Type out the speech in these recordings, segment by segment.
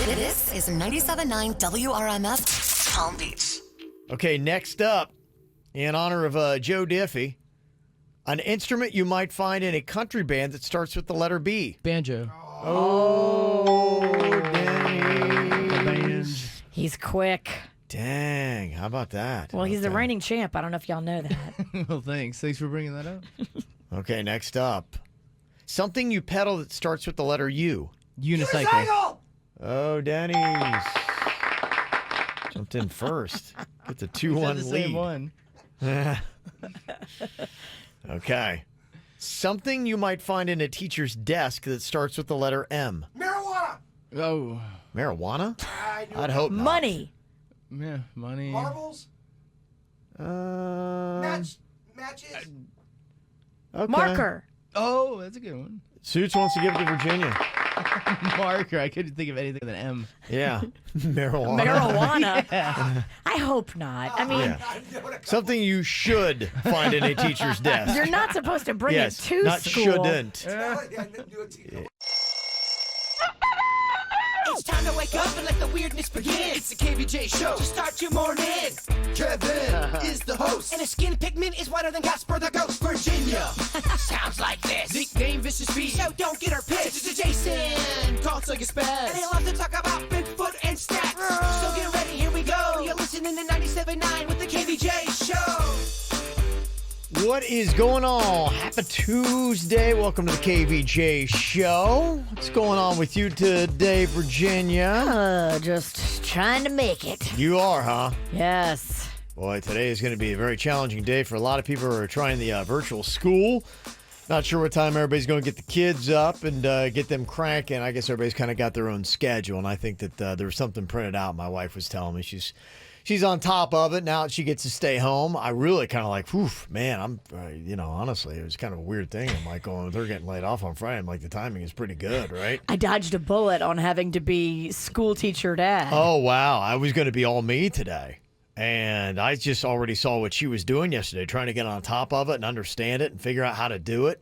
This is 97.9 WRMF, Palm Beach. Okay, next up, in honor of Joe Diffie, an instrument you might find in a country band that starts with the letter B. Banjo. Oh, Denny. He's quick. Dang, how about that? Well, he's the reigning champ. I don't know if y'all know that. Well, thanks. Thanks for bringing that up. Okay, next up. Something you pedal that starts with the letter U. Unicycle. Oh, Dennys. Jumped in first. Get the 2-1 the lead. same one. Okay. Something you might find in a teacher's desk that starts with the letter M. Marijuana. Oh. Marijuana? I'd hope not. Money. Yeah, money. Marbles. Matches. Okay. Marker. Oh, that's a good one. Suits wants to give it to Virginia. Marker. I couldn't think of anything with an M. Yeah. Marijuana. Marijuana. Yeah. I hope not. I mean, Something you should find in a teacher's desk. you're not supposed to bring Yes, it to not school. shouldn't. It's time to wake up and let the weirdness begin. It's the KVJ show to start your morning. Kevin is the host, and his skin pigment is whiter than Casper the Ghost. Virginia sounds like this. Nickname Vicious Bee, so don't get her pissed. It's Jason, call till you spaz. And they love to talk about Bigfoot and stats. So get ready, here we go. You're listening to 97.9 with the KVJ show. What is going on? Happy Tuesday. Welcome to the KVJ show. What's going on with you today, Virginia? Just trying to make it. You are, huh? Yes. Boy, today is going to be a very challenging day for a lot of people who are trying the virtual school. Not sure what time everybody's going to get the kids up and get them cranking. I guess everybody's kind of got their own schedule, and I think that there was something printed out. My wife was telling me she's on top of it now that she gets to stay home. I really kind of like, whew, man, I'm, honestly, it was kind of a weird thing. I'm like, oh, they're getting laid off on Friday. I'm like, the timing is pretty good, right? I dodged a bullet on having to be school teacher dad. Oh, wow. I was going to be all me today. And I just already saw what she was doing yesterday, trying to get on top of it and understand it and figure out how to do it.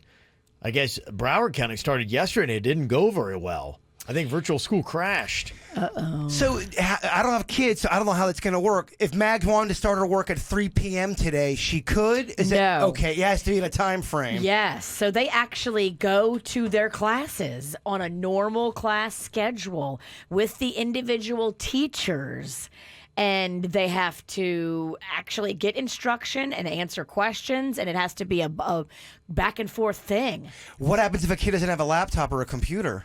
I guess Broward County started yesterday and it didn't go very well. I think virtual school crashed. Uh-oh. So I don't have kids, so I don't know how that's going to work. If Mags wanted to start her work at 3 p.m. today, she could? Is No. It, okay, it has to be in a time frame. Yes. So they actually go to their classes on a normal class schedule with the individual teachers. And they have to actually get instruction and answer questions, and it has to be a back and forth thing. What happens if a kid doesn't have a laptop or a computer?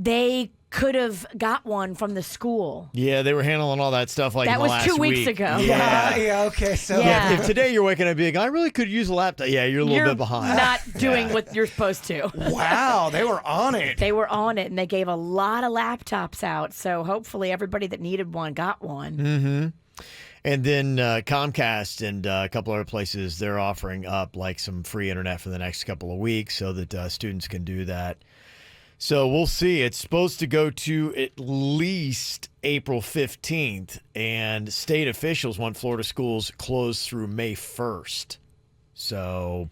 They could have got one from the school. Yeah, they were handling all that stuff like That in the was last 2 weeks week. ago. Yeah. Yeah, okay. So Yeah. If today you're waking up being, I really could use a laptop. Yeah, you're a little bit behind. Not doing what you're supposed to. Wow, they were on it. They were on it, and they gave a lot of laptops out. So hopefully everybody that needed one got one. Mm-hmm. And then Comcast and a couple other places, they're offering up like some free internet for the next couple of weeks so that students can do that. So we'll see. It's supposed to go to at least April 15th, and state officials want Florida schools closed through May 1st. So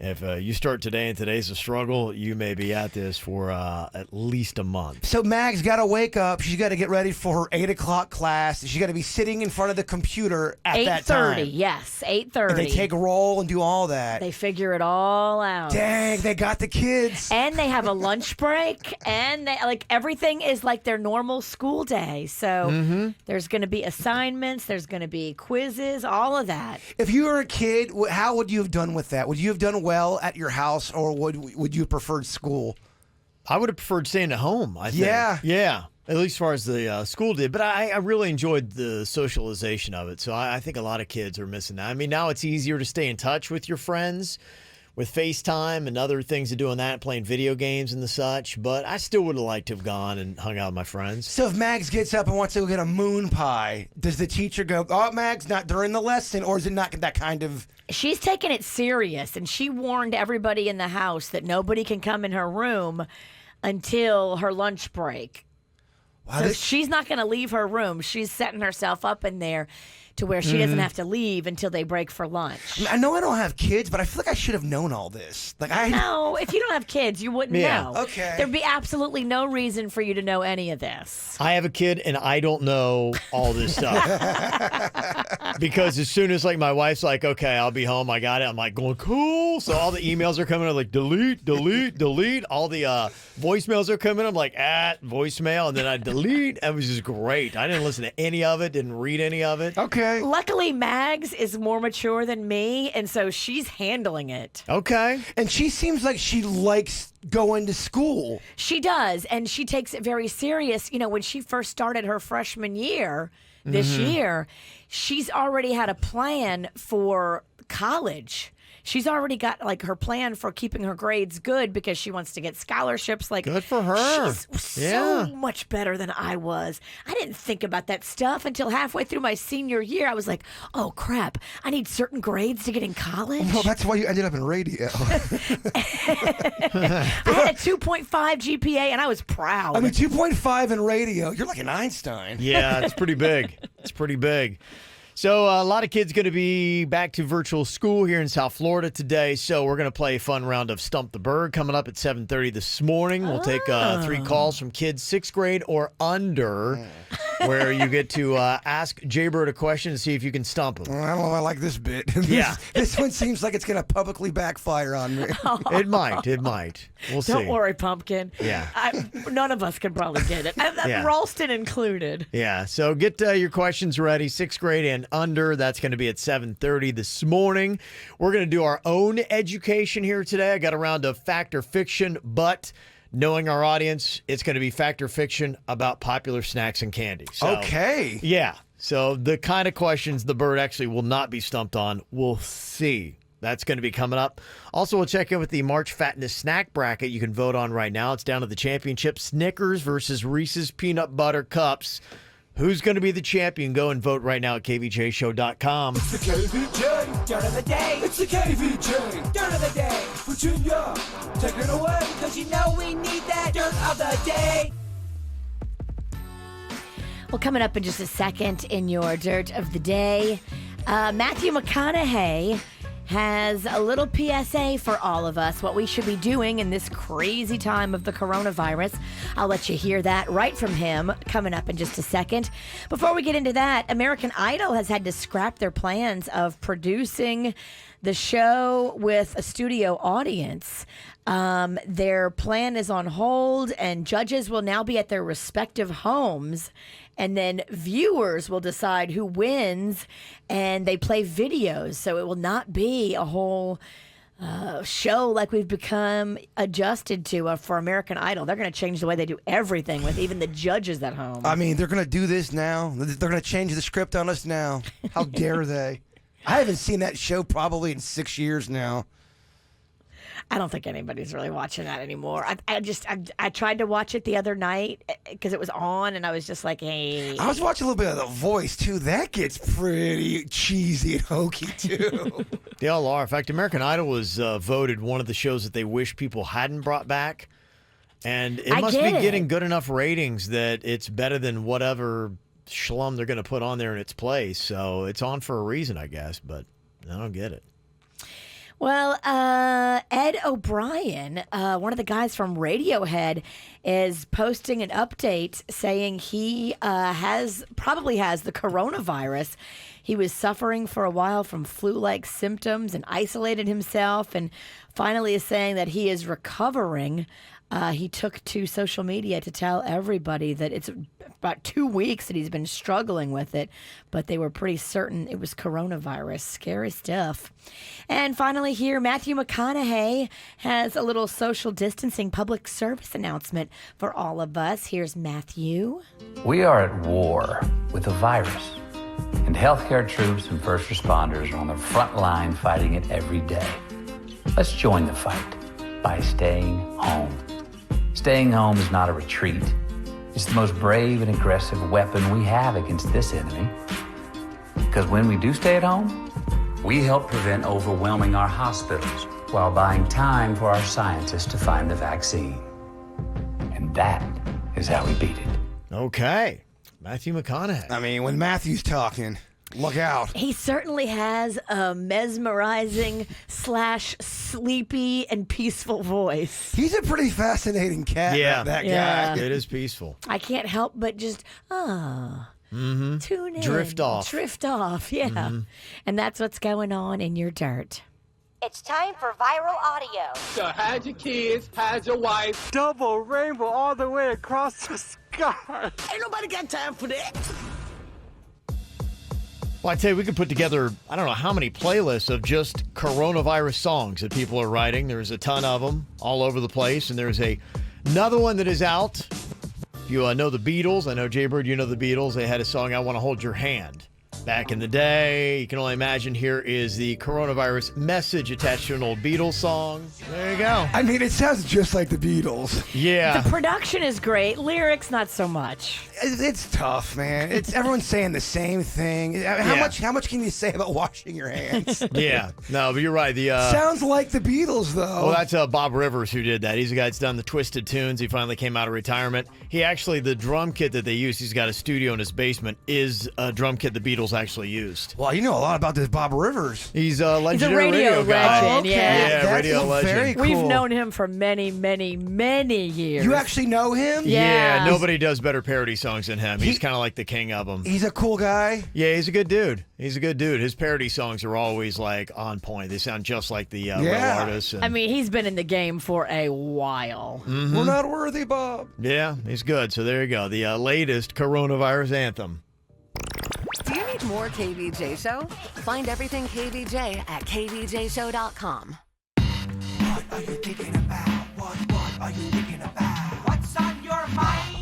if you start today and today's a struggle, you may be at this for at least a month. So Mag's got to wake up. She's got to get ready for her 8 o'clock class. She's got to be sitting in front of the computer at that time. 8:30, yes, 8:30. And they take a roll and do all that. They figure it all out. Dang, they got the kids. And they have a lunch break, and they, like everything is like their normal school day. So there's going to be assignments, there's going to be quizzes, all of that. If you were a kid, how would you have done with that? Would you have done well at your house, or would you have preferred school? I would have preferred staying at home, I think. Yeah. At least as far as the school did. But I really enjoyed the socialization of it. So I think a lot of kids are missing that. I mean, now it's easier to stay in touch with your friends with FaceTime and other things to do on that, playing video games and the such. But I still would have liked to have gone and hung out with my friends. So if Mags gets up and wants to go get a moon pie, does the teacher go, oh, Mags, not during the lesson? Or is it not that kind of... She's taking it serious, and she warned everybody in the house that nobody can come in her room until her lunch break. Wow, So she's not going to leave her room. She's setting herself up in there to where she doesn't have to leave until they break for lunch. I know I don't have kids, but I feel like I should have known all this. Like No, if you don't have kids, you wouldn't Yeah. know. Okay. There'd be absolutely no reason for you to know any of this. I have a kid and I don't know all this stuff. Because as soon as like my wife's like, okay, I'll be home, I got it. I'm like going, cool. So all the emails are coming. I'm like, delete, delete, delete. All the voicemails are coming. I'm like, voicemail. And then I delete. It was just great. I didn't listen to any of it. Didn't read any of it. Okay. Luckily, Mags is more mature than me, and so she's handling it. Okay. And she seems like she likes going to school. She does, and she takes it very serious. You know, when she first started her freshman year this year, she's already had a plan for college. She's already got like her plan for keeping her grades good because she wants to get scholarships. Like, Good for her. She's Yeah. so much better than I was. I didn't think about that stuff until halfway through my senior year. I was like, oh crap, I need certain grades to get in college. Well, that's why you ended up in radio. I had a 2.5 GPA and I was proud. I mean, 2.5 in radio. You're like an Einstein. Yeah, it's pretty big. It's pretty big. So a lot of kids going to be back to virtual school here in South Florida today. So we're going to play a fun round of Stump the Bird coming up at 7:30 this morning. We'll take 3 calls from kids 6th grade or under, where you get to ask Jaybird a question and see if you can stump him. I don't know. I like this bit. Yeah. This one seems like it's going to publicly backfire on me. It might. It might. We'll see. Don't worry, Pumpkin. Yeah. None of us can probably get it. Yeah. Ralston included. Yeah, so get your questions ready, 6th grade and under. That's going to be at 7:30 this morning. We're going to do our own education here today. I got a round of fact or fiction, but knowing our audience, it's going to be fact or fiction about popular snacks and candy. So, Okay. yeah, so the kind of questions the bird actually will not be stumped on, we'll see. That's going to be coming up. Also, we'll check in with the March Fatness snack bracket you can vote on right now. It's down to the championship, Snickers versus Reese's Peanut Butter Cups. Who's going to be the champion? Go and vote right now at kvjshow.com. It's the KVJ dirt of the day. It's the KVJ dirt of the day. Virginia, take it away, cause you know we need that dirt of the day. Well, coming up in just a second in your Dirt of the Day, Matthew McConaughey has a little PSA for all of us, what we should be doing in this crazy time of the coronavirus. I'll let you hear that right from him coming up in just a second. Before we get into that, American Idol has had to scrap their plans of producing the show with a studio audience. Their plan is on hold, and judges will now be at their respective homes, and then viewers will decide who wins, and they play videos. So it will not be a whole show like we've become adjusted to for American Idol. They're going to change the way they do everything with even the judges at home. I mean, they're going to do this now. They're going to change the script on us now. How dare they? I haven't seen that show probably in 6 years now. I don't think anybody's really watching that anymore. I tried to watch it the other night because it was on, and I was just like, hey. I was watching a little bit of The Voice, too. That gets pretty cheesy and hokey, too. They all are. In fact, American Idol was voted one of the shows that they wish people hadn't brought back. And it must be getting good enough ratings that it's better than whatever schlum they're going to put on there in its place. So it's on for a reason, I guess, but I don't get it. Well, Ed O'Brien, one of the guys from Radiohead, is posting an update saying he probably has the coronavirus. He was suffering for a while from flu-like symptoms and isolated himself, and finally is saying that he is recovering. He took to social media to tell everybody that it's about 2 weeks that he's been struggling with it, but they were pretty certain it was coronavirus. Scary stuff. And finally here, Matthew McConaughey has a little social distancing public service announcement for all of us. Here's Matthew. We are at war with a virus, and healthcare troops and first responders are on the front line fighting it every day. Let's join the fight by staying home. Staying home is not a retreat. It's the most brave and aggressive weapon we have against this enemy. Because when we do stay at home, we help prevent overwhelming our hospitals while buying time for our scientists to find the vaccine. And that is how we beat it. Okay. Matthew McConaughey. I mean, when Matthew's talking. Look out. He certainly has a mesmerizing / sleepy and peaceful voice. He's a pretty fascinating cat, Yeah. that Yeah. guy. It is peaceful. I can't help but just, tune in. Drift off. Drift off, yeah. And that's what's going on in your dirt. It's time for viral audio. So hide your kids, hide your wife. Double rainbow all the way across the sky. Ain't nobody got time for that. Well, I tell you, we could put together, I don't know how many playlists of just coronavirus songs that people are writing. There's a ton of them all over the place. And there's another one that is out. If you know the Beatles, I know, Jaybird, you know the Beatles. They had a song, I Want to Hold Your Hand. Back in the day, you can only imagine, here is the coronavirus message attached to an old Beatles song. There you go. I mean, it sounds just like the Beatles. Yeah. The production is great. Lyrics, not so much. It's tough, man. It's everyone's saying the same thing. How much can you say about washing your hands? Yeah. No, but you're right. The Sounds like the Beatles, though. Well, that's Bob Rivers who did that. He's the guy that's done the Twisted Tunes. He finally came out of retirement. He actually, the drum kit that they use, he's got a studio in his basement, is a drum kit the Beatles actually used. Well, you know a lot about this Bob Rivers. He's a legendary radio guy. legend, yeah. Yeah, That's radio legend. very cool. We've known him for many, many, many years. You actually know him? Yeah. Nobody does better parody songs than him. He's kind of like the king of them. He's a cool guy. Yeah, he's a good dude. He's a good dude. His parody songs are always like on point. They sound just like the real artists. And, I mean, he's been in the game for a while. We're not worthy, Bob. yeah, he's good. So there you go. The latest coronavirus anthem. Do you need more KVJ Show? Find everything KVJ at kvjshow.com. What are you thinking about? What are you thinking about? What's on your mind?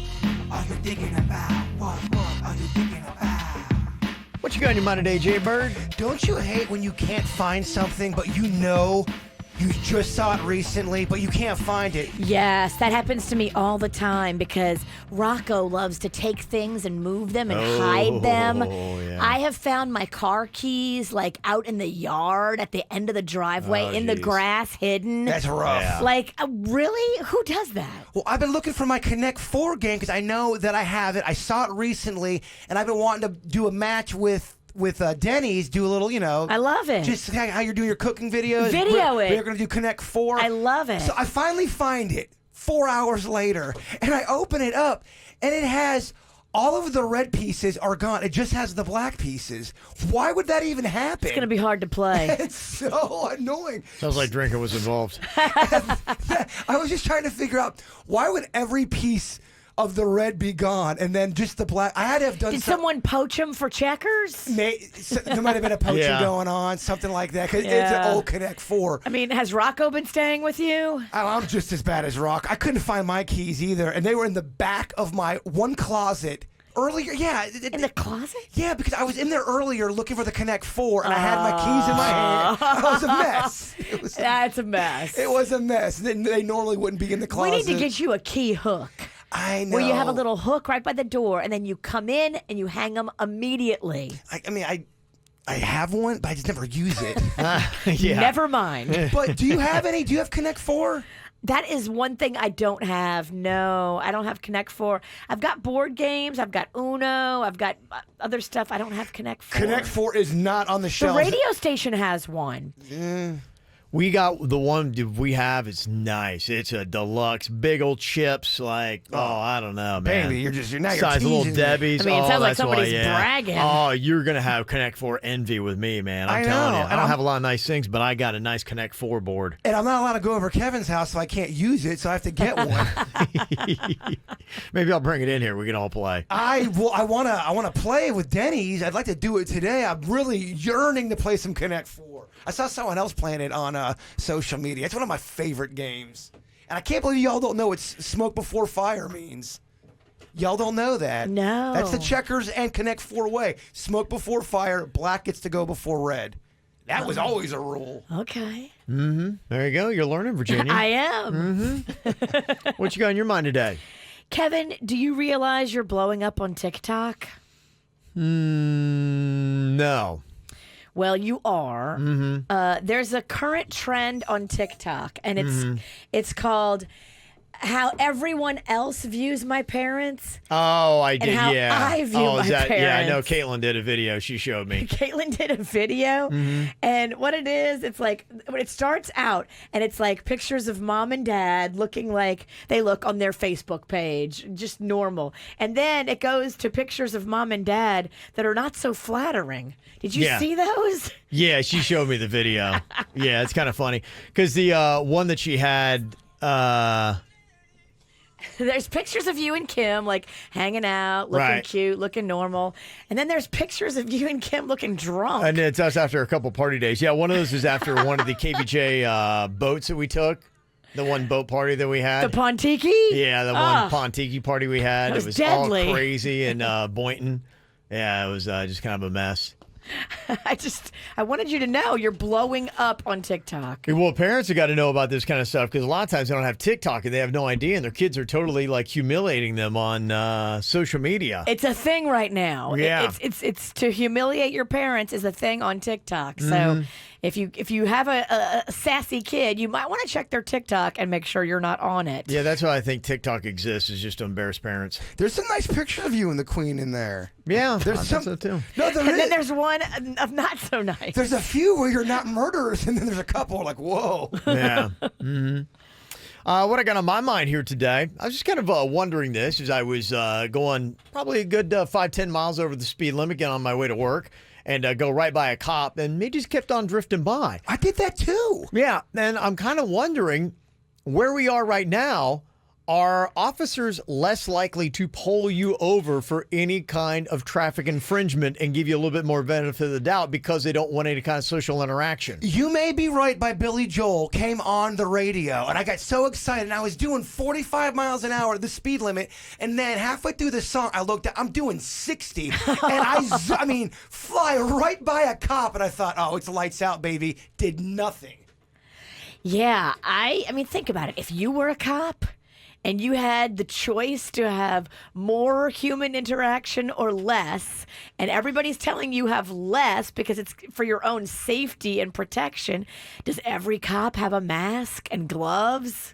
Are you thinking about? What are you thinking about? What you got in your mind today, Jay Bird? Don't you hate when you can't find something, but you know you just saw it recently, but you can't find it? Yes, that happens to me all the time because Rocco loves to take things and move them and hide them. yeah. I have found my car keys like out in the yard at the end of the driveway in the geez. grass hidden. That's rough. Yeah. Like, really? Who does that? Well, I've been looking for my Connect 4 game because I know that I have it. I saw it recently, and I've been wanting to do a match with Denny's, do a little, I love it. just how you're doing your cooking videos. Video it. We're going to do Connect 4. I love it. So I finally find it 4 hours later, and I open it up, and it has all of the red pieces are gone. It just has the black pieces. Why would that even happen? It's going to be hard to play. It's so annoying. Sounds like drinking was involved. I was just trying to figure out why would every piece of the red be gone and then just the black. I had to have done Did someone poach him for checkers? there might have been a poaching Yeah. going on, something like that, because it's Yeah. an old Connect 4. I mean, has Rocco been staying with you? I'm just as bad as Rock. I couldn't find my keys either, and they were in the back of my one closet earlier. Yeah. In the closet? Yeah, because I was in there earlier looking for the Connect 4, and I had my keys in my hand. It was a mess. That's a mess. It was a mess. They normally wouldn't be in the closet. We need to get you a key hook. I know. Where you have a little hook right by the door, and then you come in and you hang them immediately. I have one, but I just never use it. Yeah. Never mind. But do you have any? Do you have Connect 4? That is one thing I don't have. No, I don't have Connect 4. I've got board games. I've got Uno. I've got other stuff. I don't have Connect 4. Connect 4 is not on the The shelf. radio station has one. We got the one we have. It's nice. It's a deluxe, big old chips. Like, I don't know, man. Baby, you're now you're size of teasing little me. Debbie's. I mean, it sounds like that's why, somebody's yeah. bragging. Oh, you're gonna have Connect 4 envy with me, man. I'm I telling know, you. and I don't I'm- have a lot of nice things, but I got a nice Connect 4 board. And I'm not allowed to go over to Kevin's house, so I can't use it, so I have to get one. Maybe I'll bring it in here. We can all play. I wanna play with Denny's. I'd like to do it today. I'm really yearning to play some Connect 4. I saw someone else playing it on social media. It's one of my favorite games. And I can't believe y'all don't know what smoke before fire means. Y'all don't know that. No. That's the checkers and Connect 4 way. Smoke before fire, black gets to go before red. That was always a rule. Okay. There you go. You're learning, Virginia. I am. What you got in your mind today? Kevin, do you realize you're blowing up on TikTok? No. Well, you are. There's a current trend on TikTok, and it's called how everyone else views my parents. Oh, I did. And how yeah. I view oh, my is that, Yeah, I know. parents. Caitlin did a video. She showed me. Caitlin did a video, and what it is, it's like when it starts out, and it's like pictures of mom and dad looking like they look on their Facebook page, just normal, and then it goes to pictures of mom and dad that are not so flattering. Did you Yeah. see those? Yeah, she showed me the video. Yeah, it's kind of funny because the one that she had. There's pictures of you and Kim like hanging out, looking Right. cute, looking normal, and then there's pictures of you and Kim looking drunk. And it's us after a couple party days. Yeah, one of those was after one of the KVJ boats that we took. The one boat party that we had. The Pontiki? Yeah, the one Pontiki party we had. That was it was deadly. all crazy in Boynton. Yeah, it was just kind of a mess. I wanted you to know you're blowing up on TikTok. Well, parents have got to know about this kind of stuff because a lot of times they don't have TikTok and they have no idea, and their kids are totally like humiliating them on social media. It's a thing right now. Yeah. It's to humiliate your parents is a thing on TikTok. So if you have a sassy kid, you might want to check their TikTok and make sure you're not on it. Yeah, that's why I think TikTok exists, is just to embarrass parents. There's some nice pictures of you and the Queen in there. Yeah, There's I some think so too. No, there And then is. there's one of not so nice. There's a few where you're not murderers, and then there's a couple like, whoa. Yeah. What I got on my mind here today, I was just kind of wondering this as I was going probably a good 5-10 miles over the speed limit, getting on my way to work, and go right by a cop, and they just kept on drifting by. I did that too. Yeah, and I'm kind of wondering where we are right now. Are officers less likely to pull you over for any kind of traffic infringement and give you a little bit more benefit of the doubt because they don't want any kind of social interaction? You May Be Right by Billy Joel came on the radio, and I got so excited. And I was doing 45 miles an hour, the speed limit, and then halfway through the song, I looked at, I'm doing 60, and I mean, fly right by a cop, and I thought, oh, it's lights out, baby. Did nothing. Yeah, I mean, think about it. If you were a cop and you had the choice to have more human interaction or less, and everybody's telling you have less because it's for your own safety and protection, does every cop have a mask and gloves?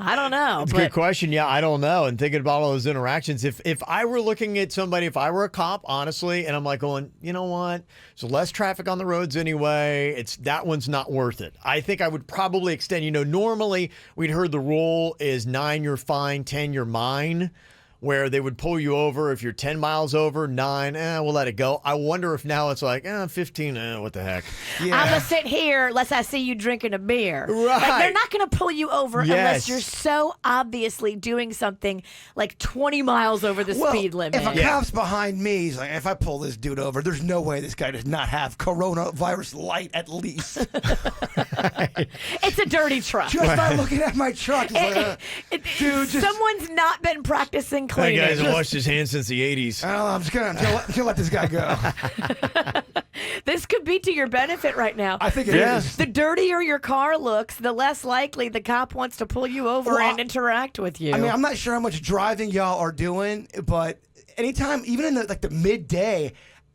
I don't know. It's a good question. Yeah, I don't know. And thinking about all those interactions, if I were looking at somebody, if I were a cop, honestly, and I'm like going, you know what? There's less traffic on the roads anyway. That one's not worth it. I think I would probably extend, normally we'd heard the rule is 9, you're fine, 10, you're mine, where they would pull you over if you're 10 miles over, 9, we'll let it go. I wonder if now it's like, 15, what the heck? Yeah. I'm going to sit here unless I see you drinking a beer. Right. Like, they're not going to pull you over Yes. unless you're so obviously doing something like 20 miles over the speed limit. If a cop's behind me, he's like, if I pull this dude over, there's no way this guy does not have coronavirus light at least. It's a dirty truck. Just by looking at my truck, it's like, dude, just... Someone's not been practicing That cleaning. guy hasn't washed his hands since the 80s. I'm just gonna let this guy go. This could be to your benefit right now. I think it is. The dirtier your car looks, the less likely the cop wants to pull you over and interact with you. I mean, I'm not sure how much driving y'all are doing, but anytime, even in the midday,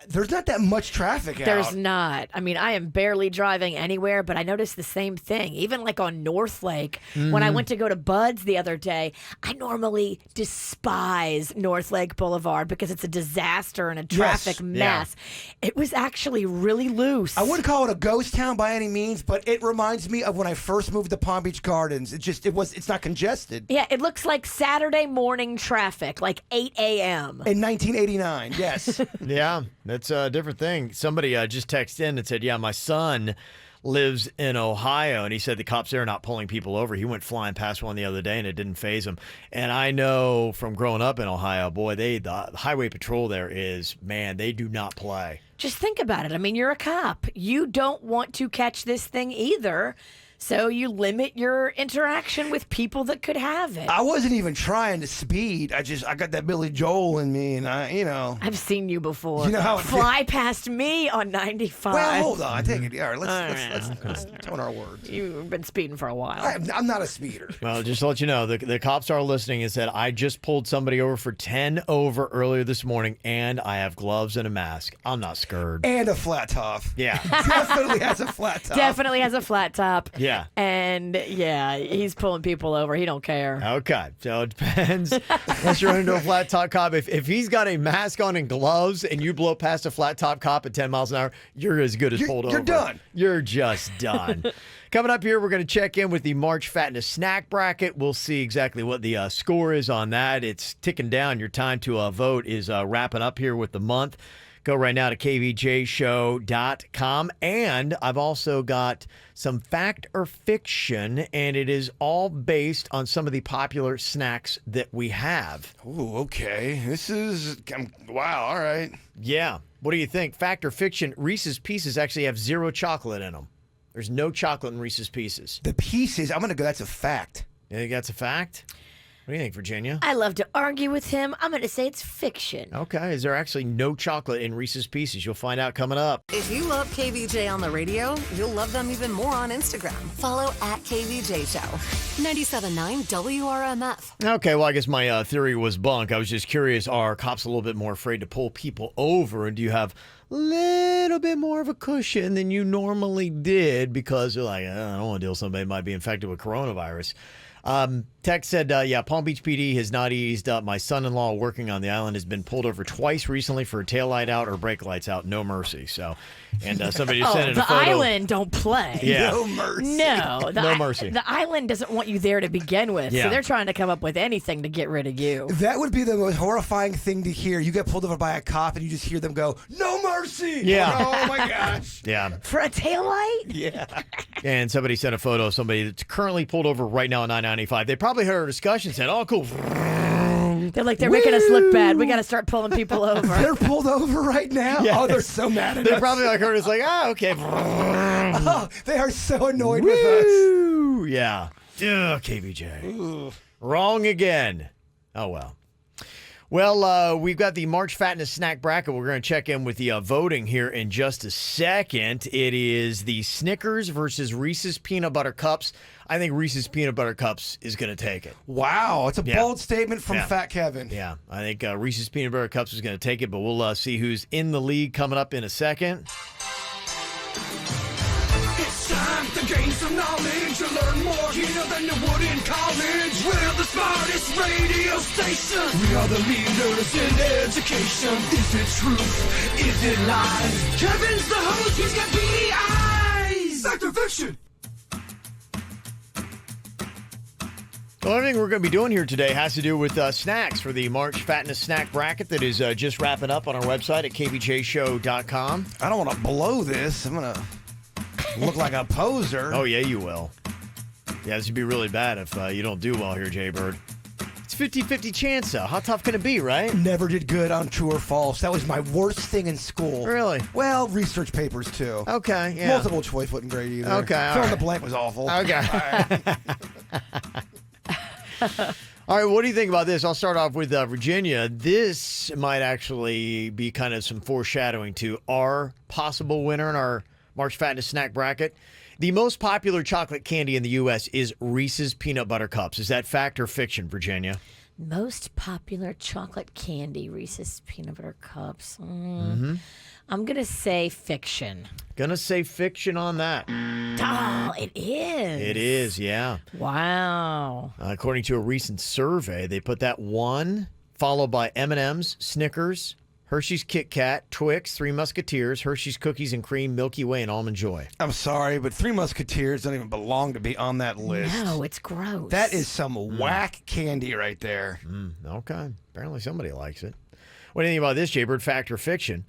there's not that much traffic out. There's not. I mean, I am barely driving anywhere, but I noticed the same thing. Even like on North Lake, when I went to go to Bud's the other day, I normally despise North Lake Boulevard because it's a disaster and a traffic mess. It was actually really loose. I wouldn't call it a ghost town by any means, but it reminds me of when I first moved to Palm Beach Gardens. It's not congested. Yeah, it looks like Saturday morning traffic, like 8 a.m. In 1989, yes. Yeah, that's a different thing. Somebody just texted in and said, yeah, my son lives in Ohio, and he said the cops there are not pulling people over. He went flying past one the other day, and it didn't faze him. And I know from growing up in Ohio, boy, the highway patrol there is, man, they do not play. Just think about it. I mean, you're a cop. You don't want to catch this thing either. So you limit your interaction with people that could have it. I wasn't even trying to speed. I got that Billy Joel in me, and I've seen you before. You know how it fly past me on 95. Well, hold on. I take it. All right, let's tone our words. You've been speeding for a while. I'm not a speeder. Well, just to let you know, the cops are listening and said, I just pulled somebody over for 10 over earlier this morning, and I have gloves and a mask. I'm not scared. And a flat top. Yeah. Definitely has a flat top. Definitely has a flat top. Yeah. And yeah, he's pulling people over. He don't care. Okay, so it depends. Unless you're into a flat top cop, if he's got a mask on and gloves, and you blow past a flat top cop at 10 miles an hour, you're as good as pulled over. You're done. You're just done. Coming up here, we're going to check in with the March Fatness snack bracket. We'll see exactly what the score is on that. It's ticking down. Your time to vote is wrapping up here with the month. Go right now to kvjshow.com. And I've also got some fact or fiction, and it is all based on some of the popular snacks that we have. Ooh, okay. This is, wow, all right. Yeah. What do you think? Fact or fiction? Reese's Pieces actually have 0 chocolate in them. There's no chocolate in Reese's Pieces. The Pieces, I'm going to go, that's a fact. You think that's a fact? What do you think, Virginia? I love to argue with him. I'm going to say it's fiction. Okay. Is there actually no chocolate in Reese's Pieces? You'll find out coming up. If you love KVJ on the radio, you'll love them even more on Instagram. Follow at KVJ Show. 97.9 WRMF. Okay, well, I guess my theory was bunk. I was just curious, are cops a little bit more afraid to pull people over? And do you have a little bit more of a cushion than you normally did because you're like, I don't want to deal with somebody who might be infected with coronavirus? Text said, yeah, Palm Beach PD has not eased up. My son-in-law working on the island has been pulled over twice recently for a taillight out or brake lights out. No mercy. So, and somebody just sent in a photo. The island don't play. Yeah. No mercy. No. No mercy. The island doesn't want you there to begin with. Yeah. So they're trying to come up with anything to get rid of you. That would be the most horrifying thing to hear. You get pulled over by a cop and you just hear them go, no mercy. Yeah. Oh, my gosh. Yeah. For a taillight? Yeah. And somebody sent a photo of somebody that's currently pulled over right now on 995. They probably heard our discussion and said, oh, cool. They're like, they're making us look bad. We got to start pulling people over. They're pulled over right now? Yes. Oh, they're so mad at They us. probably like heard us like, oh, okay. Oh, they are so annoyed with us. Woo! Yeah. Ugh, KVJ. Wrong again. Oh, well. Well, we've got the March Fatness snack bracket. We're going to check in with the voting here in just a second. It is the Snickers versus Reese's Peanut Butter Cups. I think Reese's Peanut Butter Cups is going to take it. Wow, it's a bold statement from Fat Kevin. Yeah, I think Reese's Peanut Butter Cups is going to take it, but we'll see who's in the league coming up in a second. It's time to gain some knowledge. You learn more here than you would in college. We're the smartest radio station. We are the leaders in education. Is it truth? Is it lies? Kevin's the host. He's got beady eyes. Fact or fiction? Well, everything we're going to be doing here today has to do with snacks for the March Fatness snack bracket that is just wrapping up on our website at kvjshow.com. I don't want to blow this. I'm going to look like a poser. Oh, yeah, you will. Yeah, this would be really bad if you don't do well here, Jaybird. It's 50-50 chance, though. How tough can it be, right? Never did good on true or false. That was my worst thing in school. Really? Well, research papers, too. Okay, yeah. Multiple choice wasn't great either. Okay, Fill in all the right. blank was awful. Okay. All right, what do you think about this? I'll start off with Virginia. This might actually be kind of some foreshadowing to our possible winner in our March Fatness snack bracket. The most popular chocolate candy in the U.S. is Reese's Peanut Butter Cups. Is that fact or fiction, Virginia? Most popular chocolate candy, Reese's Peanut Butter Cups. I'm going to say fiction. Gonna say fiction on that. Oh, it is. It is, yeah. Wow. According to a recent survey, they put that one, followed by M&M's, Snickers, Hershey's Kit Kat, Twix, Three Musketeers, Hershey's Cookies and Cream, Milky Way, and Almond Joy. I'm sorry, but Three Musketeers don't even belong to be on that list. No, it's gross. That is some whack candy right there. Okay. Apparently somebody likes it. What do you think about this, Jaybird? Fact or fiction?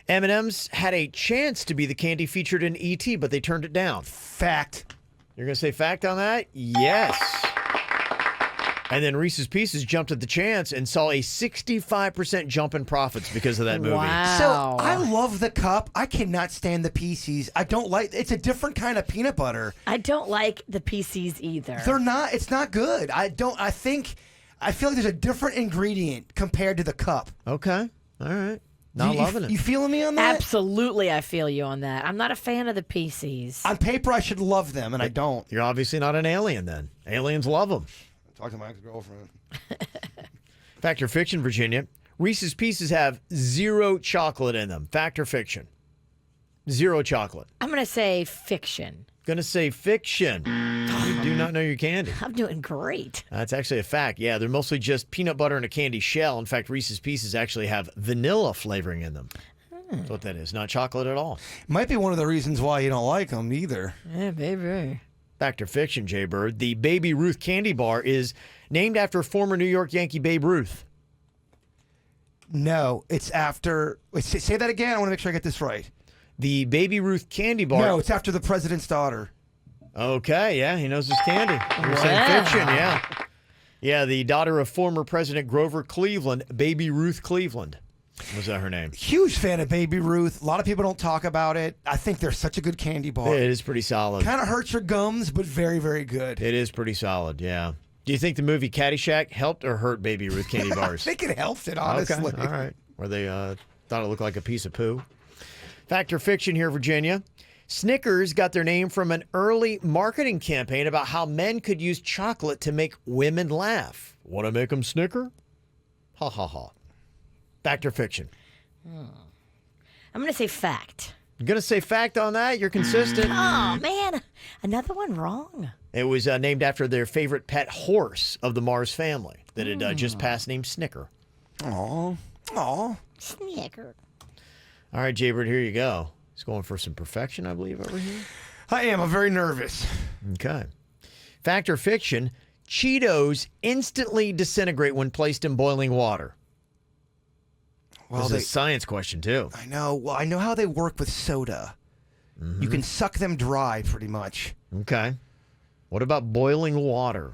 M&M's had a chance to be the candy featured in E.T., but they turned it down. Fact. You're going to say fact on that? Yes. And then Reese's Pieces jumped at the chance and saw a 65% jump in profits because of that movie. Wow. So I love the cup. I cannot stand the Pieces. I don't like. It's a different kind of peanut butter. I don't like the PCs either. They're not. It's not good. I feel like there's a different ingredient compared to the cup. Okay. All right. Not loving it. You feeling me on that? Absolutely, I feel you on that. I'm not a fan of the PCs. On paper, I should love them, and I don't. You're obviously not an alien then. Aliens love them. Talk to my ex-girlfriend. Fact or fiction, Virginia? Reese's Pieces have 0 chocolate in them. Fact or fiction? 0 chocolate. I'm going to say fiction. Going to say fiction. You do not know your candy. I'm doing great. That's actually a fact. Yeah, they're mostly just peanut butter in a candy shell. In fact, Reese's Pieces actually have vanilla flavoring in them. That's what that is. Not chocolate at all. Might be one of the reasons why you don't like them either. Yeah, baby. Fact or fiction, Jay Bird. The Baby Ruth candy bar is named after former New York Yankee Babe Ruth. No, it's after. Wait, say that again. I want to make sure I get this right. The Baby Ruth candy bar. No, it's after the president's daughter. Okay, yeah, he knows his candy. You're saying fiction, yeah. Yeah, the daughter of former President Grover Cleveland, Baby Ruth Cleveland. Was that her name? Huge fan of Baby Ruth. A lot of people don't talk about it. I think they're such a good candy bar. It is pretty solid. Kind of hurts your gums, but very, very good. It is pretty solid, yeah. Do you think the movie Caddyshack helped or hurt Baby Ruth candy bars? I think it helped it, honestly. Okay, all right. Where they thought it looked like a piece of poo. Fact or fiction here, Virginia. Snickers got their name from an early marketing campaign about how men could use chocolate to make women laugh. Want to make them snicker? Ha ha ha. Fact or fiction? I'm going to say fact. You're going to say fact on that? You're consistent. Oh, man. Another one wrong. It was named after their favorite pet horse of the Mars family that had just passed, named Snicker. Aw. Aw. Snicker. All right, Jaybird, here you go. He's going for some perfection, I believe, over here. I am. I'm very nervous. Okay. Fact or fiction, Cheetos instantly disintegrate when placed in boiling water. Well, this is a science question, too. I know. Well, I know how they work with soda. You can suck them dry, pretty much. Okay. What about boiling water?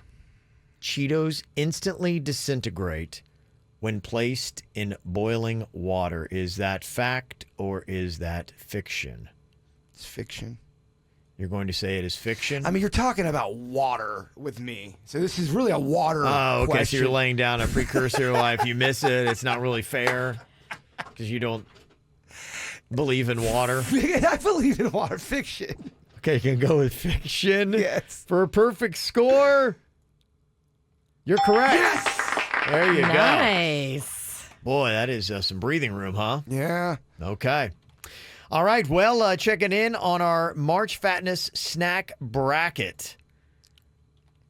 Cheetos instantly disintegrate when placed in boiling water. Is that fact or is that fiction? It's fiction. You're going to say it is fiction? I mean, you're talking about water with me. So this is really a water okay. question. So you're laying down a precursor. If you miss it, it's not really fair because you don't believe in water. I believe in water. Fiction. Okay, you can go with fiction. Yes. For a perfect score. You're correct. Yes. There you go. Nice. Boy, that is some breathing room, huh? Yeah. Okay. All right. Well, checking in on our March Fatness snack bracket.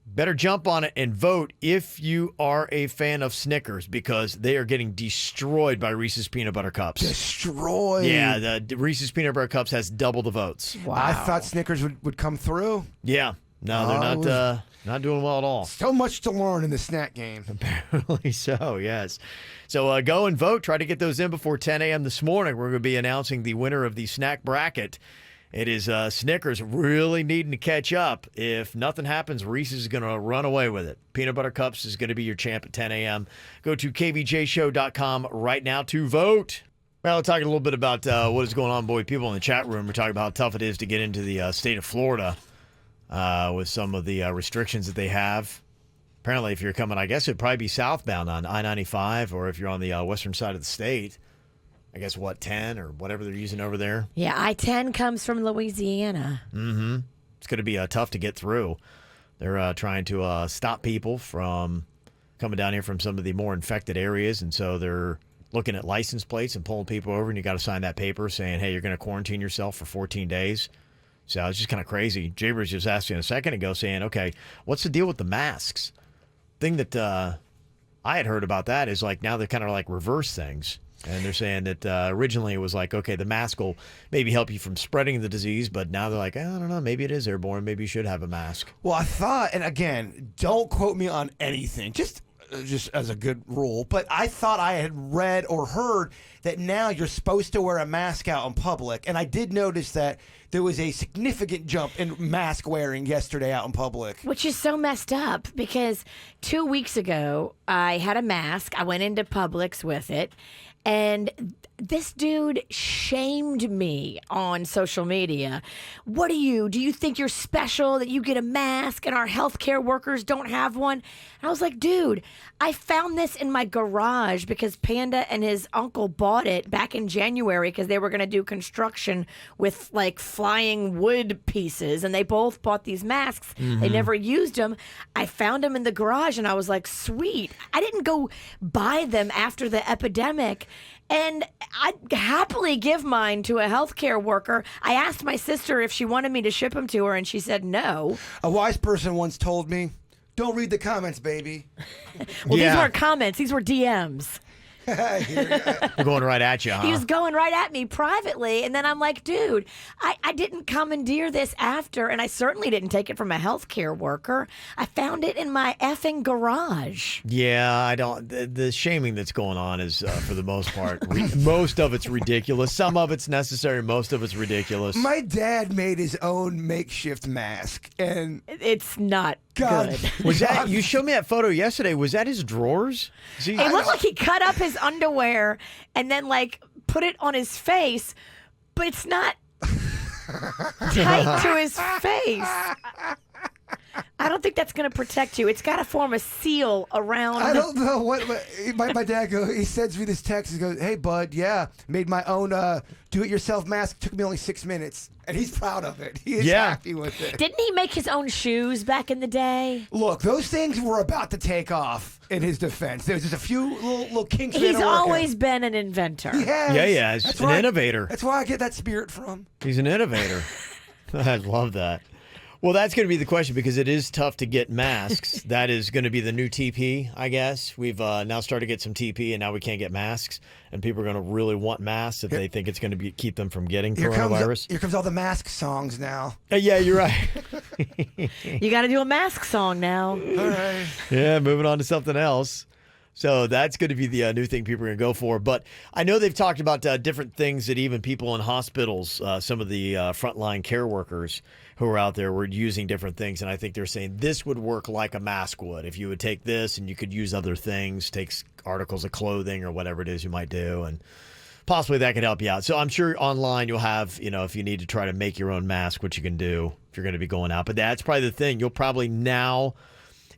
Better jump on it and vote if you are a fan of Snickers because they are getting destroyed by Reese's Peanut Butter Cups. Destroyed. Yeah, the Reese's Peanut Butter Cups has double the votes. Wow. I thought Snickers would come through. Yeah. No, they're not doing well at all. So much to learn in the snack game. Apparently so, yes. So go and vote. Try to get those in before 10 a.m. this morning. We're going to be announcing the winner of the snack bracket. It is Snickers really needing to catch up. If nothing happens, Reese's is going to run away with it. Peanut Butter Cups is going to be your champ at 10 a.m. Go to kvjshow.com right now to vote. Well, we'll talk a little bit about what is going on, boy. People in the chat room are talking about how tough it is to get into the state of Florida with some of the restrictions that they have. Apparently, if you're coming, I guess it'd probably be southbound on I-95, or if you're on the western side of the state, I guess, 10 or whatever they're using over there. Yeah, I-10 comes from Louisiana. Mm-hmm. It's going to be tough to get through. They're trying to stop people from coming down here from some of the more infected areas, and so they're looking at license plates and pulling people over, and you got to sign that paper saying, hey, you're going to quarantine yourself for 14 days. So it's just kind of crazy. Jaybird just asked you a second ago saying, okay, what's the deal with the masks? Thing that I had heard about that is now they're kind of reverse things. And they're saying that originally it was okay, the mask will maybe help you from spreading the disease, but now they're I don't know, maybe it is airborne. Maybe you should have a mask. Well, I thought, and again, don't quote me on anything, just as a good rule, but I thought I had read or heard that now you're supposed to wear a mask out in public. And I did notice that there was a significant jump in mask wearing yesterday out in public. Which is so messed up because 2 weeks ago, I had a mask. I went into Publix with it. And this dude shamed me on social media. What do you think you're special that you get a mask and our healthcare workers don't have one? And I was like, dude, I found this in my garage because Panda and his uncle bought it back in January because they were going to do construction with flying wood pieces. And they both bought these masks. Mm-hmm. They never used them. I found them in the garage and I was like, sweet. I didn't go buy them after the epidemic. And I'd happily give mine to a healthcare worker. I asked my sister if she wanted me to ship them to her, and she said no. A wise person once told me, "Don't read the comments, baby." Well, these weren't comments. These were DMs. We're going right at you, huh? He was going right at me privately, and then I'm like, dude, I didn't commandeer this after, and I certainly didn't take it from a healthcare worker. I found it in my effing garage. Yeah, I don't. The shaming that's going on is, for the most part, most of it's ridiculous. Some of it's necessary. Most of it's ridiculous. My dad made his own makeshift mask, and it's not God, good. Was that you showed me that photo yesterday? Was that his drawers? It looked like he cut up his underwear and then like put it on his face, but it's not tight to his face. I don't think that's going to protect you. It's got to form a seal around. I don't know what my dad goes. He sends me this text. He goes, "Hey, bud, yeah, made my own do-it-yourself mask. Took me only 6 minutes." And he's proud of it. He is happy with it. Didn't he make his own shoes back in the day? Look, those things were about to take off in his defense. There's just a few little kinks. He's always been an inventor. Yeah. He's an innovator. That's where I get that spirit from. He's an innovator. I love that. Well, that's going to be the question because it is tough to get masks. That is going to be the new TP, I guess. We've now started to get some TP, and now we can't get masks. And people are going to really want masks if they think it's going to keep them from getting coronavirus. Here comes all the mask songs now. Yeah, you're right. You got to do a mask song now. All right. Yeah, moving on to something else. So that's going to be the new thing people are going to go for. But I know they've talked about different things that even people in hospitals, some of the frontline care workers who are out there were using different things. And I think they're saying this would work like a mask would. If you would take this and you could use other things, take articles of clothing or whatever it is you might do. And possibly that could help you out. So I'm sure online you'll have, if you need to try to make your own mask, what you can do if you're going to be going out. But that's probably the thing. You'll probably now,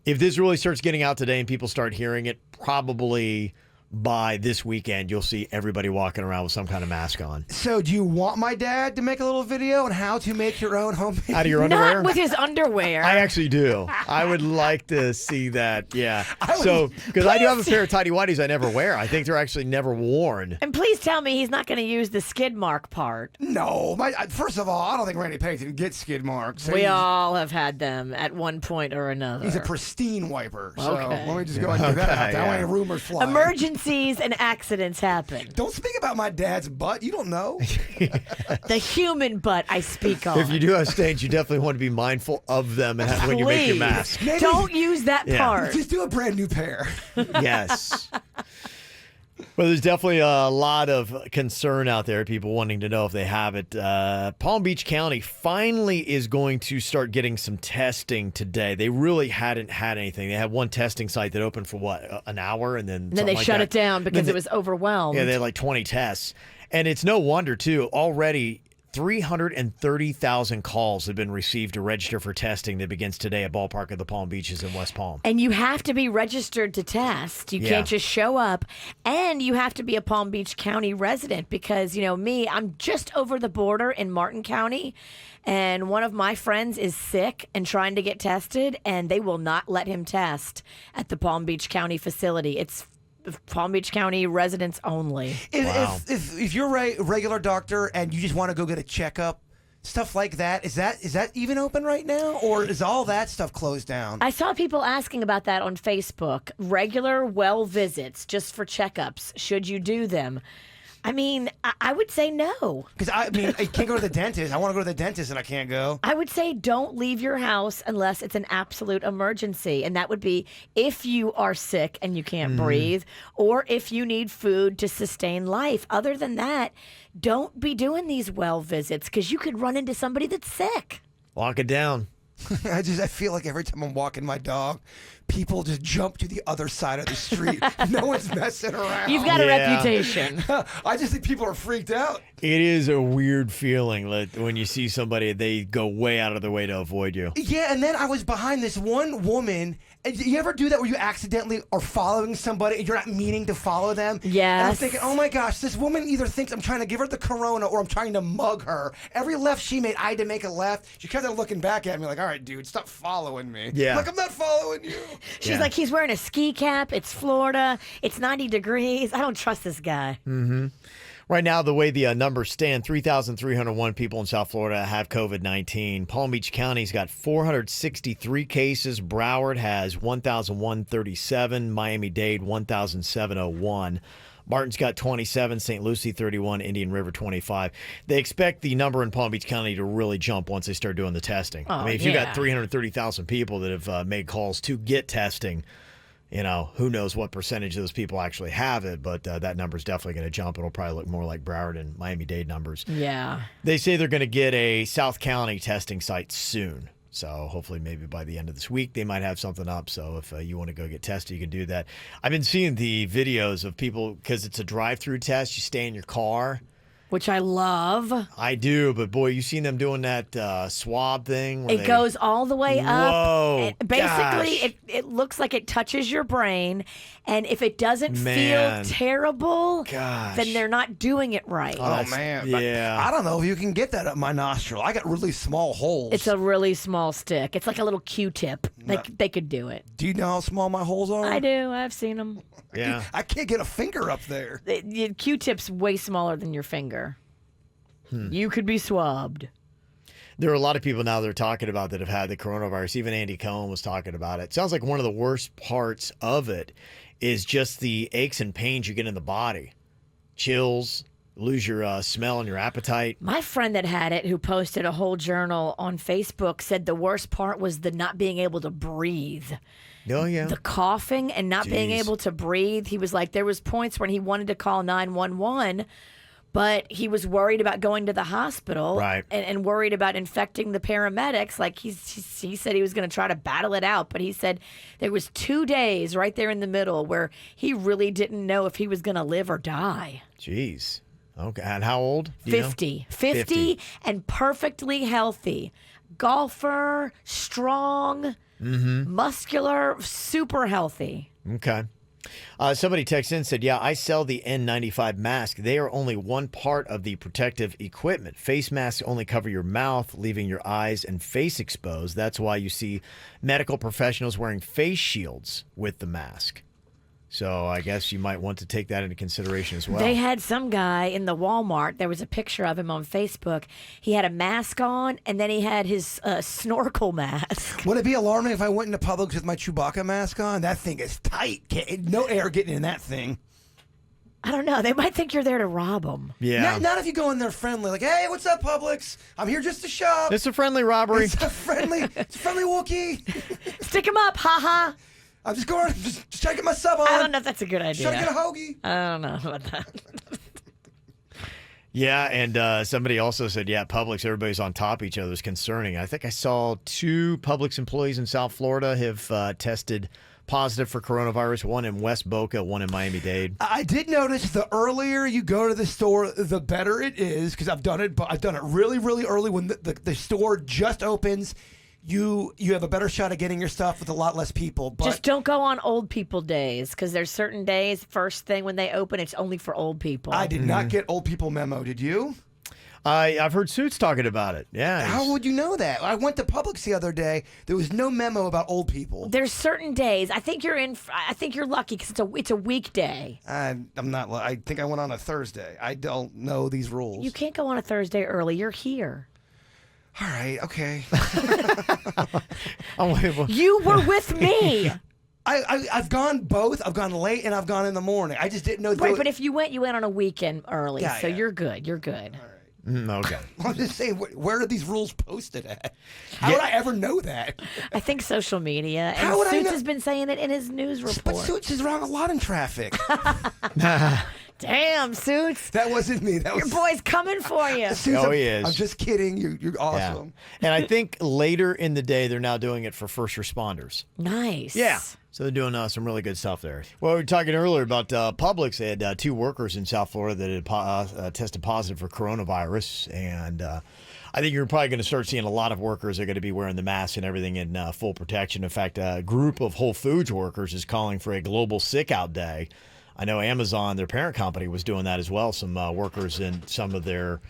if this really starts getting out today and people start hearing it, probably by this weekend, you'll see everybody walking around with some kind of mask on. So do you want my dad to make a little video on how to make your own homemade? Out of your underwear? Not with his underwear. I actually do. I would like to see that, yeah. Because I do have a pair of tighty-whities I never wear. I think they're actually never worn. And please tell me he's not going to use the skid mark part. No. First of all, I don't think Randy Payton gets skid marks. We all have had them at one point or another. He's a pristine wiper. So Okay. let me just go ahead and get that out. That way rumors fly. Emergencies and accidents happen. Don't speak about my dad's butt. You don't know. The human butt I speak on. If you do have stains, you definitely want to be mindful of them when you make your mask. Maybe don't use that part. Just do a brand new pair. Yes. Well, there's definitely a lot of concern out there, people wanting to know if they have it. Palm Beach County finally is going to start getting some testing today. They really hadn't had anything. They had one testing site that opened for, an hour? And then they shut it down because it was overwhelmed. Yeah, they had like 20 tests. And it's no wonder, too, already 330,000 calls have been received to register for testing that begins today at Ballpark of the Palm Beaches in West Palm. And you have to be registered to test. You can't just show up. And you have to be a Palm Beach County resident because, me, I'm just over the border in Martin County. And one of my friends is sick and trying to get tested, and they will not let him test at the Palm Beach County facility. It's Palm Beach County residents only. If you're a regular doctor and you just want to go get a checkup, stuff like that, is that even open right now, or is all that stuff closed down? I saw people asking about that on Facebook. Regular well visits just for checkups. Should you do them? I mean, I would say no. Because, I can't go to the dentist. I want to go to the dentist and I can't go. I would say don't leave your house unless it's an absolute emergency. And that would be if you are sick and you can't breathe, or if you need food to sustain life. Other than that, don't be doing these well visits because you could run into somebody that's sick. Lock it down. I feel like every time I'm walking my dog, people just jump to the other side of the street. No one's messing around. You've got a reputation. I just think people are freaked out. It is a weird feeling when you see somebody, they go way out of their way to avoid you. Yeah, and then I was behind this one woman, You ever do that where you accidentally are following somebody and you're not meaning to follow them? Yes. And I'm thinking, oh my gosh, this woman either thinks I'm trying to give her the corona or I'm trying to mug her. Every left she made, I had to make a left. She kept on looking back at me like, all right, dude, stop following me. Yeah. Like, I'm not following you. She's like, he's wearing a ski cap. It's Florida. It's 90 degrees. I don't trust this guy. Right now, the way the numbers stand, 3,301 people in South Florida have COVID-19. Palm Beach County's got 463 cases. Broward has 1,137. Miami-Dade, 1,701. Martin's got 27, St. Lucie 31, Indian River 25. They expect the number in Palm Beach County to really jump once they start doing the testing. I mean, if you got 330,000 people that have made calls to get testing, you know, who knows what percentage of those people actually have it, but that number's definitely going to jump. It'll probably look more like Broward and Miami-Dade numbers. Yeah. They say they're going to get a South County testing site soon. So hopefully maybe by the end of this week, they might have something up. So if you want to go get tested, you can do that. I've been seeing the videos of people, because it's a drive-through test. You stay in your car. Which I love. I do, but boy, you seen them doing that swab thing? It goes all the way up. Whoa, Basically, it looks like it touches your brain, and if it doesn't feel terrible, then they're not doing it right. Oh, man. Yeah. I don't know if you can get that up my nostril. I got really small holes. It's a really small stick. It's like a little Q-tip. They could do it. Do you know how small my holes are? I do. I've seen them. Yeah. I can't get a finger up there. Q-tip's way smaller than your finger. You could be swabbed. There are a lot of people now that are talking about that have had the coronavirus. Even Andy Cohen was talking about it. Sounds like one of the worst parts of it is just the aches and pains you get in the body. Chills, lose your smell and your appetite. My friend that had it, who posted a whole journal on Facebook, said the worst part was the not being able to breathe. Oh, yeah. The coughing and not being able to breathe. He was like, there was points when he wanted to call 911, but he was worried about going to the hospital and worried about infecting the paramedics. Like he said he was going to try to battle it out, but he said there was 2 days right there in the middle where he really didn't know if he was going to live or die. Jeez. Okay. And how old? 50. 50 and perfectly healthy. Golfer, strong, muscular, super healthy. Okay. Somebody texted in and said, yeah, I sell the N95 mask. They are only one part of the protective equipment. Face masks only cover your mouth, leaving your eyes and face exposed. That's why you see medical professionals wearing face shields with the mask. So I guess you might want to take that into consideration as well. They had some guy in the Walmart. There was a picture of him on Facebook. He had a mask on, and then he had his snorkel mask. Would it be alarming if I went into Publix with my Chewbacca mask on? That thing is tight. No air getting in that thing. I don't know. They might think you're there to rob them. Yeah. Not if you go in there friendly. Like, hey, what's up, Publix? I'm here just to shop. It's a friendly robbery. It's a friendly Wookiee. Stick him up, haha. I'm just going, just trying to get my sub on. I don't know if that's a good idea. Trying to get a hoagie. I don't know about that. Yeah, and somebody also said, yeah, Publix, everybody's on top of each other is concerning. I think I saw 2 Publix employees in South Florida have tested positive for coronavirus, one in West Boca, one in Miami-Dade. I did notice the earlier you go to the store, the better it is, because I've done it, but I've done it really, really early when the store just opens. You have a better shot at getting your stuff with a lot less people. But just don't go on old people days, because there's certain days, first thing when they open, it's only for old people. I did not get old people memo. Did you? I've heard Suits talking about it. Yeah. How would you know that? I went to Publix the other day. There was no memo about old people. There's certain days. I think you're lucky because it's a weekday. I'm not. I think I went on a Thursday. I don't know these rules. You can't go on a Thursday early. You're here. All right, okay. You were with me. I've gone both. I've gone late and I've gone in the morning. I just didn't know. Right, but if you went on a weekend early, so you're good. You're good. All right. Okay. I'm just saying, where are these rules posted at? How would I ever know that? I think social media. How And would I Suits know? has been saying it in his news report. But Suits is wrong a lot in traffic. Damn, Suits. That wasn't me. That Your was boy's coming for you. Suits, Oh, he is. I'm just kidding. You're Yeah. awesome. And I think later in the day, they're now doing it for first responders. Nice. Yeah. So they're doing some really good stuff there. Well, we were talking earlier about Publix. They had 2 workers in South Florida that had tested positive for coronavirus. And I think you're probably going to start seeing a lot of workers are going to be wearing the masks and everything in full protection. In fact, a group of Whole Foods workers is calling for a global sick-out day. I know Amazon, their parent company, was doing that as well. Some workers in some of their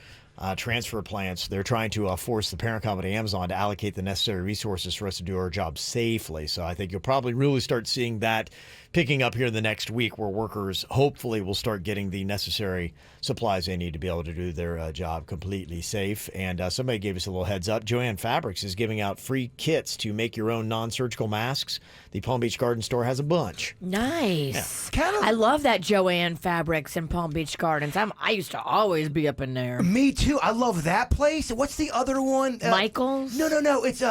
transfer plants, they're trying to force the parent company, Amazon, to allocate the necessary resources for us to do our job safely. So I think you'll probably really start seeing that picking up here in the next week, where workers hopefully will start getting the necessary supplies they need to be able to do their job completely safe. And somebody gave us a little heads up. Joann Fabrics is giving out free kits to make your own non-surgical masks. The Palm Beach Garden Store has a bunch. Nice. Kind of- I love that Joann Fabrics in Palm Beach Gardens. I used to always be up in there. Me too. I love that place. What's the other one? Michael's? No. It's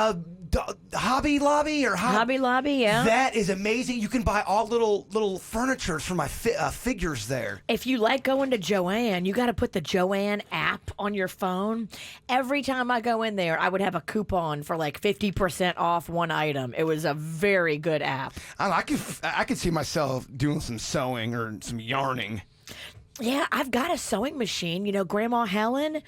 Hobby Lobby or Hobby Lobby, yeah. That is amazing. You can buy all little furniture for my figures there. If you like going to Joann, you got to put the Joann app on your phone. Every time I go in there, I would have a coupon for like 50% off one item. It was a very good app. I could see myself doing some sewing or some yarning. Yeah, I've got a sewing machine. You know, Grandma Helen,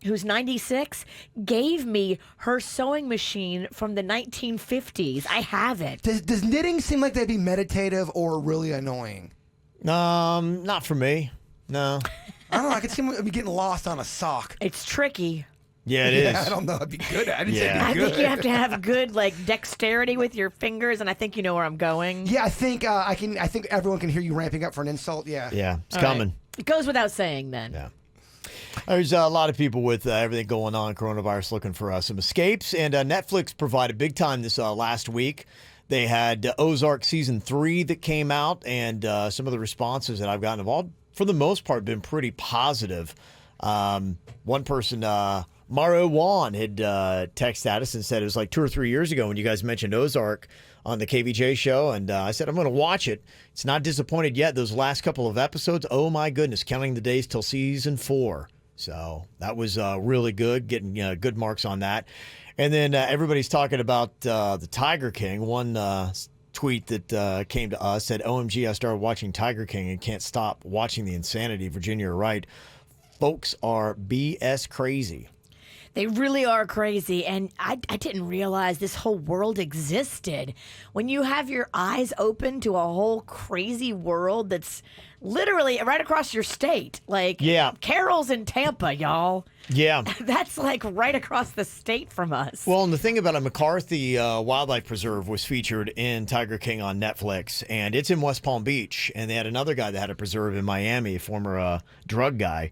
who's 96, gave me her sewing machine from the 1950s. I have it. Does knitting seem like that'd be meditative or really annoying? Not for me. No. I don't know. I could see me getting lost on a sock. It's tricky. Yeah, it is. I don't know. I'd be good at it. Yeah. I think you have to have good dexterity with your fingers, and I think you know where I'm going. Yeah, I think I can. I think everyone can hear you ramping up for an insult. Yeah. Yeah, it's All coming. right. It goes without saying then. Yeah. There's a lot of people with everything going on, coronavirus, looking for some escapes. And Netflix provided big time this last week. They had Ozark Season 3 that came out, and some of the responses that I've gotten have all, for the most part, been pretty positive. One person, Maro Wan, had texted at us and said it was like 2 or 3 years ago when you guys mentioned Ozark on the KVJ show, and I said, I'm going to watch it. It's not disappointed yet. Those last couple of episodes, oh my goodness, counting the days till Season 4. So that was really good, getting good marks on that. And then everybody's talking about the Tiger King. One tweet that came to us said, OMG, I started watching Tiger King and can't stop watching the insanity. Virginia, right? Folks are BS crazy. They really are crazy, and I didn't realize this whole world existed. When you have your eyes open to a whole crazy world that's literally right across your state. Like, yeah. Carol's in Tampa, y'all. Yeah. That's like right across the state from us. Well, and the thing about it, McCarthy Wildlife Preserve was featured in Tiger King on Netflix, and it's in West Palm Beach. And they had another guy that had a preserve in Miami, a former drug guy.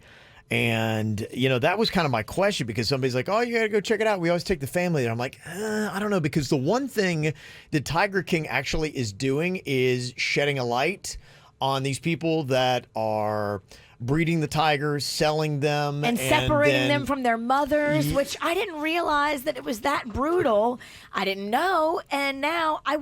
And, that was kind of my question, because somebody's like, oh, you got to go check it out. We always take the family there. I'm like, I don't know, because the one thing that Tiger King actually is doing is shedding a light on these people that are breeding the tigers, selling them. And separating them from their mothers, which I didn't realize that it was that brutal. I didn't know, and now I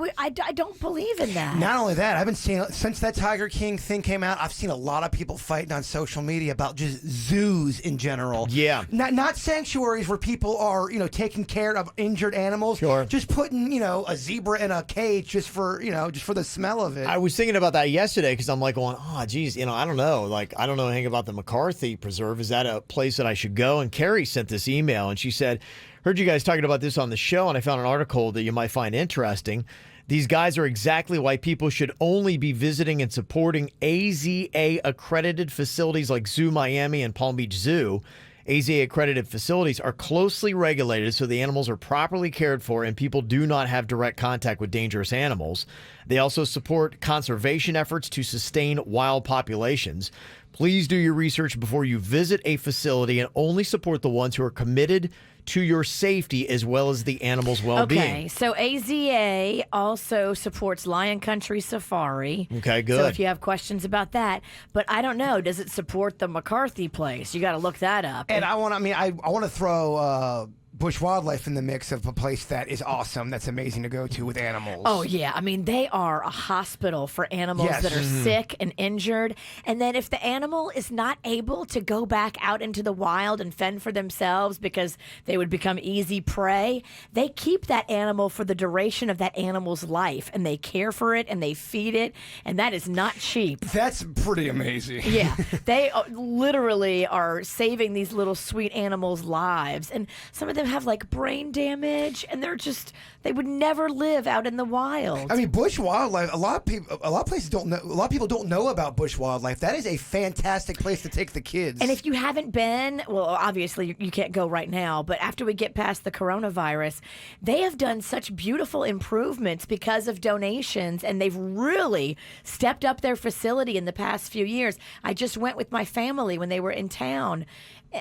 don't believe in that. Not only that, I've been seeing, since that Tiger King thing came out, I've seen a lot of people fighting on social media about just zoos in general. Yeah. Not sanctuaries where people are, taking care of injured animals. Sure. Just putting, a zebra in a cage just for the smell of it. I was thinking about that yesterday, because I'm like going, oh, geez, I don't know. Like, I don't know anything about the McCarthy Preserve. Is that a place that I should go? And Carrie sent this email, and she said, heard you guys talking about this on the show, and I found an article that you might find interesting. These guys are exactly why people should only be visiting and supporting AZA-accredited facilities like Zoo Miami and Palm Beach Zoo. AZA-accredited facilities are closely regulated so the animals are properly cared for and people do not have direct contact with dangerous animals. They also support conservation efforts to sustain wild populations. Please do your research before you visit a facility and only support the ones who are committed to your safety as well as the animal's well-being. Okay, so AZA also supports Lion Country Safari. Okay, good. So if you have questions about that, but I don't know, does it support the McCarthy place? You got to look that up. And I want to throw Bush Wildlife in the mix of a place that is awesome, that's amazing to go to with animals. Oh, yeah. I mean, they are a hospital for animals that are sick and injured. And then if the animal is not able to go back out into the wild and fend for themselves because they would become easy prey, they keep that animal for the duration of that animal's life. And they care for it and they feed it. And that is not cheap. That's pretty amazing. Yeah. They literally are saving these little sweet animals' lives. And some of them have like brain damage, and they would never live out in the wild. I mean, bush wildlife. A lot of places don't know. A lot of people don't know about bush wildlife. That is a fantastic place to take the kids. And if you haven't been, well, obviously you can't go right now, but after we get past the coronavirus, they have done such beautiful improvements because of donations, and they've really stepped up their facility in the past few years. I just went with my family when they were in town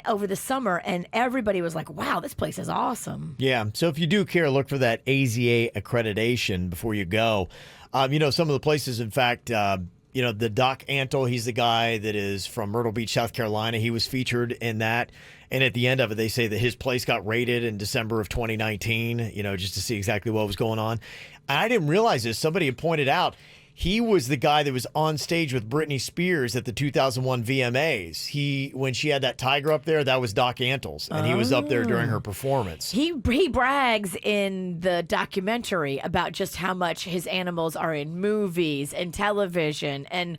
over the summer, and everybody was like, wow, this place is awesome. Yeah, so if you do care, look for that AZA accreditation before you go. Some of the places, in fact, the Doc Antle, he's the guy that is from Myrtle Beach, South Carolina. He was featured in that. And at the end of it, they say that his place got raided in December of 2019, just to see exactly what was going on. I didn't realize this. Somebody had pointed out he was the guy that was on stage with Britney Spears at the 2001 VMAs. When she had that tiger up there, that was Doc Antle's, and he was up there during her performance. He brags in the documentary about just how much his animals are in movies and television, and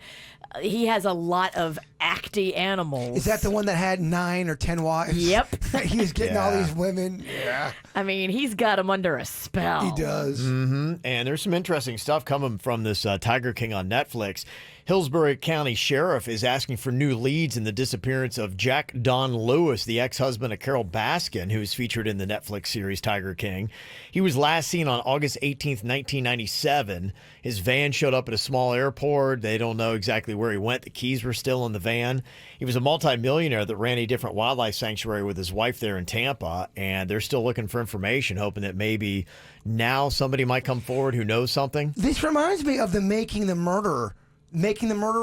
he has a lot of acty animals. Is that the one that had 9 or 10 wives? Yep. He was getting all these women. Yeah. I mean, he's got them under a spell. He does. Mm-hmm. And there's some interesting stuff coming from this Tiger King on Netflix. Hillsborough County Sheriff is asking for new leads in the disappearance of Jack Don Lewis, the ex-husband of Carol Baskin, who is featured in the Netflix series Tiger King. He was last seen on August 18th, 1997. His van showed up at a small airport. They don't know exactly where he went. The keys were still in the van. He was a multimillionaire that ran a different wildlife sanctuary with his wife there in Tampa, and they're still looking for information, hoping that maybe now somebody might come forward who knows something. This reminds me of the Making the Murderer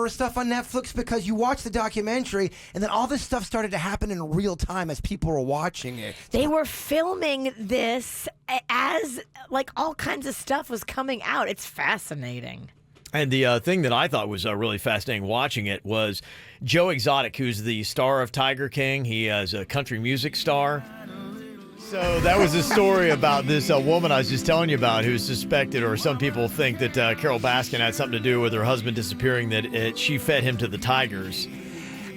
stuff on Netflix, because you watch the documentary and then all this stuff started to happen in real time as people were watching it. They were filming this as like all kinds of stuff was coming out. It's fascinating. And the thing that I thought was really fascinating watching it was Joe Exotic, who's the star of Tiger King. He is a country music star. So that was a story about this woman I was just telling you about, who's suspected, or some people think that Carol Baskin had something to do with her husband disappearing, that she fed him to the tigers.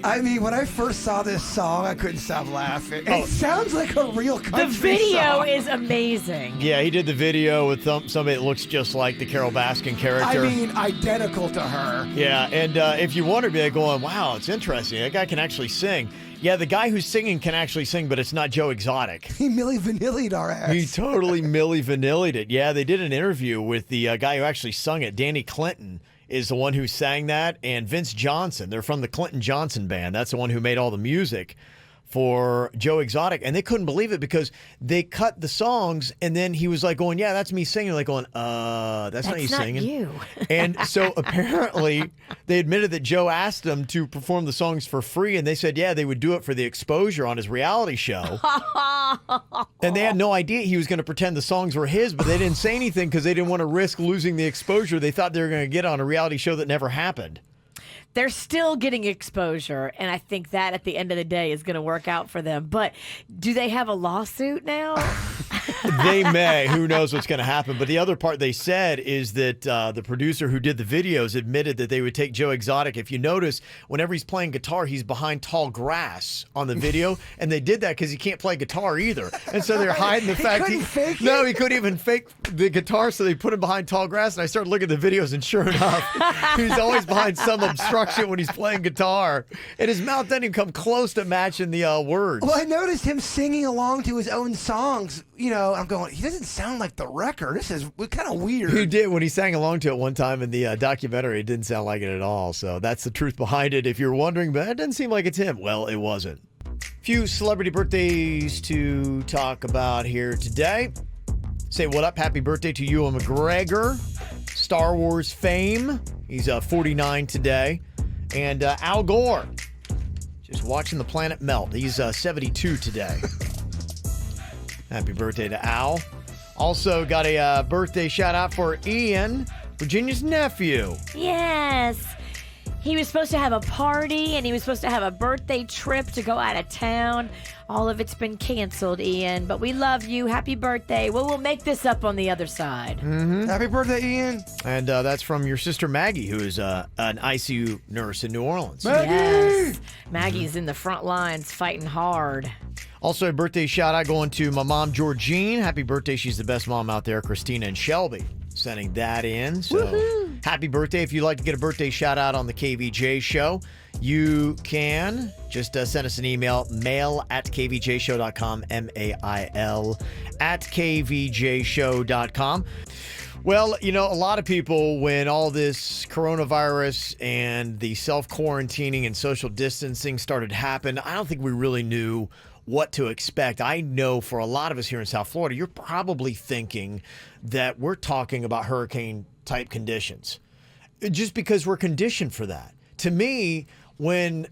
I mean, when I first saw this song, I couldn't stop laughing. It sounds like a real country The video song. is amazing. Yeah, he did the video with somebody that looks just like the Carol Baskin character. I mean, identical to her. Yeah, and if you wonder, be going, wow, it's interesting. That guy can actually sing. Yeah, the guy who's singing can actually sing, but it's not Joe Exotic. He Milli Vanilli'd our ass. He totally Milli Vanilli'd it. Yeah, they did an interview with the guy who actually sung it. Danny Clinton is the one who sang that, and Vince Johnson. They're from the Clinton Johnson Band. That's the one who made all the music for Joe Exotic, and they couldn't believe it because they cut the songs, and then he was like going, yeah, that's me singing. Like going, that's not you singing. You. And so apparently they admitted that Joe asked them to perform the songs for free, and they said, yeah, they would do it for the exposure on his reality show. And they had no idea he was going to pretend the songs were his, but they didn't say anything because they didn't want to risk losing the exposure they thought they were going to get on a reality show that never happened. They're still getting exposure, and I think that at the end of the day is going to work out for them. But do they have a lawsuit now? They may. Who knows what's going to happen? But the other part they said is that the producer who did the videos admitted that they would take Joe Exotic. If you notice, whenever he's playing guitar, he's behind tall grass on the video, and they did that because he can't play guitar either. And so they're hiding the fact he couldn't he couldn't even fake the guitar, so they put him behind tall grass. And I started looking at the videos, and sure enough, he's always behind some obstruction when he's playing guitar, and his mouth doesn't even come close to matching the words. Well, I noticed him singing along to his own songs. I'm going, he doesn't sound like the record. This is kind of weird. He did when he sang along to it one time in the documentary. It didn't sound like it at all. So that's the truth behind it. If you're wondering, but it doesn't seem like it's him. Well, it wasn't. Few celebrity birthdays to talk about here today. Say what up. Happy birthday to Ewan McGregor, Star Wars fame. He's 49 today. And Al Gore, just watching the planet melt. He's 72 today. Happy birthday to Al. Also got a birthday shout out for Ian, Virginia's nephew. Yes. He was supposed to have a party, and he was supposed to have a birthday trip to go out of town. All of it's been canceled, Ian, but we love you. Happy birthday. Well, we'll make this up on the other side. Happy birthday, Ian. And that's from your sister Maggie, who is an ICU nurse in New Orleans. Yes. Maggie's in the front lines fighting hard. Also, a birthday shout out going to my mom, Georgine. Happy birthday. She's the best mom out there, Christina and Shelby. Sending that in. So happy birthday. If you'd like to get a birthday shout out on the KVJ show, you can just send us an email, mail@kvjshow.com, mail @kvjshow.com. Well, you know, a lot of people, when all this coronavirus and the self-quarantining and social distancing started to happen, I don't think we really knew what to expect. I know for a lot of us here in South Florida, you're probably thinking that we're talking about hurricane-type conditions just because we're conditioned for that. To me, when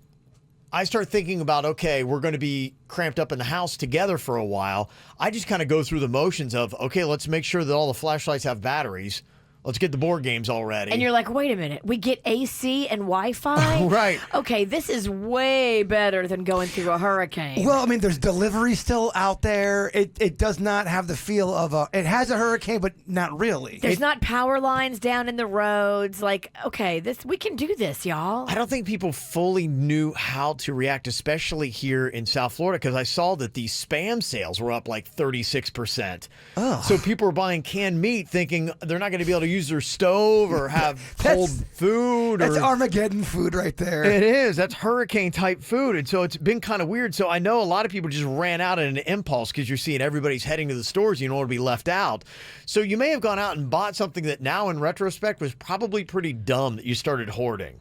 I start thinking about, okay, we're going to be cramped up in the house together for a while, I just kind of go through the motions of, okay, let's make sure that all the flashlights have batteries. Let's get the board games all ready. And you're like, wait a minute, we get AC and Wi-Fi? Right. Okay, this is way better than going through a hurricane. Well, I mean, there's delivery still out there. It does not have the feel of it has a hurricane, but not really. There's not power lines down in the roads. Like, okay, we can do this, y'all. I don't think people fully knew how to react, especially here in South Florida, because I saw that the spam sales were up like 36%. Oh. So people were buying canned meat thinking they're not going to be able to use their stove or have cold food. That's Armageddon food right there. It is. That's hurricane type food. And so it's been kind of weird. So I know a lot of people just ran out in an impulse because you're seeing everybody's heading to the stores. You don't want to be left out. So you may have gone out and bought something that now in retrospect was probably pretty dumb that you started hoarding.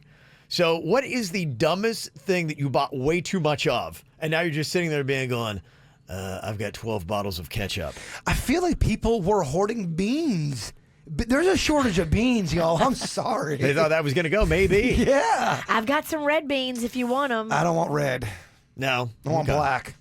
So what is the dumbest thing that you bought way too much of? And now you're just sitting there being going, I've got 12 bottles of ketchup. I feel like people were hoarding beans. But there's a shortage of beans, y'all. I'm sorry. They thought that was going to go, maybe. Yeah. I've got some red beans if you want them. I don't want red. No. I want black.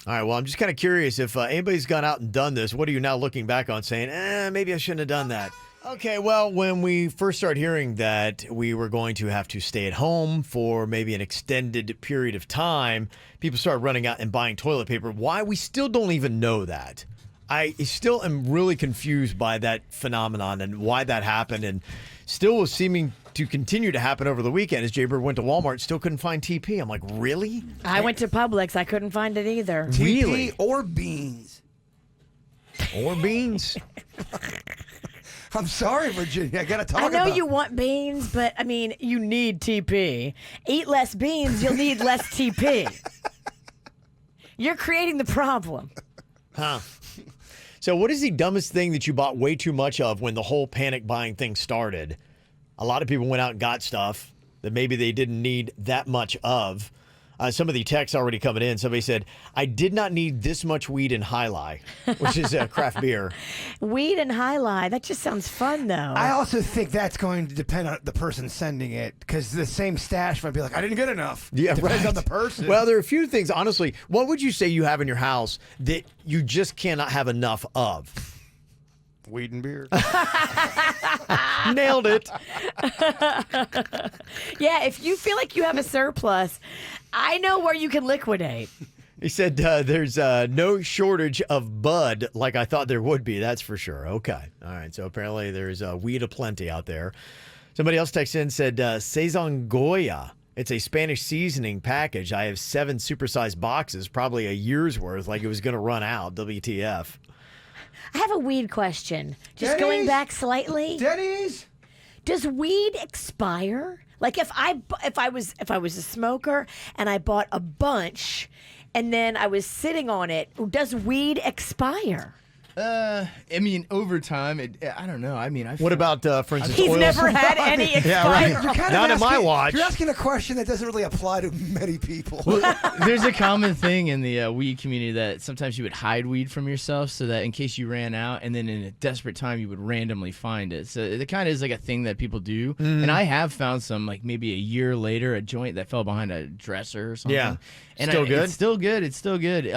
All right, well, I'm just kind of curious if anybody's gone out and done this. What are you now looking back on saying, maybe I shouldn't have done that? Okay, well, when we first started hearing that we were going to have to stay at home for maybe an extended period of time, people started running out and buying toilet paper. Why? We still don't even know that. I still am really confused by that phenomenon and why that happened, and still was seeming to continue to happen over the weekend as Jaybird went to Walmart, still couldn't find TP. I'm like, really? I went to Publix. I couldn't find it either. Really? TP or beans? Or beans? I'm sorry, Virginia. I got to talk I about know you want beans, but, I mean, you need TP. Eat less beans, you'll need less TP. You're creating the problem. Huh. So what is the dumbest thing that you bought way too much of when the whole panic buying thing started? A lot of people went out and got stuff that maybe they didn't need that much of. Some of the texts already coming in. Somebody said, I did not need this much weed in High Lie, which is a craft beer. Weed and High Lie. That just sounds fun, though. I also think that's going to depend on the person sending it, because the same stash might be like, I didn't get enough. Yeah, Depends right. on the person. Well, there are a few things, honestly. What would you say you have in your house that you just cannot have enough of? Weed and beer. Nailed it. Yeah, if you feel like you have a surplus, I know where you can liquidate. He said there's no shortage of bud like I thought there would be. That's for sure. Okay. All right. So apparently there's weed aplenty out there. Somebody else texted in and said Saison Goya. It's a Spanish seasoning package. I have 7 supersized boxes, probably a year's worth, like it was going to run out. WTF. I have a weed question. Just Dennys? going back slightly. Dennys? Does weed expire? Like if I was a smoker and I bought a bunch and then I was sitting on it, does weed expire? I mean, over time, I don't know. I mean, What about, for instance, He's oil? never had any expired. Yeah, right. You're kind Not of in my asking- watch. You're asking a question that doesn't really apply to many people. There's a common thing in the weed community that sometimes you would hide weed from yourself so that in case you ran out and then in a desperate time you would randomly find it. So it kind of is like a thing that people do. And I have found some, like maybe a year later, a joint that fell behind a dresser or something. Yeah. And Still good? It's still good. It's still good.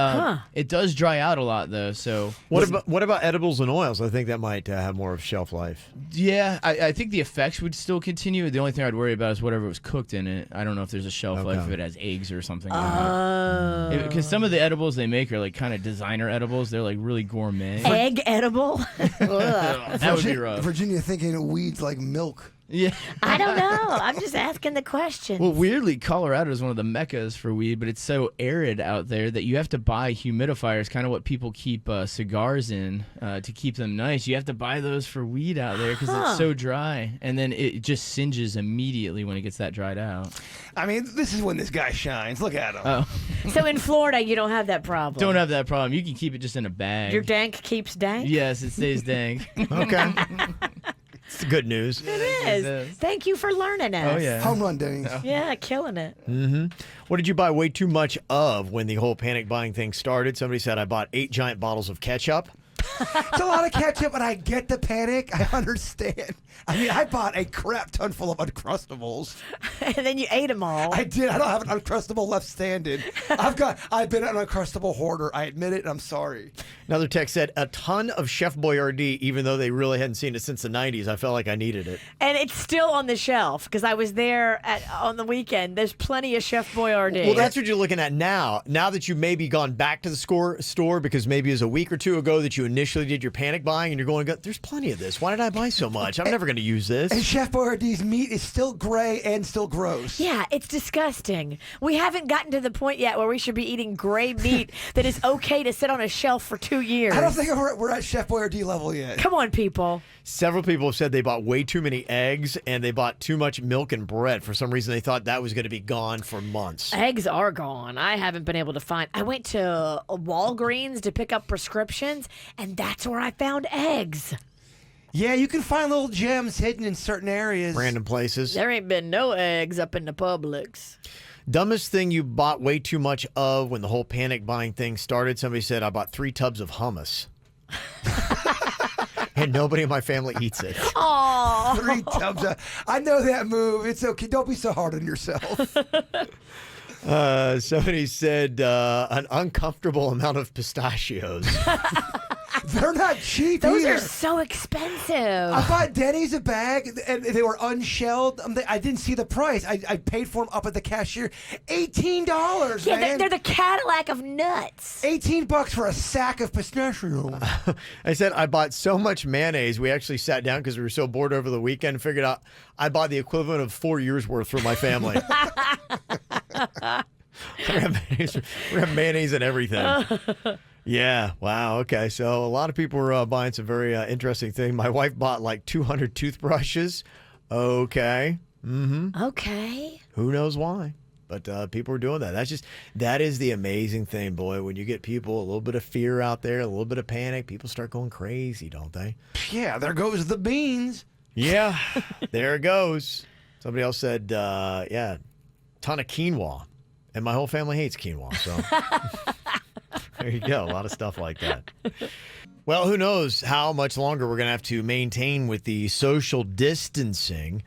It does dry out a lot though. So What about edibles and oils? I think that might have more of shelf life. yeah, I think the effects would still continue. The only thing I'd worry about is whatever was cooked in it. I don't know if there's a shelf life if it has eggs or something. Because some of the edibles they make are like kind of designer edibles. They're like really gourmet. Egg edible? That would be rough. Virginia thinking weeds like milk. Yeah. I don't know. I'm just asking the question. Well, weirdly, Colorado is one of the meccas for weed, but it's so arid out there that you have to buy humidifiers, kind of what people keep cigars in to keep them nice. You have to buy those for weed out there because it's so dry, and then it just singes immediately when it gets that dried out. I mean, this is when this guy shines. Look at him. Oh, So in Florida, you don't have that problem. don't have that problem. You can keep it just in a bag. Your dank keeps dank? Yes, it stays dank. Okay. It's good news. It is. Thank you for learning us. Oh yeah. Home run, Denny. Yeah, killing it. What did you buy way too much of when the whole panic buying thing started? Somebody said, I bought 8 giant bottles of ketchup. It's a lot of ketchup, but I get the panic. I understand. I mean, I bought a crap ton full of Uncrustables. And then you ate them all. I did. I don't have an Uncrustable left standing. I've been an Uncrustable hoarder. I admit it, and I'm sorry. Another text said, a ton of Chef Boyardee, even though they really hadn't seen it since the 90s. I felt like I needed it. And it's still on the shelf because I was there on the weekend. There's plenty of Chef Boyardee. Well, that's what you're looking at now. Now that you've maybe gone back to the store because maybe it was a week or two ago that you initially did your panic buying and you're going, there's plenty of this. Why did I buy so much? I'm never going to use this. And Chef Boyardee's meat is still gray and still gross. Yeah, it's disgusting. We haven't gotten to the point yet where we should be eating gray meat that is okay to sit on a shelf for 2 years. I don't think we're at Chef Boyardee level yet. Come on, people. Several people have said they bought way too many eggs and they bought too much milk and bread. For some reason, they thought that was going to be gone for months. Eggs are gone. I haven't been able to find. I went to Walgreens to pick up prescriptions, and that's where I found eggs. Yeah, you can find little gems hidden in certain areas. Random places. There ain't been no eggs up in the Publix. Dumbest thing you bought way too much of when the whole panic buying thing started. Somebody said, I bought 3 tubs of hummus. And nobody in my family eats it. Aww. 3 tubs of, I know that move. It's okay. Don't be so hard on yourself. Somebody said an uncomfortable amount of pistachios. They're not cheap Those either. are so expensive. I bought Denny's a bag, and they were unshelled. I didn't see the price. I paid for them up at the cashier. $18, Yeah, man. they're the Cadillac of nuts. $18 for a sack of pistachio. I said I bought so much mayonnaise. We actually sat down because we were so bored over the weekend and figured out I bought the equivalent of 4 years worth for my family. we have mayonnaise and everything. Yeah. Wow. Okay. So a lot of people were buying some very interesting things. My wife bought like 200 toothbrushes. Okay. Mm-hmm. Okay. Who knows why? But people were doing that. That is the amazing thing, boy. When you get people, a little bit of fear out there, a little bit of panic, people start going crazy, don't they? Yeah, there goes the beans. Yeah. There it goes. Somebody else said, yeah, ton of quinoa. And my whole family hates quinoa. So there you go. A lot of stuff like that. Well, who knows how much longer we're going to have to maintain with the social distancing.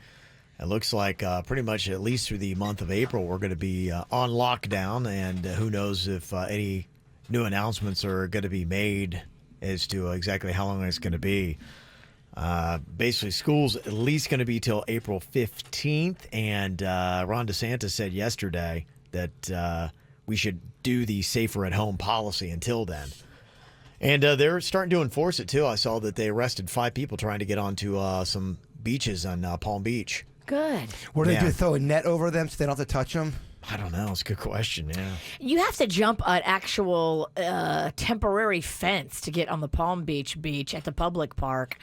It looks like pretty much at least through the month of April, we're going to be on lockdown. And who knows if any new announcements are going to be made as to exactly how long it's going to be. Basically, school's at least going to be till April 15th. And Ron DeSantis said yesterday that we should do the safer at home policy until then. And they're starting to enforce it, too. I saw that they arrested 5 people trying to get onto some beaches on Palm Beach. Good. Were they to throw a net over them so they don't have to touch them? I don't know. It's a good question, yeah. You have to jump an actual temporary fence to get on the Palm Beach at the public park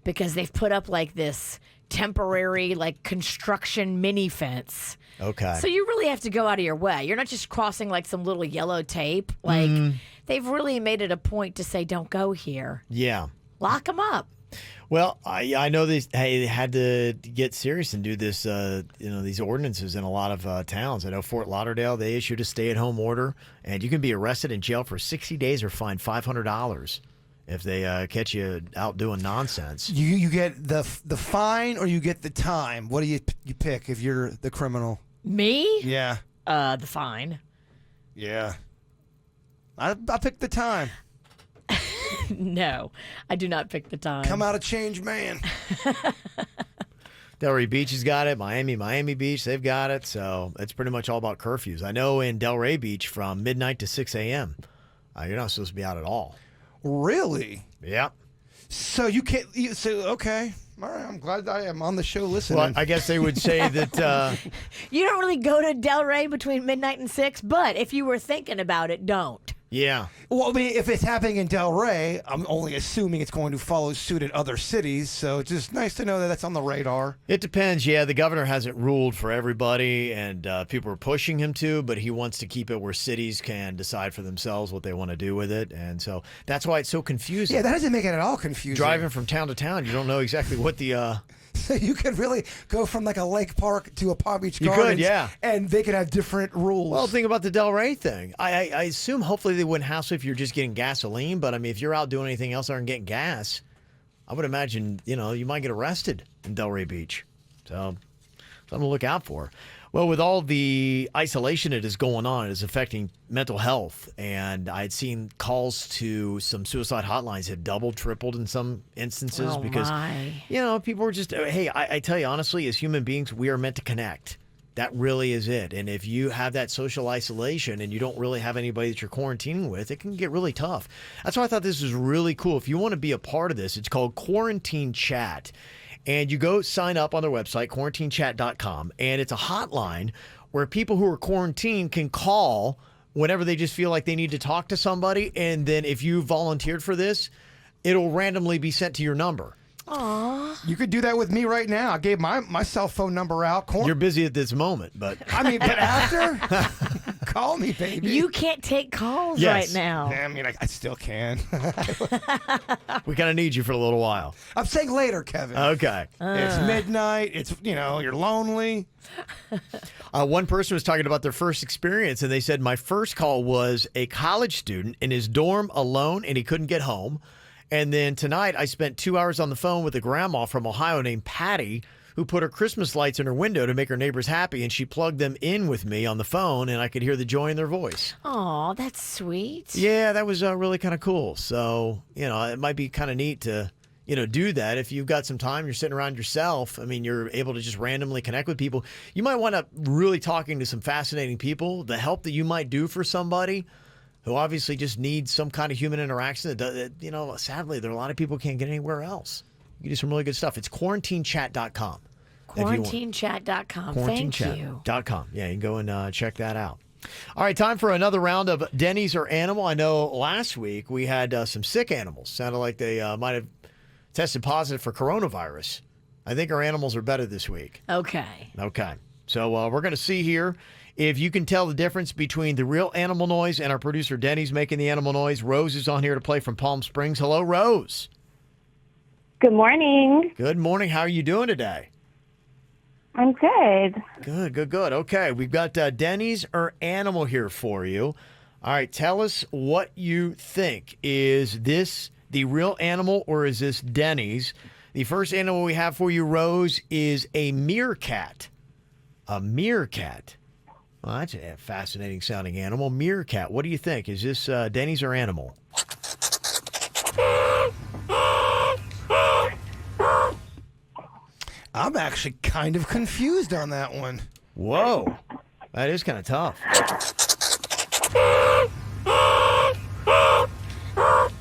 because they've put up like this temporary like construction mini fence. Okay. So you really have to go out of your way. You're not just crossing like some little yellow tape. Like they've really made it a point to say, don't go here. Yeah. Lock them up. Well, I know they had to get serious and do this, these ordinances in a lot of towns. I know Fort Lauderdale, they issued a stay-at-home order, and you can be arrested and jailed for 60 days or fined $500 if they catch you out doing nonsense. You get the fine or you get the time. What do you pick if you're the criminal? Me? Yeah. The fine. Yeah. I pick the time. No, I do not pick the time. Come out a changed man. Delray Beach has got it. Miami Beach, they've got it. So it's pretty much all about curfews. I know in Delray Beach from midnight to 6 a.m., you're not supposed to be out at all. Really? Yep. So you can't. Okay. All right. I'm glad I am on the show listening. Well, I guess they would say that. You don't really go to Delray between midnight and 6, but if you were thinking about it, don't. Yeah. Well, I mean, if it's happening in Delray, I'm only assuming it's going to follow suit in other cities. So it's just nice to know that that's on the radar. It depends. Yeah, the governor hasn't ruled for everybody, and people are pushing him to, but he wants to keep it where cities can decide for themselves what they want to do with it. And so that's why it's so confusing. Yeah, that doesn't make it at all confusing. Driving from town to town, you don't know exactly what the... So you could really go from like a lake park to a Palm Beach You Gardens. could, yeah. And they could have different rules. Well, think about the Delray thing. I assume hopefully they wouldn't hassle if you're just getting gasoline, but I mean, if you're out doing anything else other than getting gas, I would imagine, you might get arrested in Delray Beach. So something to look out for. Well, with all the isolation that is going on, it is affecting mental health. And I'd seen calls to some suicide hotlines had doubled, tripled in some instances because, people were just, hey, I tell you honestly, as human beings, we are meant to connect. That really is it. And if you have that social isolation and you don't really have anybody that you're quarantining with, it can get really tough. That's why I thought this was really cool. If you want to be a part of this, it's called Quarantine Chat. And you go sign up on their website, quarantinechat.com, and it's a hotline where people who are quarantined can call whenever they just feel like they need to talk to somebody. And then if you volunteered for this, it'll randomly be sent to your number. Aww. You could do that with me right now. I gave my cell phone number out. You're busy at this moment, but... I mean, but after... Call me, baby. You can't take calls right now. I mean, I still can. We kind of need you for a little while. I'm saying later, Kevin. Okay. It's midnight. It's, you're lonely. One person was talking about their first experience, and they said, my first call was a college student in his dorm alone, and he couldn't get home. And then tonight, I spent 2 hours on the phone with a grandma from Ohio named Patty, who put her Christmas lights in her window to make her neighbors happy, and she plugged them in with me on the phone, and I could hear the joy in their voice. Aw, that's sweet. Yeah, that was really kind of cool. So, it might be kind of neat to, do that. If you've got some time, you're sitting around yourself, I mean, you're able to just randomly connect with people. You might wind up really talking to some fascinating people. The help that you might do for somebody who obviously just needs some kind of human interaction that, sadly, there are a lot of people who can't get anywhere else. You can do some really good stuff. It's quarantinechat.com. Quarantinechat.com. Thank you. .com. Yeah, you can go and check that out. All right, time for another round of Denny's or Animal. I know last week we had some sick animals. Sounded like they might have tested positive for coronavirus. I think our animals are better this week. Okay. So we're going to see here if you can tell the difference between the real animal noise and our producer Denny's making the animal noise. Rose is on here to play from Palm Springs. Hello, Rose. Good morning. Good morning. How are you doing today? I'm good. Good. Okay, we've got Denny's or Animal here for you. All right, tell us what you think. Is this the real animal or is this Denny's? The first animal we have for you, Rose, is a meerkat. A meerkat. Well, that's a fascinating sounding animal. Meerkat. What do you think? Is this Denny's or Animal? I'm actually kind of confused on that one. Whoa. That is kind of tough.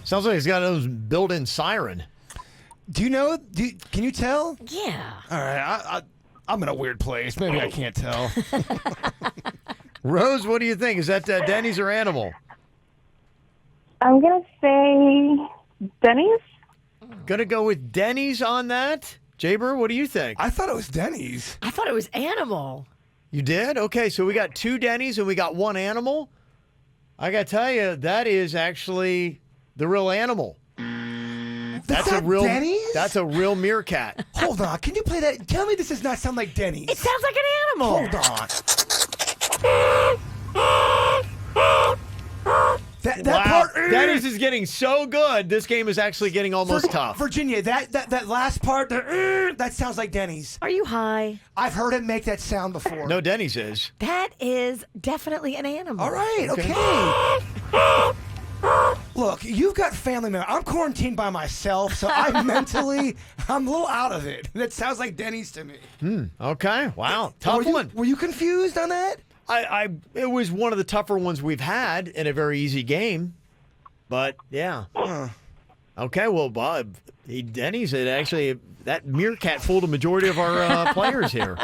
Sounds like it's got those built-in siren. Do you know? Can you tell? Yeah. All right. I'm in a weird place. Maybe I can't tell. Rose, what do you think? Is that Denny's or Animal? I'm going to say Denny's. Gonna go with Denny's on that? Jaber, what do you think? I thought it was Denny's. I thought it was Animal. You did? Okay, so we got two Denny's and we got one Animal. I got to tell you, that is actually the real animal. That's a real Denny's? That's a real meerkat. Hold on. Can you play that? Tell me this does not sound like Denny's. It sounds like an animal. Hold on. That Wow. part. Denny's is getting so good. This game is actually getting almost tough. Virginia, that last part, that sounds like Denny's. Are you high? I've heard him make that sound before. No, Denny's is. That is definitely an animal. All right, okay. Look, you've got family members. I'm quarantined by myself, so I'm a little out of it. That sounds like Denny's to me. Okay. Wow. Tough one. Were you confused on that? It was one of the tougher ones we've had in a very easy game. But yeah. Okay, well, Bob, Denny's it actually that meerkat fooled a majority of our players here.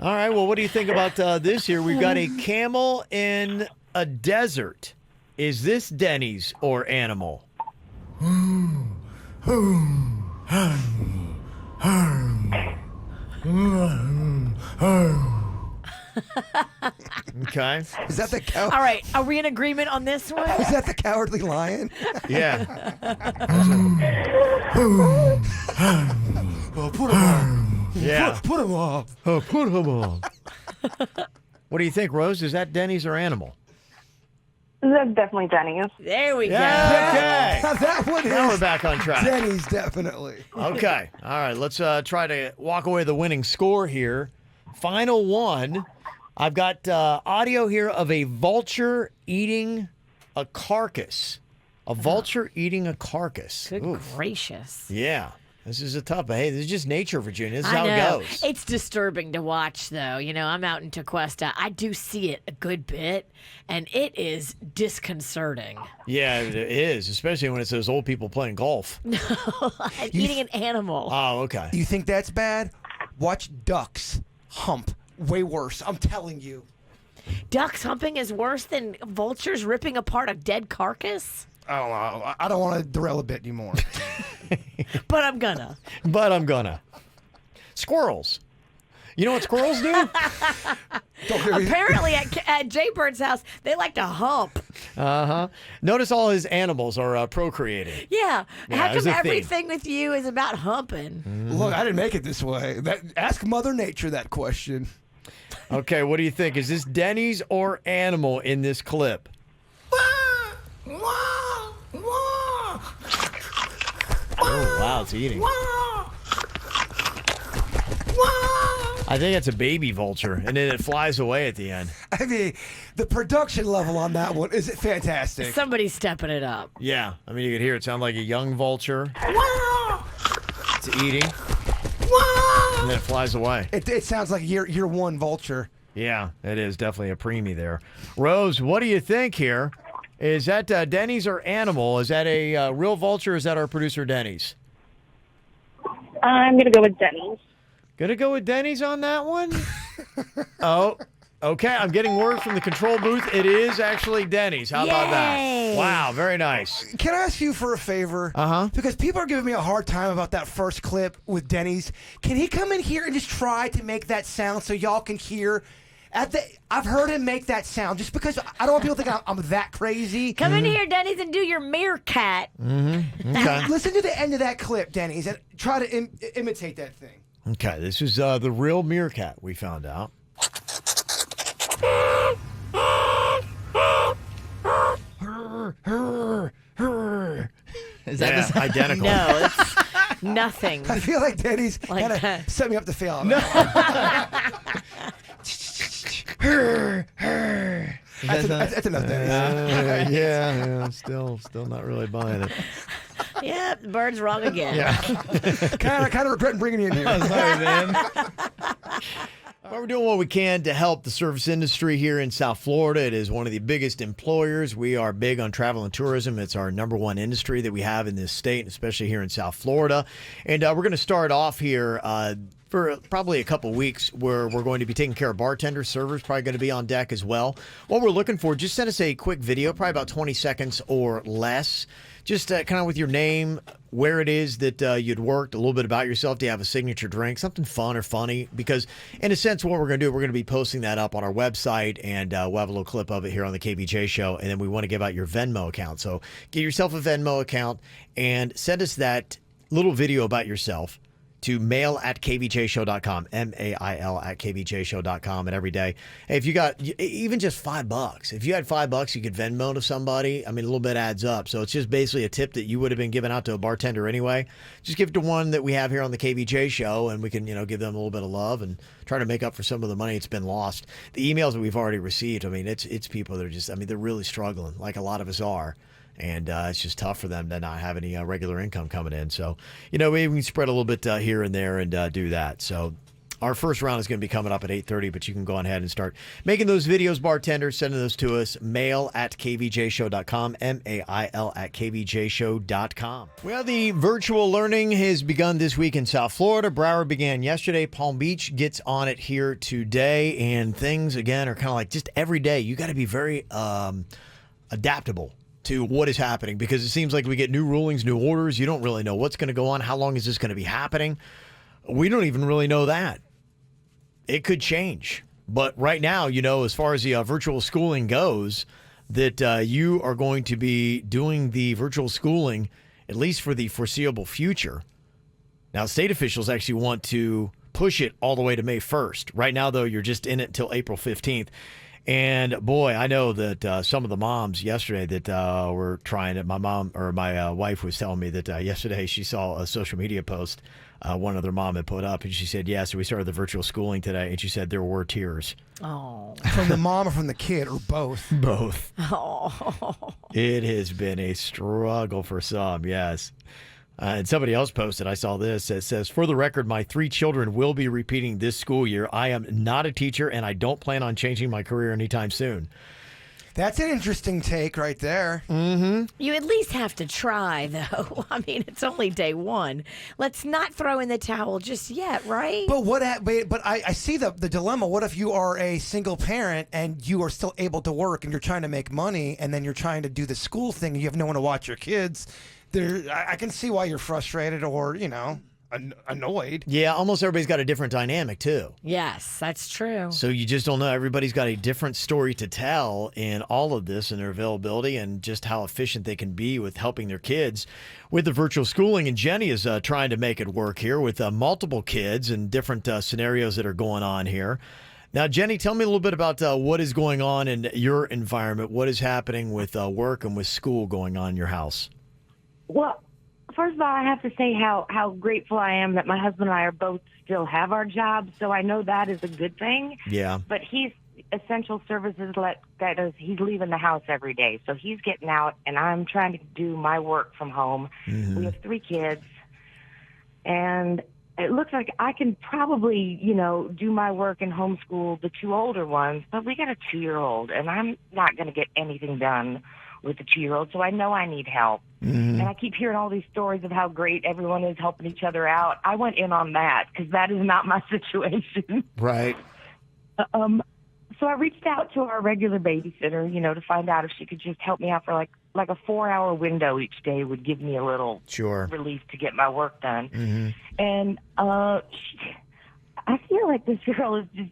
All right, well, what do you think about this here? We've got a camel in a desert. Is this Denny's or animal? Okay. Is that the cow? All right, are we in agreement on this one? Is that the cowardly lion? Yeah. Oh, put him on. Yeah. Put him off. Oh, put him on. What do you think, Rose? Is that Denny's or animal? That's definitely Denny's. There we Yeah, go. okay. Now that one Now is we're back on track. Denny's, definitely. Okay. All right. Let's try to walk away with the winning score here. Final one. I've got audio here of a vulture eating a carcass. A vulture eating a carcass. Good Oof. gracious. Yeah. This is a tough. Hey, this is just nature, Virginia. This is I how know. it goes. It's disturbing to watch, though. You know, I'm out in Tequesta. I do see it a good bit, and it is disconcerting. Yeah, it is, especially when it's those old people playing golf. And eating an animal. Oh, okay. You think that's bad? Watch ducks hump. Way worse. I'm telling you. Ducks humping is worse than vultures ripping apart a dead carcass? I don't want to derail a bit anymore. But I'm gonna. But I'm gonna. Squirrels. You know what squirrels do? Apparently at Jay Bird's house, they like to hump. Uh-huh. Notice all his animals are procreating. Yeah. How there's come a theme. everything with you is about humping? Look, I didn't make it this way. Ask Mother Nature that question. Okay, what do you think? Is this Denny's or animal in this clip? Oh, wow, it's eating. I think it's a baby vulture, and then it flies away at the end. I mean, the production level on that one is fantastic. Somebody's stepping it up. Yeah, I mean, you could hear it sound like a young vulture. It's eating, and then it flies away. It sounds like year one vulture. Yeah, it is definitely a preemie there. Rose, what do you think here? Is that Denny's or animal? Is that a real vulture or is that our producer Denny's? I'm going to go with Denny's. Gonna go with Denny's on that one? Oh, okay. I'm getting word from the control booth. It is actually Denny's. How about that? Yay. Wow, very nice. Can I ask you for a favor? Uh-huh. Because people are giving me a hard time about that first clip with Denny's. Can he come in here and just try to make that sound so y'all can hear? I've heard him make that sound just because I don't want people to think I'm that crazy. Come in here, Denny's, and do your meerkat. Okay. Listen to the end of that clip, Denny's, and try to imitate that thing. Okay, this is the real meerkat we found out. Is that the identical. No, it's nothing. I feel like Denny's Like kind that. of set me up to fail. That's enough, Denny's. Yeah, still not really buying it. Yep, the bird's wrong again. kind of regretting bringing you in here. Sorry, man. Well, we're doing what we can to help the service industry here in South Florida. It is one of the biggest employers. We are big on travel and tourism. It's our number one industry that we have in this state, especially here in South Florida. And we're going to start off here for probably a couple weeks where we're going to be taking care of bartenders. Servers probably going to be on deck as well. What we're looking for, just send us a quick video, probably about 20 seconds or less. Just kind of with your name, where it is that you'd worked, a little bit about yourself. Do you have a signature drink, something fun or funny? Because in a sense, what we're going to do, we're going to be posting that up on our website, and we'll have a little clip of it here on the KVJ show. And then we want to give out your Venmo account. So get yourself a Venmo account and send us that little video about yourself to mail@kvjshow.com, mail@kvjshow.com, and every day. Hey, if you got even just $5, if you had $5, you could Venmo to somebody. I mean, a little bit adds up. So it's just basically a tip that you would have been giving out to a bartender anyway. Just give it to one that we have here on the KVJ show, and we can, give them a little bit of love and try to make up for some of the money it's been lost. The emails that we've already received, I mean, it's people that are just, they're really struggling, like a lot of us are. And it's just tough for them to not have any regular income coming in. So, maybe we can spread a little bit here and there and do that. So our first round is going to be coming up at 8:30, but you can go on ahead and start making those videos, bartenders, sending those to us, mail@kvjshow.com, mail@kvjshow.com. Well, the virtual learning has begun this week in South Florida. Broward began yesterday. Palm Beach gets on it here today. And things, again, are kind of like just every day. You got to be very adaptable to what is happening, because it seems like we get new rulings, new orders. You don't really know what's going to go on. How long is this going to be happening? We don't even really know that. It could change. But right now, as far as the virtual schooling goes, that you are going to be doing the virtual schooling at least for the foreseeable future. Now, state officials actually want to push it all the way to May 1st. Right now, though, you're just in it until April 15th. And boy, I know that some of the moms yesterday that were trying it, my wife was telling me that yesterday she saw a social media post one other mom had put up, and she said, so we started the virtual schooling today, and she said there were tears. Oh. From the mom or from the kid, or both? Both. Oh. It has been a struggle for some, yes. And somebody else posted, I saw this, it says, for the record, my 3 children will be repeating this school year. I am not a teacher, and I don't plan on changing my career anytime soon. That's an interesting take right there. Mm-hmm. You at least have to try, though. I mean, it's only day 1. Let's not throw in the towel just yet, right? But I see the dilemma. What if you are a single parent and you are still able to work and you're trying to make money, and then you're trying to do the school thing and you have no one to watch your kids? I can see why you're frustrated or, annoyed. Yeah, almost everybody's got a different dynamic, too. Yes, that's true. So you just don't know. Everybody's got a different story to tell in all of this, and their availability and just how efficient they can be with helping their kids with the virtual schooling. And Jenny is trying to make it work here with multiple kids and different scenarios that are going on here. Now, Jenny, tell me a little bit about what is going on in your environment. What is happening with work and with school going on in your house? Well, first of all, I have to say how grateful I am that my husband and I are both still have our jobs, so I know that is a good thing. Yeah. But he's essential services he's leaving the house every day, so he's getting out, and I'm trying to do my work from home. Mm-hmm. We have 3 kids, and it looks like I can probably, do my work and homeschool the 2 older ones, but we got a 2-year-old, and I'm not going to get anything done with the 2-year-old, so I know I need help. Mm-hmm. And I keep hearing all these stories of how great everyone is helping each other out. I went in on that because that is not my situation. Right. So I reached out to our regular babysitter, to find out if she could just help me out for like a 4-hour window each day would give me a little relief to get my work done. Mm-hmm. And I feel like this girl is just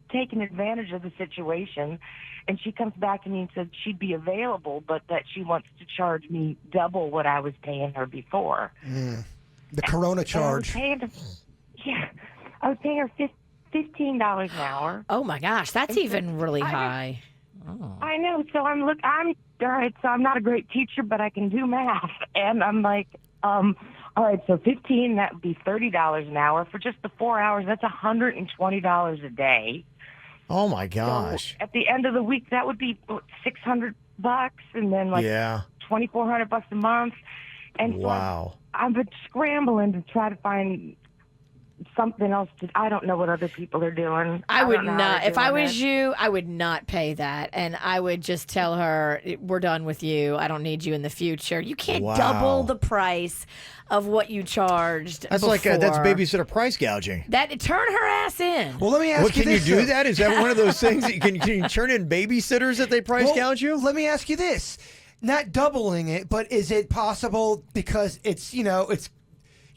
taking advantage of the situation. And she comes back to me and said she'd be available, but that she wants to charge me double what I was paying her before. The Corona charge. I was paying her $15 an hour. Oh my gosh, that's even really high. I know. So I'm all right. So I'm not a great teacher, but I can do math, and I'm like, all right. So 15, that would be $30 an hour for just the 4 hours. That's $120 a day. Oh my gosh! So at the end of the week, that would be $600, and then $2,400 a month. And wow! I've been scrambling to try to find something else to. I don't know what other people are doing. I would don't know how not. they're If I doing was it. you, I would not pay that. And I would just tell her, we're done with you. I don't need you in the future. You can't Wow. double the price of what you charged That's before. that's babysitter price gouging. That turn her ass in. Well, let me ask What, you can you this. do though. that? Is that one of those things that can you turn in babysitters that they price Well, gouge you? Let me ask you this. Not doubling it, but is it possible because it's you're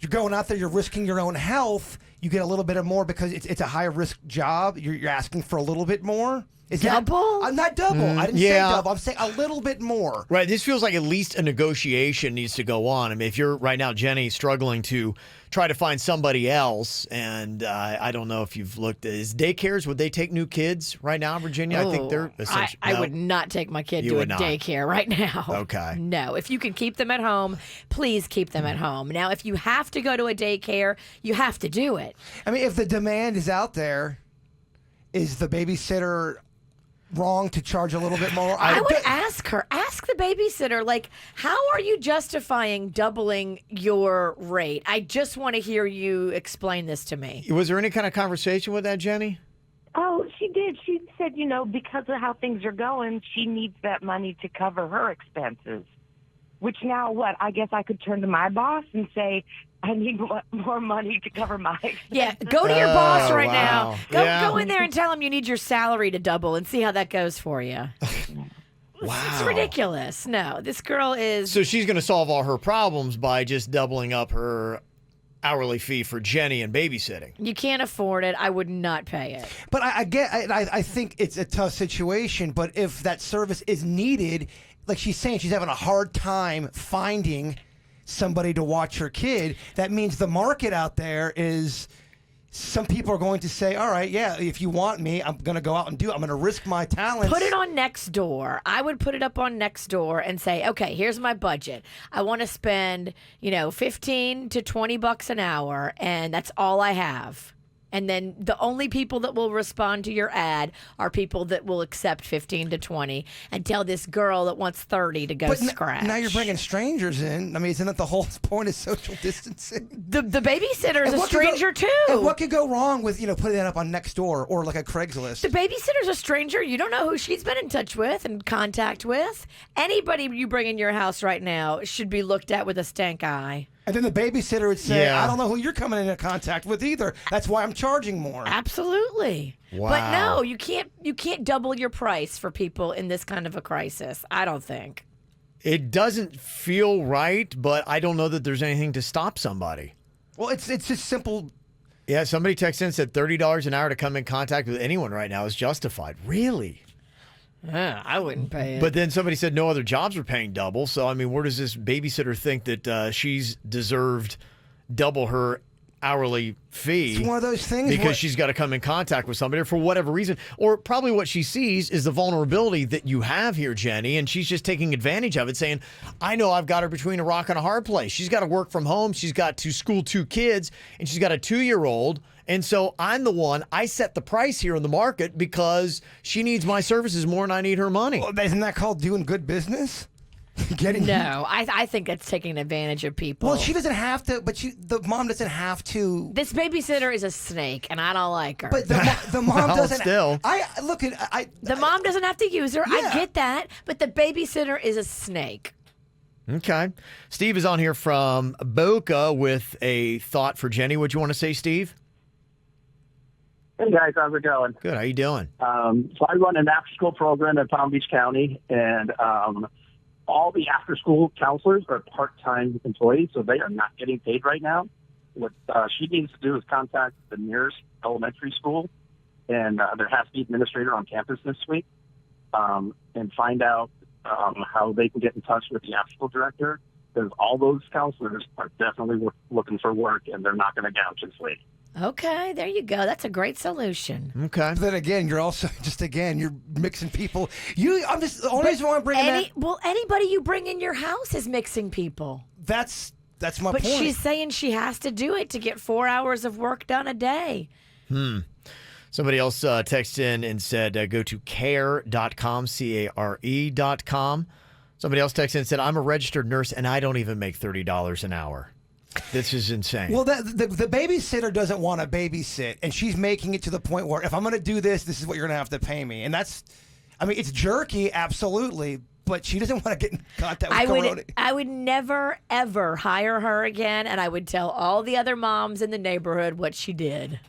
going out there, you're risking your own health, you get a little bit of more because it's a high risk job. You're asking for a little bit more. Is Double? I'm not double. I didn't say yeah. double. I'm saying a little bit more. Right. This feels like at least a negotiation needs to go on. I mean, if you're right now, Jenny, struggling to try to find somebody else, and I don't know if you've looked, is daycares, would they take new kids right now in Virginia? I think they're essentially. I would not take my kid You to a would not. daycare right now. Okay. No. If you can keep them at home, please keep them at home. Now, if you have to go to a daycare, you have to do it. I mean, if the demand is out there, is the babysitter wrong to charge a little bit more? I would ask the babysitter, like, how are you justifying doubling your rate? I just want to hear you explain this to me. Was there any kind of conversation with that, Jenny? Oh, she did. She said, because of how things are going, she needs that money to cover her expenses. Which now what? I guess I could turn to my boss and say, I need more money to cover my expenses. Yeah, go to your boss right wow. now. Go in there and tell him you need your salary to double and see how that goes for you. It's ridiculous. No, this girl is. So she's going to solve all her problems by just doubling up her hourly fee for Jenny and babysitting. You can't afford it. I would not pay it. But I think it's a tough situation. But if that service is needed, like she's saying, she's having a hard time finding somebody to watch her kid. That means the market out there is. Some people are going to say, all right, yeah, if you want me, I'm going to go out and do it. I'm going to risk my talents. Put it on Nextdoor. I would put it up on Nextdoor and say, okay, here's my budget. I want to spend, 15 to 20 bucks an hour, and that's all I have. And then the only people that will respond to your ad are people that will accept 15 to 20 and tell this girl that wants 30 to go But scratch. now you're bringing strangers in. I mean, isn't that the whole point of social distancing? The babysitter is And a what could go- stranger too. And what could go wrong with, putting that up on Nextdoor or like a Craigslist? The babysitter's a stranger. You don't know who she's been in touch with and contact with. Anybody you bring in your house right now should be looked at with a stank eye. And then the babysitter would say, Yeah. I don't know who you're coming into contact with either. That's why I'm charging more. Absolutely. Wow. But no, you can't double your price for people in this kind of a crisis. I don't think. It doesn't feel right, but I don't know that there's anything to stop somebody. Well, it's just simple. Yeah, somebody texted in and said $30 an hour to come in contact with anyone right now is justified. Really? I wouldn't pay it. But then somebody said no other jobs are paying double. So, I mean, where does this babysitter think that she's deserved double her hourly fee? It's one of those things because where- she's got to come in contact with somebody for whatever reason. Or probably what she sees is the vulnerability that you have here, Jenny, and she's just taking advantage of it, saying, I know I've got her between a rock and a hard place. She's got to work from home. She's got to school 2 kids, and she's got a 2-year-old. And so I'm the one, I set the price here in the market because she needs my services more than I need her money. Well, isn't that called doing good business? No, I think that's taking advantage of people. Well, she doesn't have to, but the mom doesn't have to. This babysitter is a snake, and I don't like her. But the mom Well, doesn't. still. The mom doesn't have to use her. Yeah. I get that, but the babysitter is a snake. Okay. Steve is on here from Boca with a thought for Jenny. What do you want to say, Steve? Hey guys, how's it going? Good. How you doing? So I run an after-school program in Palm Beach County, and all the after-school counselors are part-time employees, so they are not getting paid right now. What she needs to do is contact the nearest elementary school, and there has to be an administrator on campus this week, and find out how they can get in touch with the after-school director, because all those counselors are definitely looking for work, and they're not going to gouge this week. Okay, there you go. That's a great solution. Okay. But then again, you're also you're mixing people. I'm just the only reason why I'm bringing that. Well, anybody you bring in your house is mixing people. That's my But point. she's saying she has to do it to get 4 hours of work done a day. Somebody else texted in and said go to care.com, care.com. Somebody else texted in and said, I'm a registered nurse and I don't even make $30 an hour. This is insane. Well, the babysitter doesn't want to babysit, and she's making it to the point where if I'm going to do this, this is what you're going to have to pay me. And that's, I mean, it's jerky, absolutely, but she doesn't want to get in contact with Karodi. I would never, ever hire her again, and I would tell all the other moms in the neighborhood what she did.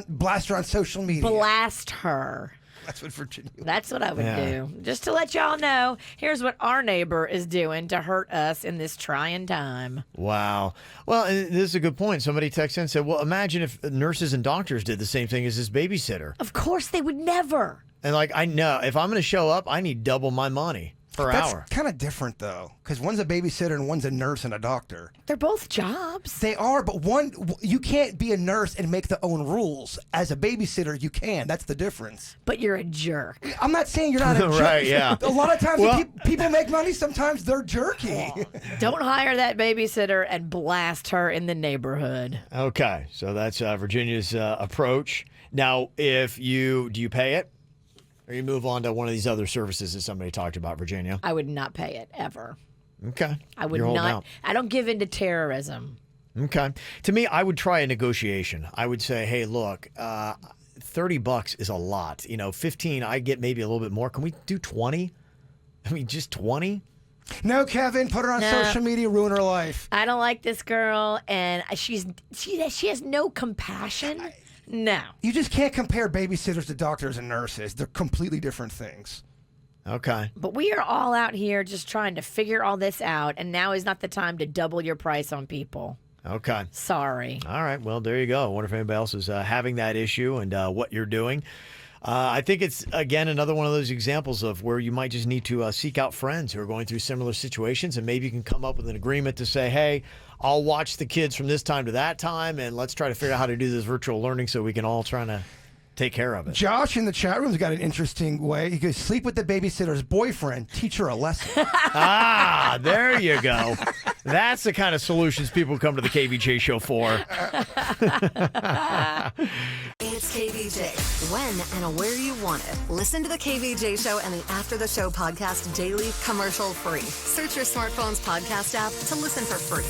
Blast her on social media. Blast her. That's what Virginia would. That's what I would do. Just to let y'all know, here's what our neighbor is doing to hurt us in this trying time. Wow. Well, and this is a good point. Somebody texted in and said, well, imagine if nurses and doctors did the same thing as this babysitter. Of course they would never. And like, I know if I'm going to show up, I need double my money per hour. That's kind of different, though, because one's a babysitter and one's a nurse and a doctor. They're both jobs. They are, but you can't be a nurse and make the own rules. As a babysitter, you can. That's the difference. But you're a jerk. I'm not saying you're not a jerk. Right, yeah. A lot of times when people make money, sometimes they're jerky. Don't hire that babysitter and blast her in the neighborhood. Okay, so that's Virginia's approach. Now, do you pay it? Or you move on to one of these other services that somebody talked about, Virginia? I would not pay it, ever. Okay. I would not. I don't give in to terrorism. Okay. To me, I would try a negotiation. I would say, hey, look, $30 is a lot. 15, I get maybe a little bit more. Can we do 20? I mean, just 20? No, Kevin, put her on social media, ruin her life. I don't like this girl, and she has no compassion. No. You just can't compare babysitters to doctors and nurses. They're completely different things. Okay. But we are all out here just trying to figure all this out, and now is not the time to double your price on people. Okay. Sorry. All right. Well, there you go. I wonder if anybody else is having that issue and what you're doing. I think it's, again, another one of those examples of where you might just need to seek out friends who are going through similar situations, and maybe you can come up with an agreement to say, hey, I'll watch the kids from this time to that time, and let's try to figure out how to do this virtual learning so we can all try to take care of it. Josh in the chat room's got an interesting way. He goes, sleep with the babysitter's boyfriend, teach her a lesson. There you go. That's the kind of solutions people come to the KVJ show for. It's KVJ. When and where you want it. Listen to the KVJ show and the After the Show podcast daily, commercial free. Search your smartphone's podcast app to listen for free.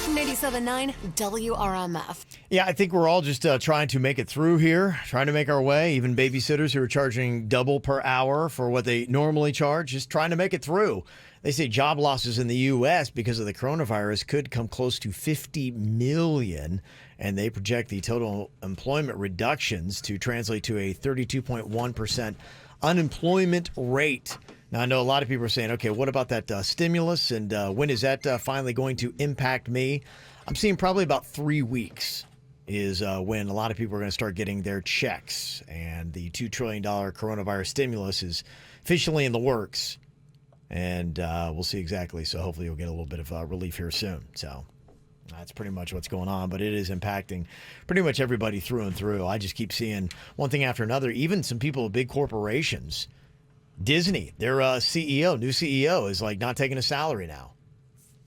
97.9 WRMF. Yeah, I think we're all just trying to make it through here, trying to make our way. Even babysitters who are charging double per hour for what they normally charge, just trying to make it through. They say job losses in the U.S. because of the coronavirus could come close to 50 million, and they project the total employment reductions to translate to a 32.1% unemployment rate. Now, I know a lot of people are saying, okay, what about that stimulus, and when is that finally going to impact me? I'm seeing probably about 3 weeks is when a lot of people are going to start getting their checks, and the $2 trillion coronavirus stimulus is officially in the works, and we'll see exactly. So hopefully you'll get a little bit of relief here soon. So that's pretty much what's going on, but it is impacting pretty much everybody through and through. I just keep seeing one thing after another, even some people with big corporations. Disney, their new CEO is like not taking a salary now.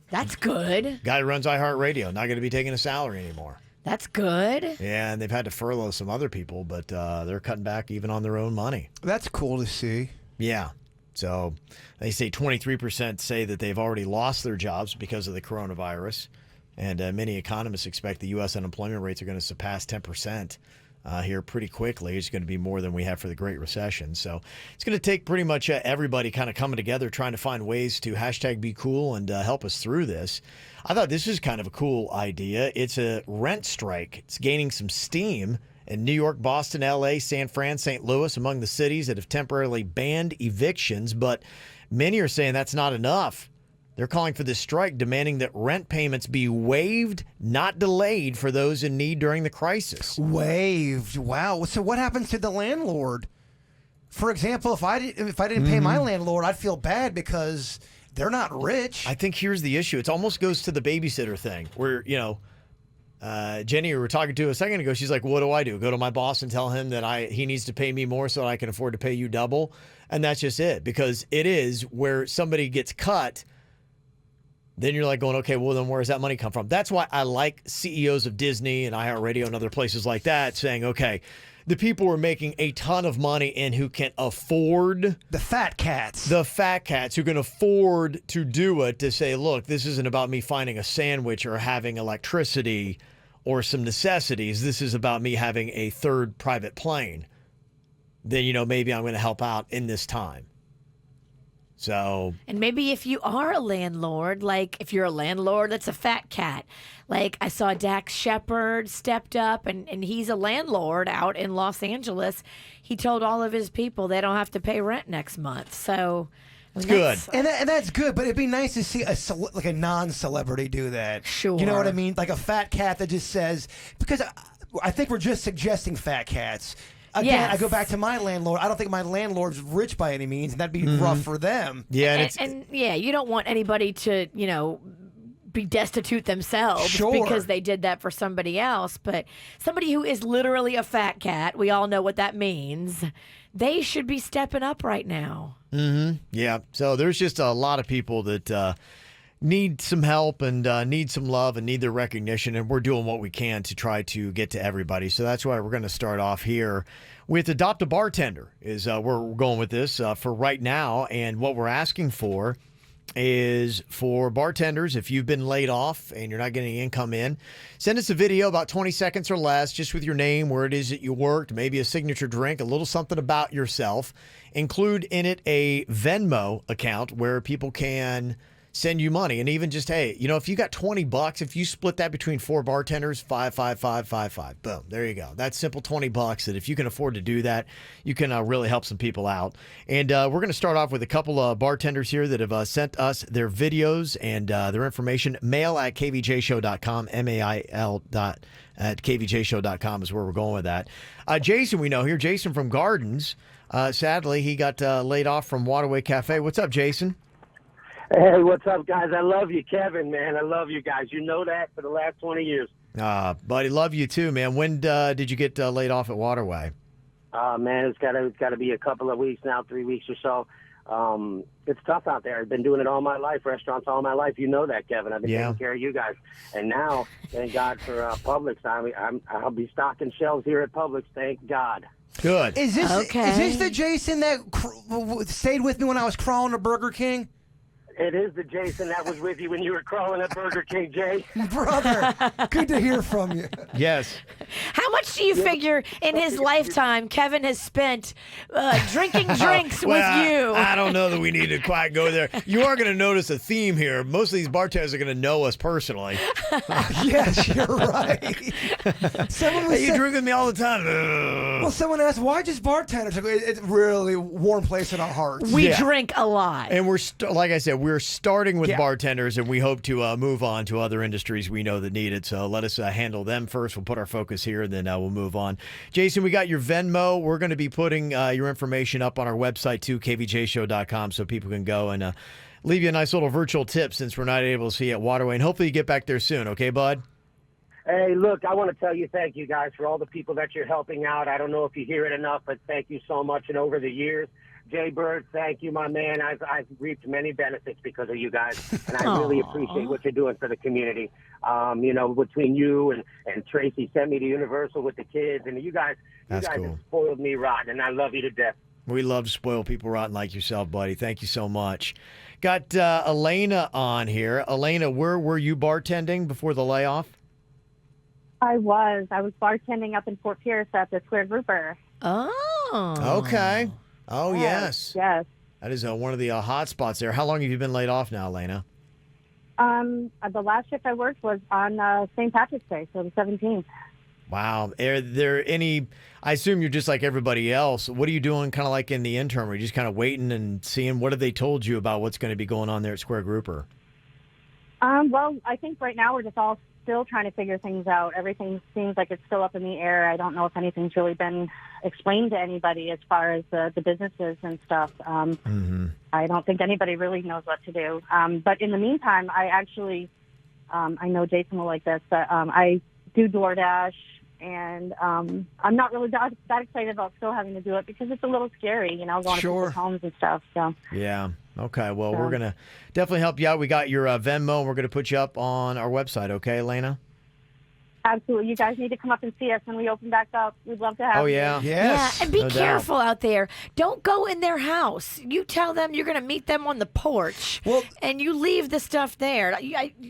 That's good. Guy who runs iHeartRadio, not going to be taking a salary anymore. That's good. Yeah, and they've had to furlough some other people, but they're cutting back even on their own money. That's cool to see. Yeah. So they say 23% say that they've already lost their jobs because of the coronavirus. And many economists expect the U.S. unemployment rates are going to surpass 10%. Here pretty quickly. It's going to be more than we had for the Great Recession. So it's going to take pretty much everybody kind of coming together, trying to find ways to #be cool and help us through this. I thought this was kind of a cool idea. It's a rent strike. It's gaining some steam in New York, Boston, L.A., San Fran, St. Louis, among the cities that have temporarily banned evictions. But many are saying that's not enough. They're calling for this strike, demanding that rent payments be waived, not delayed, for those in need during the crisis. Waived. Wow. So what happens to the landlord? For example, if I didn't pay my landlord, I'd feel bad because they're not rich. I think here's the issue. It almost goes to the babysitter thing where, Jenny, we were talking to a second ago, she's like, what do? Go to my boss and tell him that he needs to pay me more so that I can afford to pay you double? And that's just it, because it is where somebody gets cut. Then you're like going, okay, well, then where does that money come from? That's why I like CEOs of Disney and iHeartRadio and other places like that saying, okay, the people who are making a ton of money and who can afford The fat cats. the fat cats who can afford to do it, to say, look, this isn't about me finding a sandwich or having electricity or some necessities. This is about me having a third private plane. Then, maybe I'm going to help out in this time. So, And maybe if you are a landlord, like if you're a landlord that's a fat cat, like I saw Dax Shepard stepped up and he's a landlord out in Los Angeles. He told all of his people they don't have to pay rent next month. So it's good. And that's good, but it'd be nice to see like a non-celebrity do that. Sure. You know what I mean? Like a fat cat that just says, because I think we're just suggesting fat cats. Again, Yes. I go back to my landlord. I don't think my landlord's rich by any means, and that'd be rough for them. Yeah, and yeah, you don't want anybody to, be destitute themselves Sure. because they did that for somebody else. But somebody who is literally a fat cat, we all know what that means. They should be stepping up right now. yeah. So there's just a lot of people that need some help and need some love and need their recognition, and we're doing what we can to try to get to everybody. So that's why we're going to start off here with Adopt-A-Bartender is where we're going with this for right now. And what we're asking for is for bartenders, if you've been laid off and you're not getting income in, send us a video about 20 seconds or less, just with your name, where it is that you worked, maybe a signature drink, a little something about yourself. Include in it a Venmo account where people can send you money. And even just, hey, if you got $20, if you split that between 4 bartenders, 5, 5, 5, 5, 5, boom, there you go. That's simple $20 that if you can afford to do that, you can really help some people out. And we're going to start off with a couple of bartenders here that have sent us their videos and their information. Mail at kvjshow.com, mail at kvjshow.com is where we're going with that. Jason, we know here, Jason from Gardens. Sadly, he got laid off from Waterway Cafe. What's up, Jason? Hey, what's up, guys? I love you, Kevin, man. I love you guys. You know that for the last 20 years. Buddy, love you too, man. When did you get laid off at Waterway? Man, it's got to be a couple of weeks now, 3 weeks or so. It's tough out there. I've been doing it all my life, restaurants all my life. You know that, Kevin. I've been taking care of you guys. And now, thank God for Publix. I'll be stocking shelves here at Publix. Thank God. Good. Is this the Jason that stayed with me when I was crawling to Burger King? It is the Jason that was with you when you were crawling at Burger King, Jay. Brother, good to hear from you. Yes. How much do you figure in his lifetime Kevin has spent drinking drinks with you? I don't know that we need to quite go there. You are going to notice a theme here. Most of these bartenders are going to know us personally. Yes, you're right. You drink with me all the time. Well, someone asked, why just bartenders? It's really a warm place in our hearts. We drink a lot. And like I said, we're starting with bartenders, and we hope to move on to other industries we know that need it. So let us handle them first. We'll put our focus here, and then we'll move on. Jason, we got your Venmo. We're going to be putting your information up on our website, too, kvjshow.com, so people can go and leave you a nice little virtual tip since we're not able to see you at Waterway. And hopefully you get back there soon. Okay, bud? Hey, look, I want to tell you thank you, guys, for all the people that you're helping out. I don't know if you hear it enough, but thank you so much. And over the years, Jay Bird, thank you, my man. I've reaped many benefits because of you guys, and I really appreciate what you're doing for the community. Between you and Tracy sent me to Universal with the kids, and you guys cool. have spoiled me rotten, and I love you to death. We love to spoil people rotten like yourself, buddy. Thank you so much. Got Elena on here. Elena, where were you bartending before the layoff? I was bartending up in Fort Pierce at the Square Grouper. Oh. Okay. Oh, yes. Yes. That is one of the hot spots there. How long have you been laid off now, Elena? The last shift I worked was on St. Patrick's Day, so the 17th. Wow. Are there any, I assume you're just like everybody else. What are you doing kind of like in the interim? Are you just kind of waiting and seeing what have they told you about what's going to be going on there at Square Grouper? Well, I think right now we're just all still trying to figure things out. Everything seems like it's still up in the air. I don't know if anything's really been explained to anybody as far as the businesses and stuff. I don't think anybody really knows what to do. But in the meantime, I actually, I know Jason will like this, but I do DoorDash, and I'm not really that excited about still having to do it because it's a little scary, going to people's homes and stuff. So yeah. Okay. Well, we're going to definitely help you out. We got your Venmo, and we're going to put you up on our website. Okay, Elena? Absolutely. You guys need to come up and see us when we open back up. We'd love to have you. Yes. Yeah, and be No doubt. careful out there. Don't go in their house. You tell them you're going to meet them on the porch, and you leave the stuff there.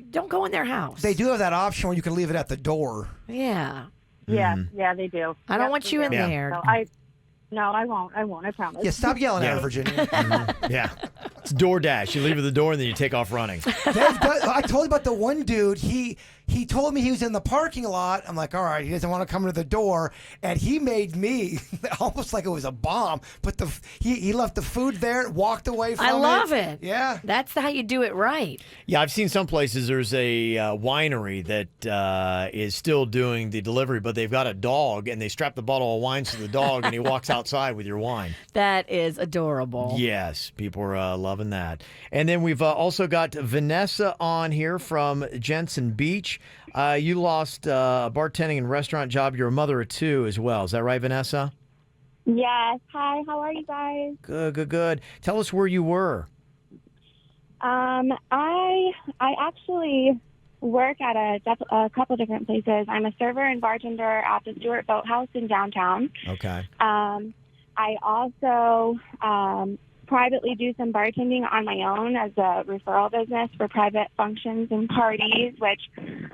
Don't go in their house. They do have that option where you can leave it at the door. Yeah. Yeah, yeah, they do. I don't Yep, want they you do. in there. So No, I won't. I promise. Yeah, stop yelling at her, Virginia. Yeah. It's DoorDash. You leave at the door and then you take off running. I told you about the one dude. He told me he was in the parking lot. I'm like, all right, he doesn't want to come to the door, and he made me almost like it was a bomb. But he left the food there, walked away from it. I love it. Yeah, that's how you do it right. Yeah, I've seen some places there's a winery that is still doing the delivery, but they've got a dog, and they strap the bottle of wine to the dog, and he walks outside with your wine. That is adorable. Yes, people are loving that. And then we've also got Vanessa on here from Jensen Beach. You lost a bartending and restaurant job. You're a mother of two as well. Is that right, Vanessa? Yes. Hi, how are you guys? Good. Tell us where you were. I actually work at a couple different places. I'm a server and bartender at the Stewart Boathouse in downtown. Okay. I also privately do some bartending on my own as a referral business for private functions and parties, which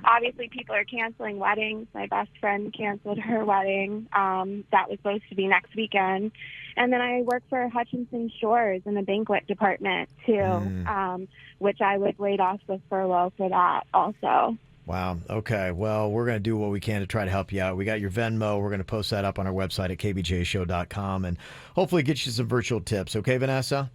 obviously people are canceling weddings. My best friend canceled her wedding. That was supposed to be next weekend. And then I work for Hutchinson Shores in the banquet department too, which I was laid off with furlough for that also. Wow. Okay. Well, we're going to do what we can to try to help you out. We got your Venmo. We're going to post that up on our website at kvjshow.com and hopefully get you some virtual tips. Okay, Vanessa?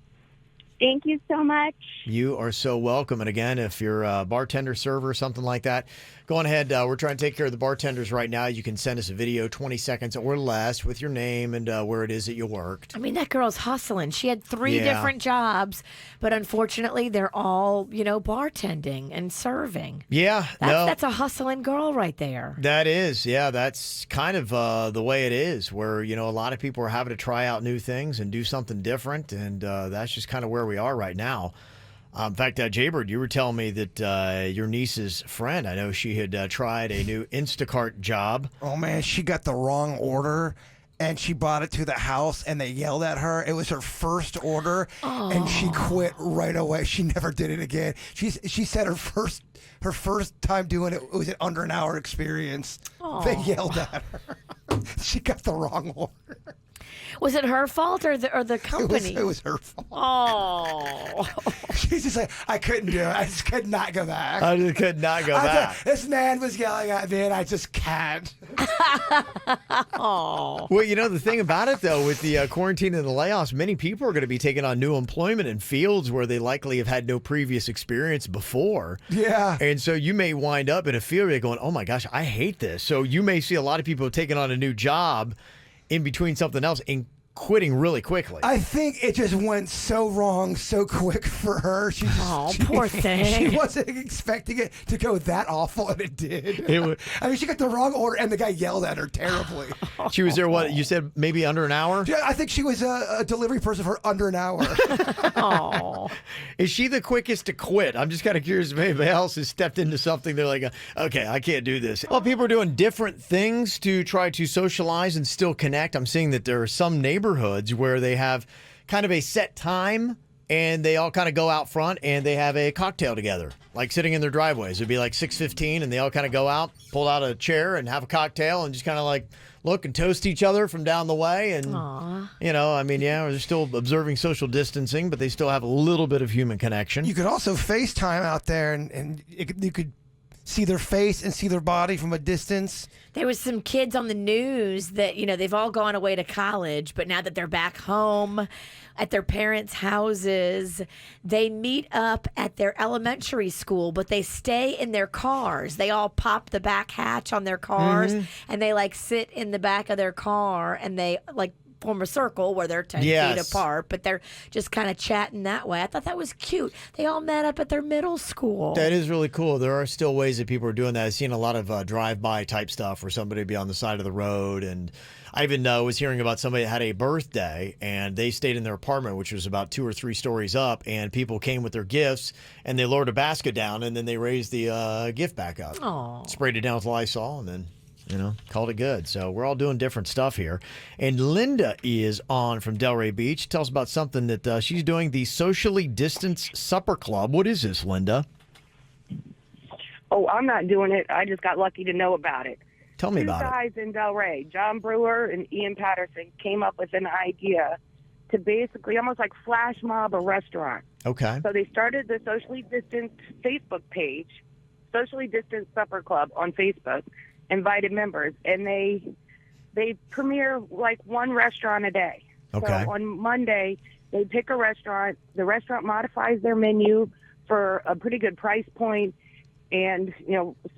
Thank you so much. You are so welcome. And again, if you're a bartender, server, something like that, go on ahead. We're trying to take care of the bartenders right now. You can send us a video, 20 seconds or less, with your name and where it is that you worked. I mean, that girl's hustling. She had three different jobs, but unfortunately, they're all, bartending and serving. Yeah. That's a hustling girl right there. That is. Yeah, that's kind of the way it is, where, a lot of people are having to try out new things and do something different. And that's just kind of where we are right now. In fact, Jaybird, you were telling me that your niece's friend, I know she had tried a new Instacart job. Oh, man, she got the wrong order, and she brought it to the house, and they yelled at her. It was her first order, and she quit right away. She never did it again. She said her first time doing it was an under an hour experience. They yelled at her. She got the wrong order. Was it her fault or the company? It was her fault. Oh. She's just like, I couldn't do it. I just could not go back. I just could not go back. This man was yelling at me, and I just can't. Oh. Well, the thing about it, though, with the quarantine and the layoffs, many people are going to be taking on new employment in fields where they likely have had no previous experience before. Yeah. And so you may wind up in a field where you're going, oh, my gosh, I hate this. So you may see a lot of people taking on a new job in between something else and quitting really quickly. I think it just went so wrong so quick for her. Poor thing. She wasn't expecting it to go that awful, and it did. I mean, she got the wrong order, and the guy yelled at her terribly. She was there, what, you said maybe under an hour? Yeah, I think she was a delivery person for under an hour. Oh. Is she the quickest to quit? I'm just kind of curious if anybody else has stepped into something. They're like, okay, I can't do this. Well, people are doing different things to try to socialize and still connect. I'm seeing that there are some neighborhoods where they have kind of a set time and they all kind of go out front and they have a cocktail together, like sitting in their driveways. It'd be like 6:15 and they all kind of go out, pull out a chair and have a cocktail and just kind of like look and toast each other from down the way. And, they're still observing social distancing, but they still have a little bit of human connection. You could also FaceTime out there and you could see their face and see their body from a distance. There was some kids on the news that, they've all gone away to college, but now that they're back home at their parents' houses, they meet up at their elementary school, but they stay in their cars. They all pop the back hatch on their cars, and they, sit in the back of their car, and they, form a circle where they're 10 feet apart, but they're just kind of chatting that way. I thought that was cute. They all met up at their middle school. That is really cool. There are still ways that people are doing that. I've seen a lot of drive-by type stuff where somebody would be on the side of the road. And I even was hearing about somebody that had a birthday, and they stayed in their apartment, which was about 2 or 3 stories up, and people came with their gifts, and they lowered a basket down, and then they raised the gift back up. Aww. Sprayed it down with Lysol, and then called it good. So we're all doing different stuff here. And Linda is on from Delray Beach. Tell us about something that she's doing, the Socially Distanced Supper Club. What is this, Linda? Oh, I'm not doing it. I just got lucky to know about it. Tell me about it. 2 guys in Delray, John Brewer and Ian Patterson, came up with an idea to basically almost like flash mob a restaurant. Okay. So they started the Socially Distanced Facebook page, Socially Distanced Supper Club on Facebook, invited members, and they premiere like 1 restaurant a day. Okay. So on Monday, they pick a restaurant. The restaurant modifies their menu for a pretty good price point, and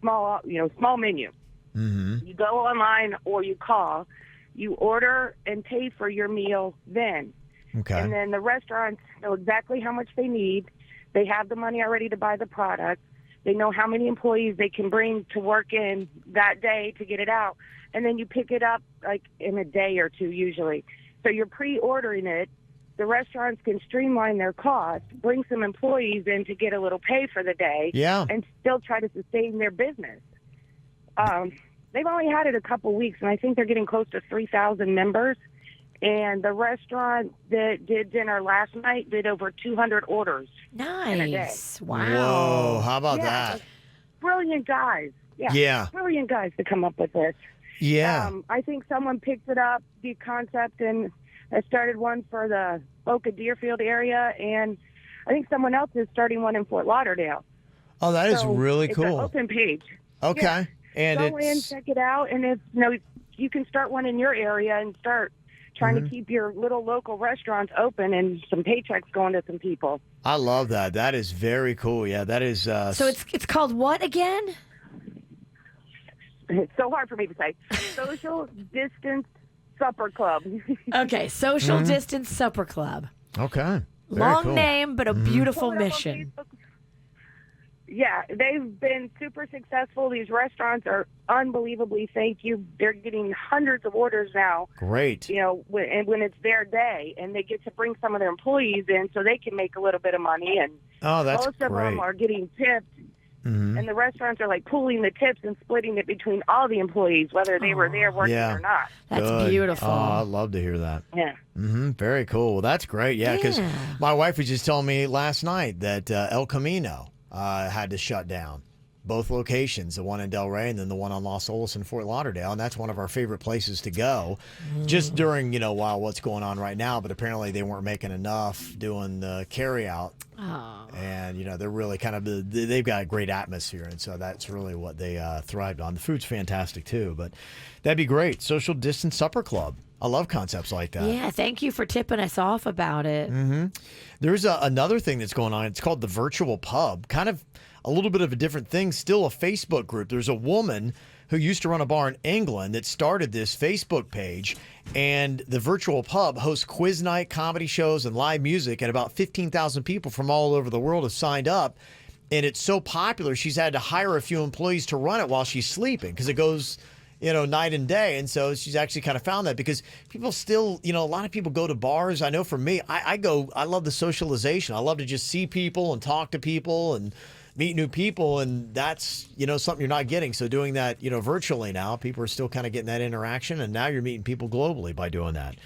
small menu. Mm-hmm. You go online or you call. You order and pay for your meal then. Okay. And then the restaurants know exactly how much they need. They have the money already to buy the product. They know how many employees they can bring to work in that day to get it out. And then you pick it up like in a day or 2 usually. So you're pre-ordering it. The restaurants can streamline their costs, bring some employees in to get a little pay for the day, and still try to sustain their business. They've only had it a couple weeks, and I think they're getting close to 3,000 members. And the restaurant that did dinner last night did over 200 orders in a day. Nice. Wow. Whoa, how about that? Brilliant guys. Yeah. Brilliant guys to come up with this. Yeah. I think someone picked it up, the concept, and I started one for the Boca Deerfield area, and I think someone else is starting one in Fort Lauderdale. Oh, that is really it's cool. It's an open page. Okay. Yeah. And go in, check it out, and if you can start one in your area and start trying to keep your little local restaurants open and some paychecks going to some people. I love that. That is very cool. Yeah, that is. So it's called what again? It's so hard for me to say. Social Distance Supper Club. Okay, Social Distance Supper Club. Okay. Very Long cool. name, but a beautiful mission. Yeah, they've been super successful. These restaurants are unbelievably, thank you. They're getting hundreds of orders now. Great. When it's their day, and they get to bring some of their employees in so they can make a little bit of money. And that's most of great. them are getting tipped. Mm-hmm. And the restaurants are like pooling the tips and splitting it between all the employees, whether they were there working or not. That's Good. beautiful. Oh, I'd love to hear that. Yeah. Mm-hmm. Very cool. Well, that's great. Yeah, because my wife was just telling me last night that El Camino had to shut down. Both locations, the one in Delray and then the one on Los Olas in Fort Lauderdale. And that's one of our favorite places to go just during, while what's going on right now. But apparently they weren't making enough doing the carry out. Oh. And, they're really kind of, they've got a great atmosphere. And so that's really what they thrived on. The food's fantastic too, but that'd be great. Social Distance Supper Club. I love concepts like that. Yeah, thank you for tipping us off about it. Mm-hmm. There's another thing that's going on. It's called the Virtual Pub. Kind of a little bit of a different thing. Still a Facebook group. There's a woman who used to run a bar in England that started this Facebook page. And the Virtual Pub hosts quiz night, comedy shows, and live music. And about 15,000 people from all over the world have signed up. And it's so popular, she's had to hire a few employees to run it while she's sleeping because it goes night and day. And so she's actually kind of found that because people still, a lot of people go to bars. I know for me, I love the socialization. I love to just see people and talk to people and meet new people. And that's, something you're not getting. So doing that, virtually now, people are still kind of getting that interaction. And now you're meeting people globally by doing that.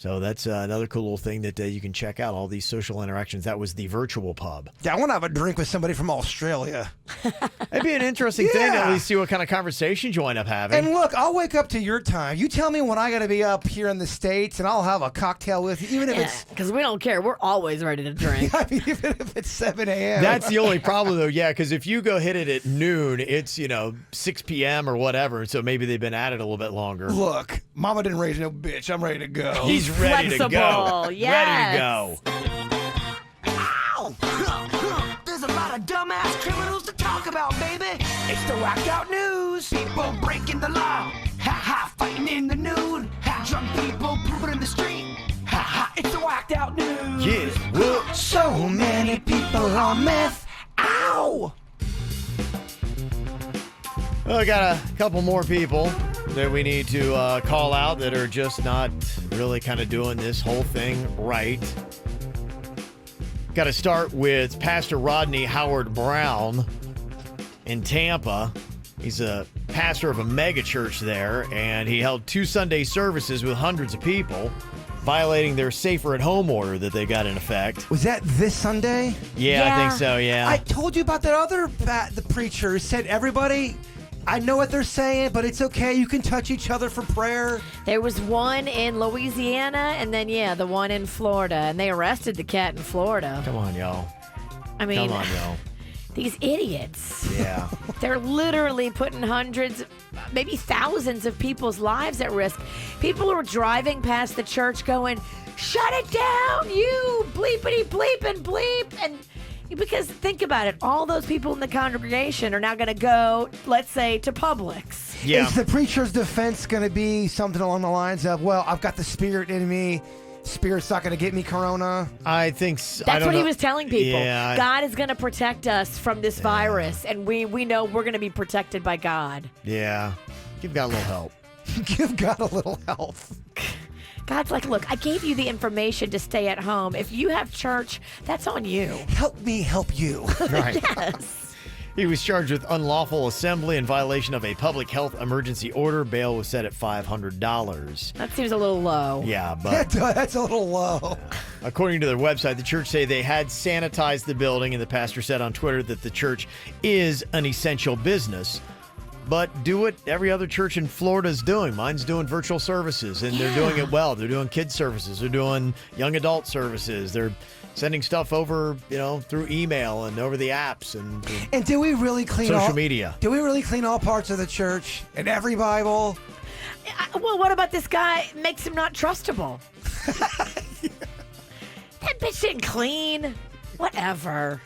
So that's another cool little thing that you can check out, all these social interactions. That was the Virtual Pub. Yeah, I want to have a drink with somebody from Australia. It'd be an interesting thing to at least see what kind of conversations you wind up having. And look, I'll wake up to your time. You tell me when I got to be up here in the States, and I'll have a cocktail with you, even if it's... because we don't care. We're always ready to drink. I mean, even if it's 7 a.m. That's the only problem, though, yeah, because if you go hit it at noon, it's, 6 p.m. or whatever, so maybe they've been at it a little bit longer. Look, Mama didn't raise no bitch. I'm ready to go. He's ready to go. Yes. Ready to go. Ow! There's a lot of dumbass criminals to talk about, baby. It's the whacked out news. People breaking the law. Ha ha, fighting in the nude. Ha, drunk people pooping in the street. Ha ha, it's the whacked out news. Yeah, whoop. So many people on meth. Ow! Well, I got a couple more people that we need to call out that are just not really kind of doing this whole thing right. Got to start with Pastor Rodney Howard Brown in Tampa. He's a pastor of a mega church there, and he held 2 Sunday services with hundreds of people, violating their safer at home order that they got in effect. Was that this Sunday? Yeah, I think so, yeah. I told you about that other the preacher who said, everybody, I know what they're saying, but it's okay. You can touch each other for prayer. There was one in Louisiana, and then, the one in Florida, and they arrested the cat in Florida. Come on, y'all. I mean, Come on, y'all. These idiots. Yeah. They're literally putting hundreds, maybe thousands of people's lives at risk. People are driving past the church going, shut it down, you bleepity bleep and bleep. And because think about it, all those people in the congregation are now going to go, let's say, to Publix. Yeah. Is the preacher's defense going to be something along the lines of, well, I've got the Spirit in me. Spirit's not going to get me corona? I think That's what he was telling people. Yeah, God is going to protect us from this virus, and we know we're going to be protected by God. Yeah. Give God a little help. Give God a little help. God's like, look, I gave you the information to stay at home. If you have church, that's on you. Help me help you. Right. Yes. He was charged with unlawful assembly in violation of a public health emergency order. Bail was set at $500. That seems a little low. Yeah, but That's a little low. according to their website, the church say they had sanitized the building, and the pastor said on Twitter that the church is an essential business. But do what every other church in Florida is doing. Mine's doing virtual services, and they're doing it well. They're doing kids services. They're doing young adult services. They're sending stuff over, through email and over the apps And do we really clean social media. Do we really clean all parts of the church and every Bible? Well, what about this guy makes him not trustable? That bitch didn't clean. Whatever.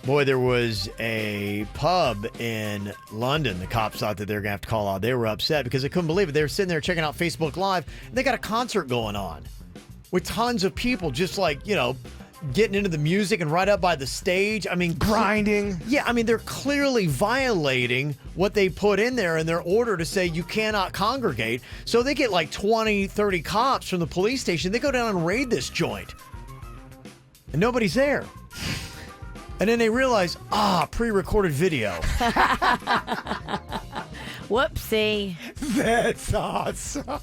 Boy, there was a pub in London. The cops thought that they were going to have to call out. They were upset because they couldn't believe it. They were sitting there checking out Facebook Live, and they got a concert going on with tons of people just getting into the music and right up by the stage. I mean, grinding. Yeah, I mean, they're clearly violating what they put in there in their order to say you cannot congregate. So they get like 20, 30 cops from the police station. They go down and raid this joint, and nobody's there. And then they realize, pre-recorded video. Whoopsie. That's awesome.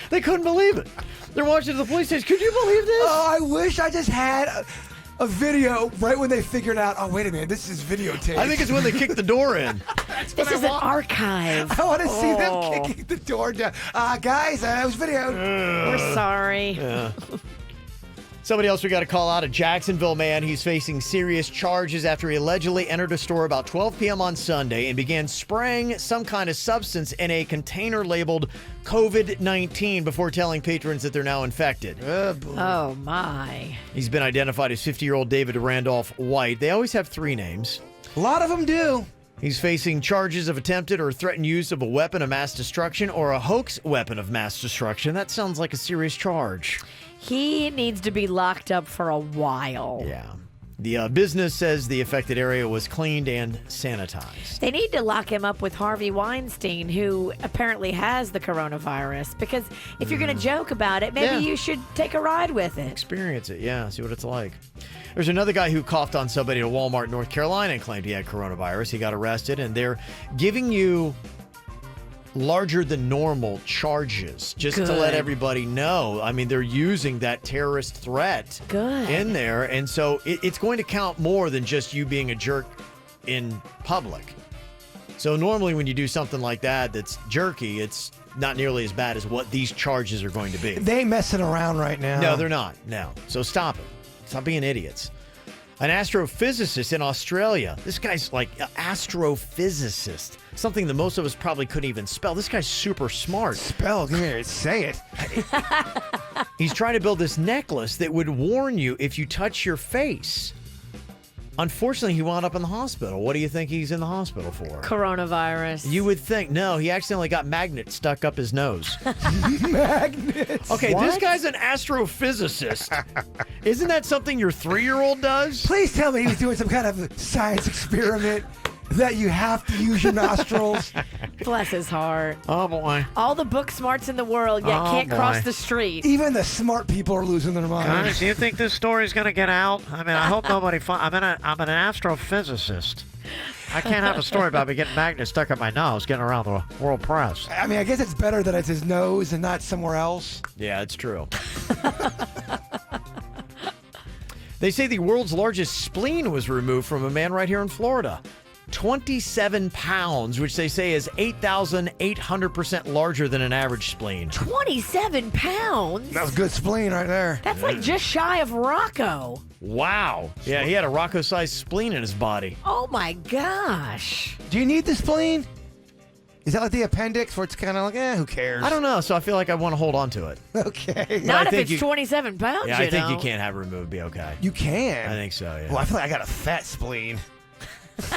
They couldn't believe it. They're watching the police station. Could you believe this? Oh, I wish I just had a video right when they figured out, oh, wait a minute, this is videotape. I think it's when they kicked the door in. This is an archive. I want to see them kicking the door down. Guys, it was video. We're sorry. Yeah. Somebody else we got to call out, a Jacksonville man. He's facing serious charges after he allegedly entered a store about 12 p.m. on Sunday and began spraying some kind of substance in a container labeled COVID-19 before telling patrons that they're now infected. Oh, my. He's been identified as 50-year-old David Randolph White. They always have 3 names. A lot of them do. He's facing charges of attempted or threatened use of a weapon of mass destruction or a hoax weapon of mass destruction. That sounds like a serious charge. He needs to be locked up for a while. Yeah. The business says the affected area was cleaned and sanitized. They need to lock him up with Harvey Weinstein, who apparently has the coronavirus. Because if you're going to joke about it, maybe you should take a ride with it. Experience it, yeah. See what it's like. There's another guy who coughed on somebody at Walmart, North Carolina, and claimed he had coronavirus. He got arrested, and they're giving you larger than normal charges just to let everybody know. I mean, they're using that terrorist threat in there, and so it's going to count more than just you being a jerk in public. So normally when you do something like that that's jerky, it's not nearly as bad as what these charges are going to be. They ain't messing around right now. No, they're not. No. So stop it. Stop being idiots. An astrophysicist in Australia. This guy's like an astrophysicist. Something that most of us probably couldn't even spell. This guy's super smart. Spell, come here, say it. He's trying to build this necklace that would warn you if you touch your face. Unfortunately, he wound up in the hospital. What do you think he's in the hospital for? Coronavirus. You would think. No, he accidentally got magnets stuck up his nose. Magnets? Okay, What? this guy's an astrophysicist. Isn't that something your 3-year-old does? Please tell me he's doing some kind of science experiment that you have to use your nostrils. Bless his heart. Oh, boy. All the book smarts in the world, yet Oh, can't cross boy. the street. Even the smart people are losing their minds. Guys, do you think this story's going to get out? I mean, I hope nobody I'm an astrophysicist. I can't have a story about me getting magnets stuck in my nose getting around the world press. I mean, I guess it's better that it's his nose and not somewhere else. Yeah, it's true. They say the world's largest spleen was removed from a man right here in Florida. 27 pounds, which they say is 8,800% larger than an average spleen. 27 pounds? That was good spleen right there. That's like just shy of Rocco. Wow. Yeah, he had a Rocco-sized spleen in his body. Oh my gosh. Do you need the spleen? Is that like the appendix where it's kind of like, who cares? I don't know, so I feel like I want to hold on to it. Okay. Not if think it's 27 pounds, Yeah, I think you know. can't have it removed. Be okay. You can. I think so, yeah. Well, I feel like I got a fat spleen.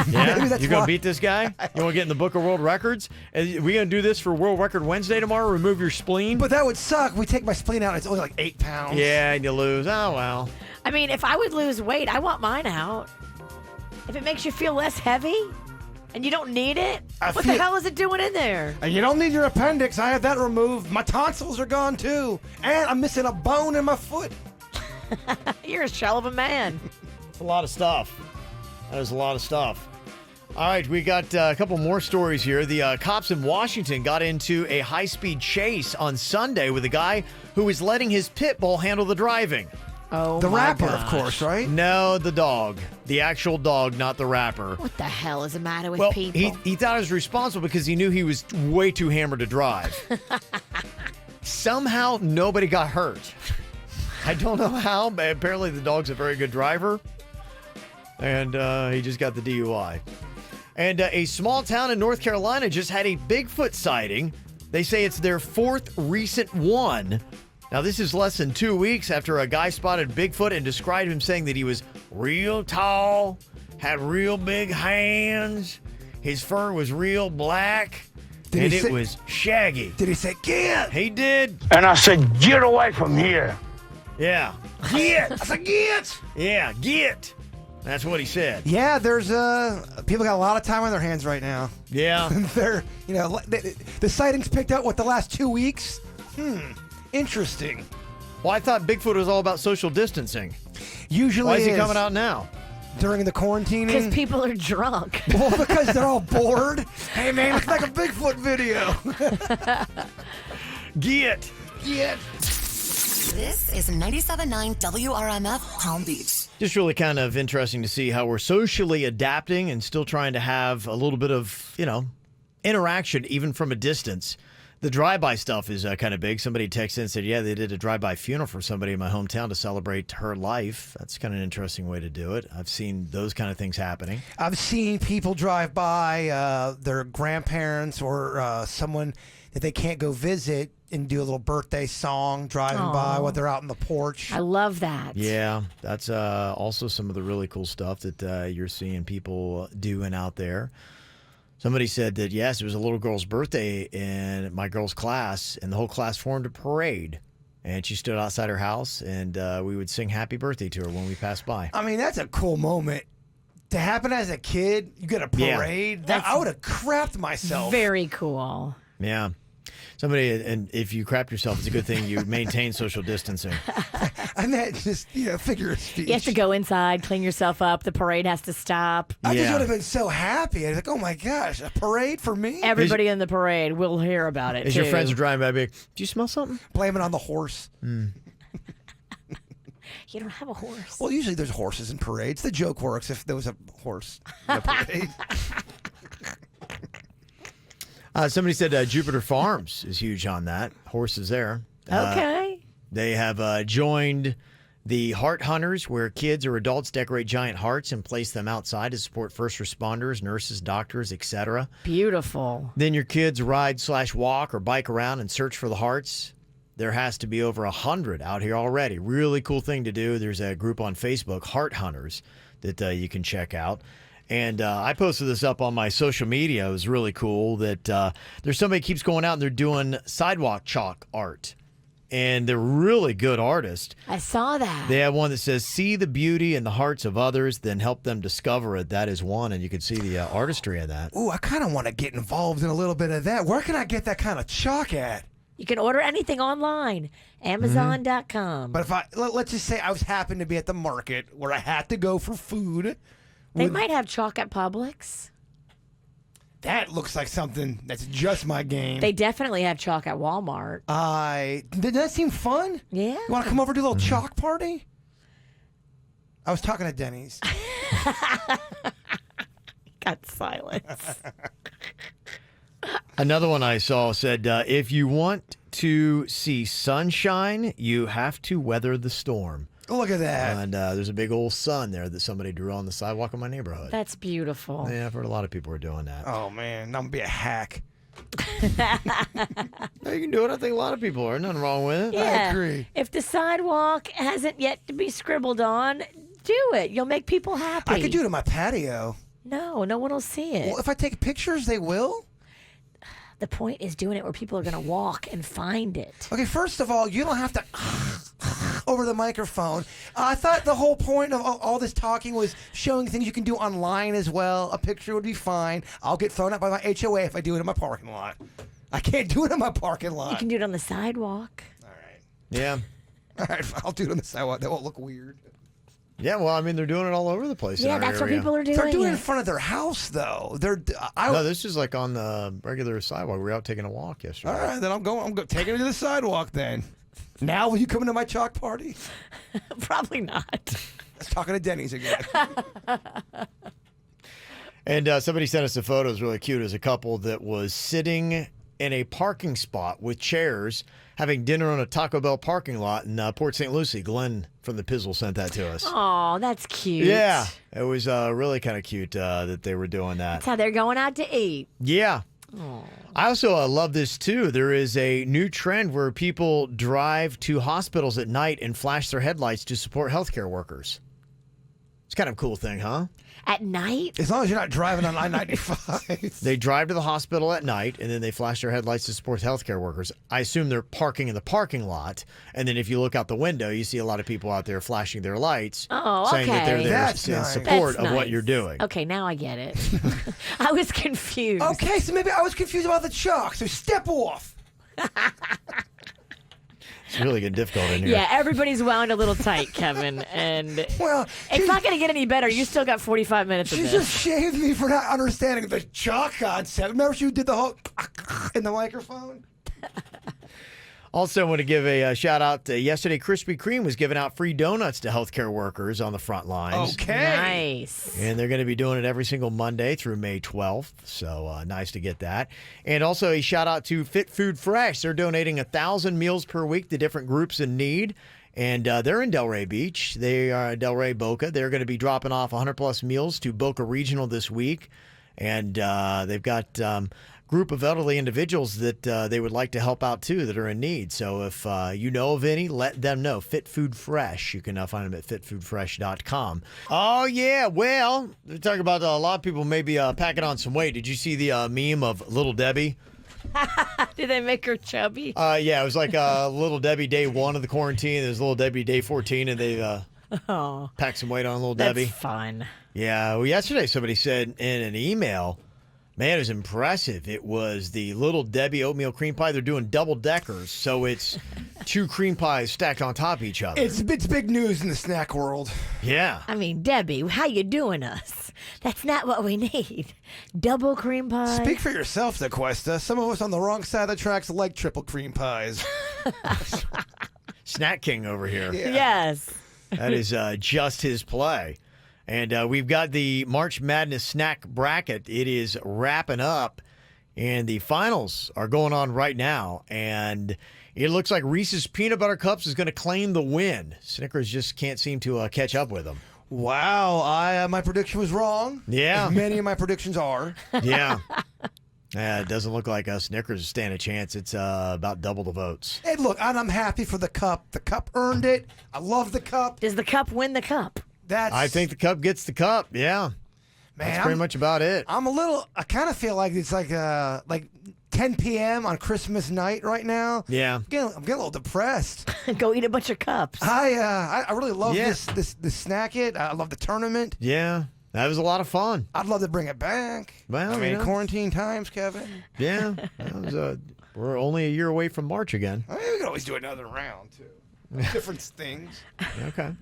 Yeah? Maybe that's You going why. to beat this guy? You want to get in the Book of World Records? Are we going to do this for World Record Wednesday tomorrow? Remove your spleen? But that would suck. We take my spleen out and it's only like 8 pounds. Yeah, and you lose. Oh, well. I mean, if I would lose weight, I want mine out. If it makes you feel less heavy and you don't need it, what the hell is it doing in there? And you don't need your appendix. I had that removed. My tonsils are gone too. And I'm missing a bone in my foot. You're a shell of a man. It's a lot of stuff. That is a lot of stuff. All right, we got a couple more stories here. The cops in Washington got into a high-speed chase on Sunday with a guy who was letting his pit bull handle the driving. Oh, The my rapper, gosh. of course, right? No, the dog. The actual dog, not the rapper. What the hell is the matter with Well, people? he thought he was responsible because he knew he was way too hammered to drive. Somehow, nobody got hurt. I don't know how, but apparently the dog's a very good driver. And he just got the DUI. And a small town in North Carolina just had a Bigfoot sighting. They say it's their 4th recent one. Now, this is less than 2 weeks after a guy spotted Bigfoot and described him saying that he was real tall, had real big hands, his fur was real black, and it was shaggy. Did he say, get? He did. And I said, get away from here. Yeah. Get! I said, get! Yeah, get. That's what he said. Yeah, there's people got a lot of time on their hands right now. Yeah. They're, the sightings picked up, the last 2 weeks? Interesting. Well, I thought Bigfoot was all about social distancing. Usually Why is he is. coming out now? During the quarantining? Because people are drunk. Well, because they're all bored. Hey, man, let's make a Bigfoot video. Get. This is 97.9 WRMF Palm Beach. Just really kind of interesting to see how we're socially adapting and still trying to have a little bit of, interaction even from a distance. The drive-by stuff is kind of big. Somebody texted in and said, yeah, they did a drive-by funeral for somebody in my hometown to celebrate her life. That's kind of an interesting way to do it. I've seen those kind of things happening. I've seen people drive by their grandparents or someone that they can't go visit and do a little birthday song driving by while they're out on the porch. I love that. Yeah, that's also some of the really cool stuff that you're seeing people doing out there. Somebody said that, yes, it was a little girl's birthday in my girl's class, and the whole class formed a parade. And she stood outside her house, and we would sing happy birthday to her when we passed by. I mean, that's a cool moment. To happen as a kid, you get a parade. That's I would have crapped myself. Very cool. Yeah. Somebody, and if you crap yourself, it's a good thing you maintain social distancing. I meant just, figure of speech. You have to go inside, clean yourself up. The parade has to stop. I just would have been so happy. I was like, oh my gosh, a parade for me? Everybody in the parade will hear about it, As too. your friends are driving by, be like, do you smell something? Blame it on the horse. You don't have a horse. Well, usually there's horses in parades. The joke works if there was a horse in a parade. Somebody said Jupiter Farms is huge on that. Horses there. Okay. They have joined the Heart Hunters, where kids or adults decorate giant hearts and place them outside to support first responders, nurses, doctors, etc. Beautiful. Then your kids ride/walk or bike around and search for the hearts. there has to be over 100 out here already. Really cool thing to do. There's a group on Facebook, Heart Hunters, that you can check out. And I posted this up on my social media. It was really cool that there's somebody keeps going out and they're doing sidewalk chalk art. And they're really good artists. I saw that. They have one that says, see the beauty in the hearts of others, then help them discover it. That is one. And you can see the artistry in that. Ooh, I kind of want to get involved in a little bit of that. Where can I get that kind of chalk at? You can order anything online. Amazon.com. But if let's just say I was happened to be at the market where I had to go for food. They might have chalk at Publix. That looks like something that's just my game. They definitely have chalk at Walmart. Did that seem fun? Yeah. You want to come over to a little chalk party? I was talking to Denny's. Got silence. Another one I saw said, if you want to see sunshine, you have to weather the storm. Oh, look at that. And there's a big old sun there that somebody drew on the sidewalk of my neighborhood. That's beautiful. Yeah, I've heard a lot of people are doing that. Oh, man. I'm going to be a hack. No, you can do it. I think a lot of people are. Nothing wrong with it. Yeah. I agree. If the sidewalk hasn't yet to be scribbled on, do it. You'll make people happy. I could do it on my patio. No one will see it. Well, if I take pictures, they will? The point is doing it where people are going to walk and find it. Okay, first of all, you don't have to over the microphone. I thought the whole point of all this talking was showing things you can do online as well. A picture would be fine. I'll get thrown out by my HOA if I do it in my parking lot. I can't do it in my parking lot. You can do it on the sidewalk. All right. Yeah. All right, I'll do it on the sidewalk. That won't look weird. Yeah, well, I mean, they're doing it all over the place. Yeah, in our that's what area. people are doing. They're doing it in front of their house, though. No, this is like on the regular sidewalk. We were out taking a walk yesterday. All right, then I'm taking it to the sidewalk then. Now, will you come to my chalk party? Probably not. I was talking to Denny's again. And somebody sent us a photo. It was really cute. It was a couple that was sitting in a parking spot with chairs having dinner on a Taco Bell parking lot in Port St. Lucie. Glenn from the Pizzle sent that to us. Oh, that's cute. Yeah, it was really kind of cute that they were doing that. That's how they're going out to eat. Yeah. Oh. I also love this, too. There is a new trend where people drive to hospitals at night and flash their headlights to support healthcare workers. It's kind of a cool thing, huh? At night? As long as you're not driving on I-95. They drive to the hospital at night, and then they flash their headlights to support healthcare workers. I assume they're parking in the parking lot, and then if you look out the window, you see a lot of people out there flashing their lights, saying that they're there in support of what you're doing. Okay, now I get it. I was confused. Okay, so maybe I was confused about the chalk, so step off. It's really getting difficult in here. Yeah, everybody's wound a little tight, Kevin, and well, it's not going to get any better. You still got 45 minutes of She this. just shaved me for not understanding the chalk concept. Remember she did the whole in the microphone? Also, I want to give a shout out. Yesterday, Krispy Kreme was giving out free donuts to healthcare workers on the front lines. Okay. Nice. And they're going to be doing it every single Monday through May 12th. So nice to get that. And also a shout out to Fit Food Fresh. They're donating 1,000 meals per week to different groups in need. And they're in Delray Beach. They are Delray Boca. They're going to be dropping off 100 plus meals to Boca Regional this week. And they've got group of elderly individuals that they would like to help out too that are in need. So if you know of any, let them know. Fit Food Fresh. You can find them at fitfoodfresh.com. Oh, yeah. Well, they're talking about a lot of people maybe packing on some weight. Did you see the meme of Little Debbie? Did they make her chubby? Yeah, it was like Little Debbie day 1 of the quarantine. There's Little Debbie day 14, and they packed some weight on Little Debbie. That's fun. Yeah. Well, yesterday somebody said in an email, man, it was impressive. It was the Little Debbie oatmeal cream pie. They're doing double deckers, so it's 2 cream pies stacked on top of each other. It's big news in the snack world. Yeah. I mean, Debbie, how you doing us? That's not what we need. Double cream pie. Speak for yourself, DeQuesta. Some of us on the wrong side of the tracks like triple cream pies. Snack King over here. Yeah. Yes. That is just his play. And we've got the March Madness snack bracket. It is wrapping up, and the finals are going on right now. And it looks like Reese's Peanut Butter Cups is going to claim the win. Snickers just can't seem to catch up with them. Wow, my prediction was wrong. Yeah. As many of my predictions are. Yeah. Yeah, it doesn't look like Snickers stand a chance. It's about double the votes. Hey, look, and I'm happy for the cup. The cup earned it. I love the cup. Does the cup win the cup? I think the cup gets the cup. Yeah, Man, that's pretty much about it. I kind of feel like it's like 10 p.m. on Christmas night right now. Yeah, I'm getting a little depressed. Go eat a bunch of cups. I really love this snack it. I love the tournament. Yeah, that was a lot of fun. I'd love to bring it back. Well, I mean, you know. quarantine times, Kevin. Yeah, that was, we're only a year away from March again. I mean, we could always do another round too. Different things. Okay.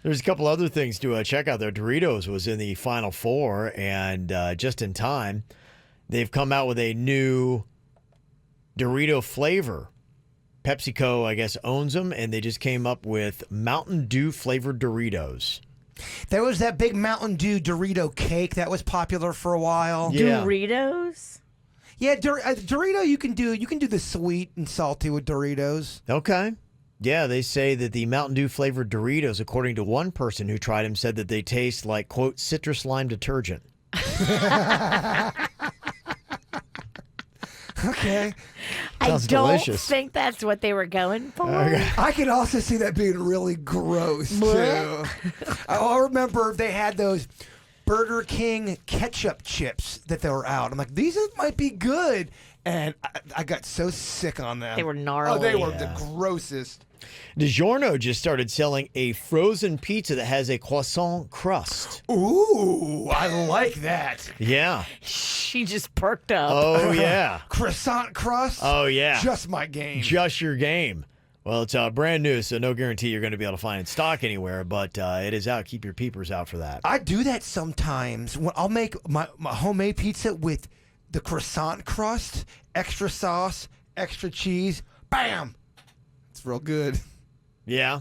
There's a couple other things to check out there. Doritos was in the Final Four, and just in time, they've come out with a new Dorito flavor. PepsiCo, I guess, owns them, and they just came up with Mountain Dew flavored Doritos. There was that big Mountain Dew Dorito cake that was popular for a while. Yeah. Doritos? Yeah, Dorito. You can do the sweet and salty with Doritos. Okay. Yeah, they say that the Mountain Dew flavored Doritos, according to one person who tried them, said that they taste like, quote, citrus lime detergent. Okay. I Sounds don't delicious. think that's what they were going for. I can also see that being really gross too. I remember they had those Burger King ketchup chips that they were out. I'm like, these might be good, and I got so sick on them. They were gnarly. Oh, they were the grossest. DiGiorno just started selling a frozen pizza that has a croissant crust. Ooh, I like that. Yeah. She just perked up. Oh, yeah. Croissant crust? Oh, yeah. Just my game. Just your game. Well, it's brand new, so no guarantee you're going to be able to find it in stock anywhere, but it is out. Keep your peepers out for that. I do that sometimes. When I'll make my homemade pizza with the croissant crust, extra sauce, extra cheese. Bam! It's real good. Yeah.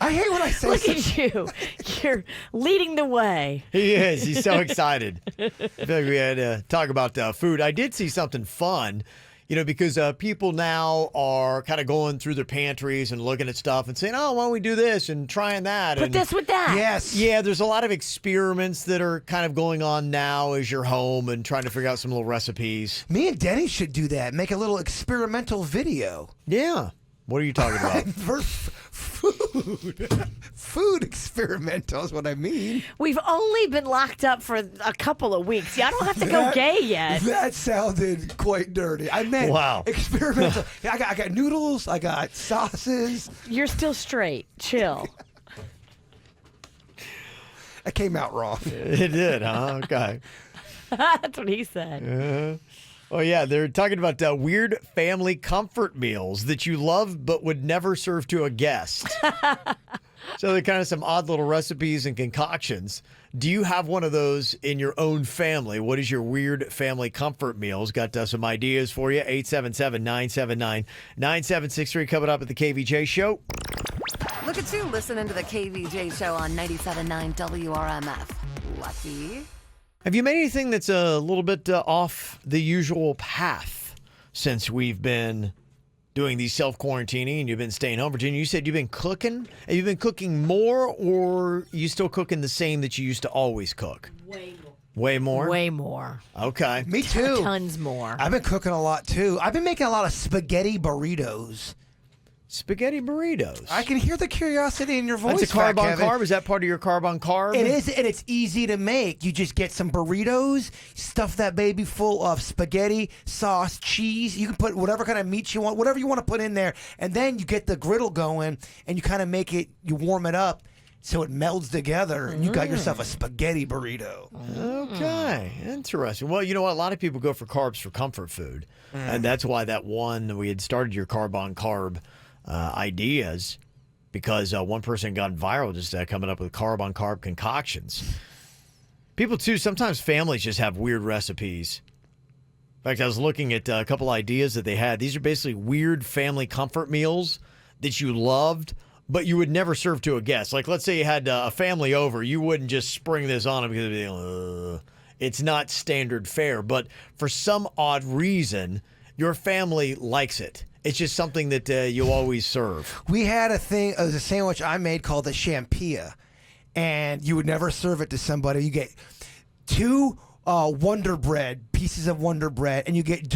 I hate when I say Look at you. You're leading the way. He is. He's so excited. I feel like we had to talk about food. I did see something fun, because people now are kind of going through their pantries and looking at stuff and saying, oh, why don't we do this and trying that. Put this with that. Yes. Yeah, there's a lot of experiments that are kind of going on now as you're home and trying to figure out some little recipes. Me and Denny should do that. Make a little experimental video. Yeah. What are you talking about? For food experimental is what I mean. We've only been locked up for a couple of weeks. Y'all don't have to go gay yet. That sounded quite dirty. I meant experimental. I got noodles. I got sauces. You're still straight. Chill. That came out wrong. It did, huh? Okay. That's what he said. Oh, yeah, they're talking about weird family comfort meals that you love but would never serve to a guest. So they're kind of some odd little recipes and concoctions. Do you have one of those in your own family? What is your weird family comfort meals? Got some ideas for you. 877-979-9763 coming up at the KVJ Show. Look at you listening to the KVJ Show on 97.9 WRMF. Lucky. Have you made anything that's a little bit off the usual path since we've been doing these self-quarantining and you've been staying home, Virginia? You said you've been cooking. Have you been cooking more, or you still cooking the same that you used to always cook? Way more. Way more? Way more. Okay. Me too. Tons more. I've been cooking a lot too. I've been making a lot of spaghetti burritos. Spaghetti burritos. I can hear the curiosity in your voice. That's a carb on carb. Is that part of your carb on carb? It is, and it's easy to make. You just get some burritos, stuff that baby full of spaghetti, sauce, cheese. You can put whatever kind of meat you want, whatever you want to put in there, and then you get the griddle going, and you kind of make it. You warm it up so it melds together, and you got yourself a spaghetti burrito. Okay, interesting. Well, you know what? A lot of people go for carbs for comfort food, and that's why that one we had started your carb on carb ideas, because one person got viral just coming up with carb on carb concoctions. People too, sometimes families just have weird recipes. In fact, I was looking at a couple ideas that they had. These are basically weird family comfort meals that you loved, but you would never serve to a guest. Like, let's say you had a family over, you wouldn't just spring this on them because it's not standard fare. But for some odd reason, your family likes it. It's just something that you always serve. We had a sandwich I made called the champia, and you would never serve it to somebody. You get 2 Wonder Bread, pieces of Wonder Bread, and you get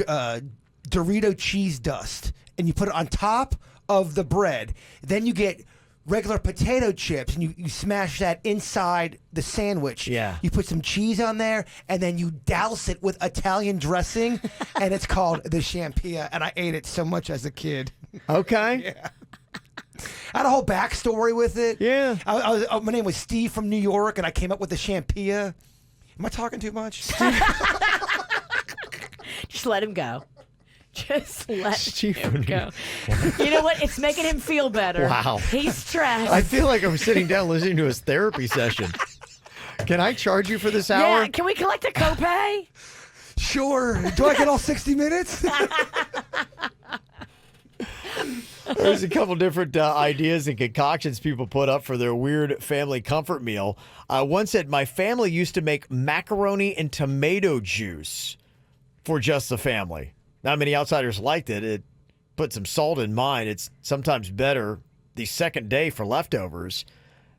Dorito cheese dust, and you put it on top of the bread. Then you get regular potato chips, and you smash that inside the sandwich. Yeah. You put some cheese on there, and then you douse it with Italian dressing, and it's called the champia, and I ate it so much as a kid. Okay. Yeah. I had a whole backstory with it. Yeah. My name was Steve from New York, and I came up with the champia. Am I talking too much? Just let him go. Just let Steve him from go. You know what? It's making him feel better. Wow. He's stressed. I feel like I'm sitting down listening to his therapy session. Can I charge you for this hour? Yeah, can we collect a copay? Sure. Do I get all 60 minutes? There's a couple different ideas and concoctions people put up for their weird family comfort meal. One said, my family used to make macaroni and tomato juice for just the family. Not many outsiders liked it. It put some salt in mine. It's sometimes better the second day for leftovers.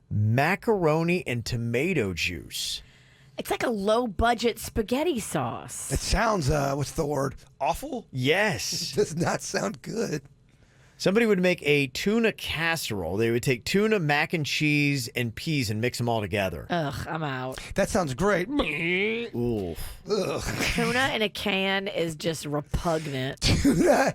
Macaroni and tomato juice. It's like a low-budget spaghetti sauce. It sounds, what's the word? Awful? Yes. It does not sound good. Somebody would make a tuna casserole. They would take tuna, mac and cheese, and peas and mix them all together. Ugh, I'm out. That sounds great. Ooh. Ugh. Tuna in a can is just repugnant. Tuna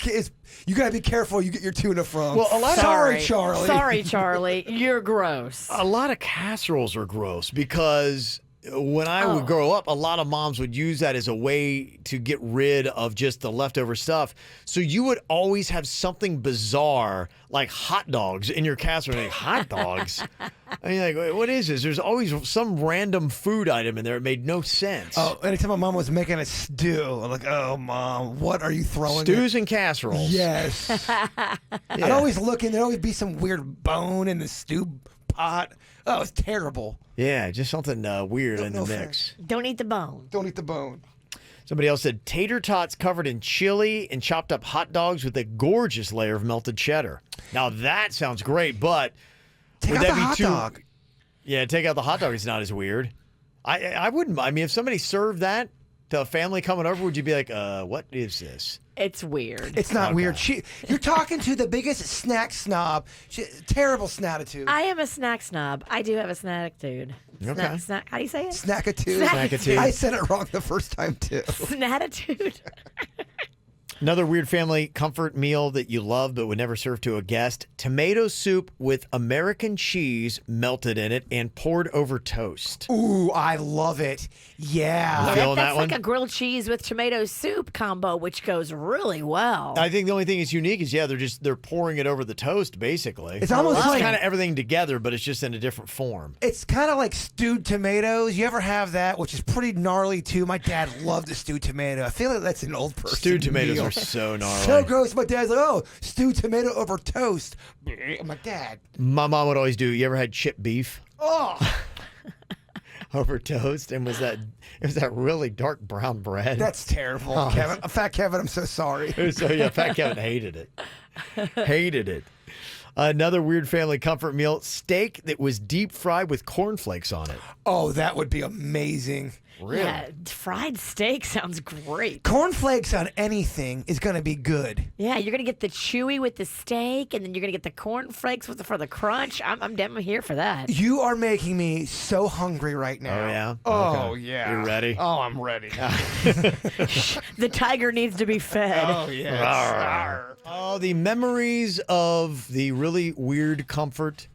is, you gotta be careful you get your tuna from. Well, a lot of- Sorry, Charlie. Sorry, Charlie. You're gross. A lot of casseroles are gross because when I would grow up, a lot of moms would use that as a way to get rid of just the leftover stuff. So you would always have something bizarre like hot dogs in your casserole. Like, hot dogs? I mean, like, wait, what is this? There's always some random food item in there. It made no sense. Oh, anytime my mom was making a stew, I'm like, oh, Mom, what are you throwing? Stews and casseroles. Yes. I'd always look in, there'd always be some weird bone in the stew pot. Oh, it's terrible. Yeah, just something weird in the no mix. Don't eat the bone. Don't eat the bone. Somebody else said tater tots covered in chili and chopped up hot dogs with a gorgeous layer of melted cheddar. Now that sounds great, but Take would out that the be hot too? dog. Yeah, take out the hot dog. It's not as weird. I wouldn't. I mean, if somebody served that to a family coming over, would you be like, what is this? It's weird. It's not weird. You're talking to the biggest snack snob. Terrible snatitude. I am a snack snob. I do have a snackitude. Okay. How do you say it? Snackitude. Snackitude. I said it wrong the first time, too. Snatitude. Another weird family comfort meal that you love but would never serve to a guest: tomato soup with American cheese melted in it and poured over toast. Ooh, I love it. Yeah. Feeling That's that like one? a grilled cheese with tomato soup combo, which goes really well. I think the only thing that's unique is, they're pouring it over the toast, basically. It's almost like kind of everything together, but it's just in a different form. It's kind of like stewed tomatoes. You ever have that, which is pretty gnarly, too? My dad loved a stewed tomato. I feel like that's an old person Stewed tomatoes meal. are so gnarly. So gross. My dad's like, oh, stewed tomato over toast. I'm like, Dad. My mom would always do. You ever had chipped beef Oh. over toast? And it was that really dark brown bread? That's terrible, Oh, Kevin. Fat Kevin, I'm so sorry. So yeah, Fat Kevin hated it. Hated it. Another weird family comfort meal: steak that was deep fried with cornflakes on it. Oh, that would be amazing. Really? Yeah, fried steak sounds great. Cornflakes on anything is going to be good. Yeah, you're gonna get the chewy with the steak, and then you're gonna get the cornflakes for the crunch. I'm here for that. You are making me so hungry right now. Oh, yeah? Oh, Okay. yeah. You ready? Oh, I'm ready. The tiger needs to be fed. Oh, yes. Oh, the memories of the really weird comfort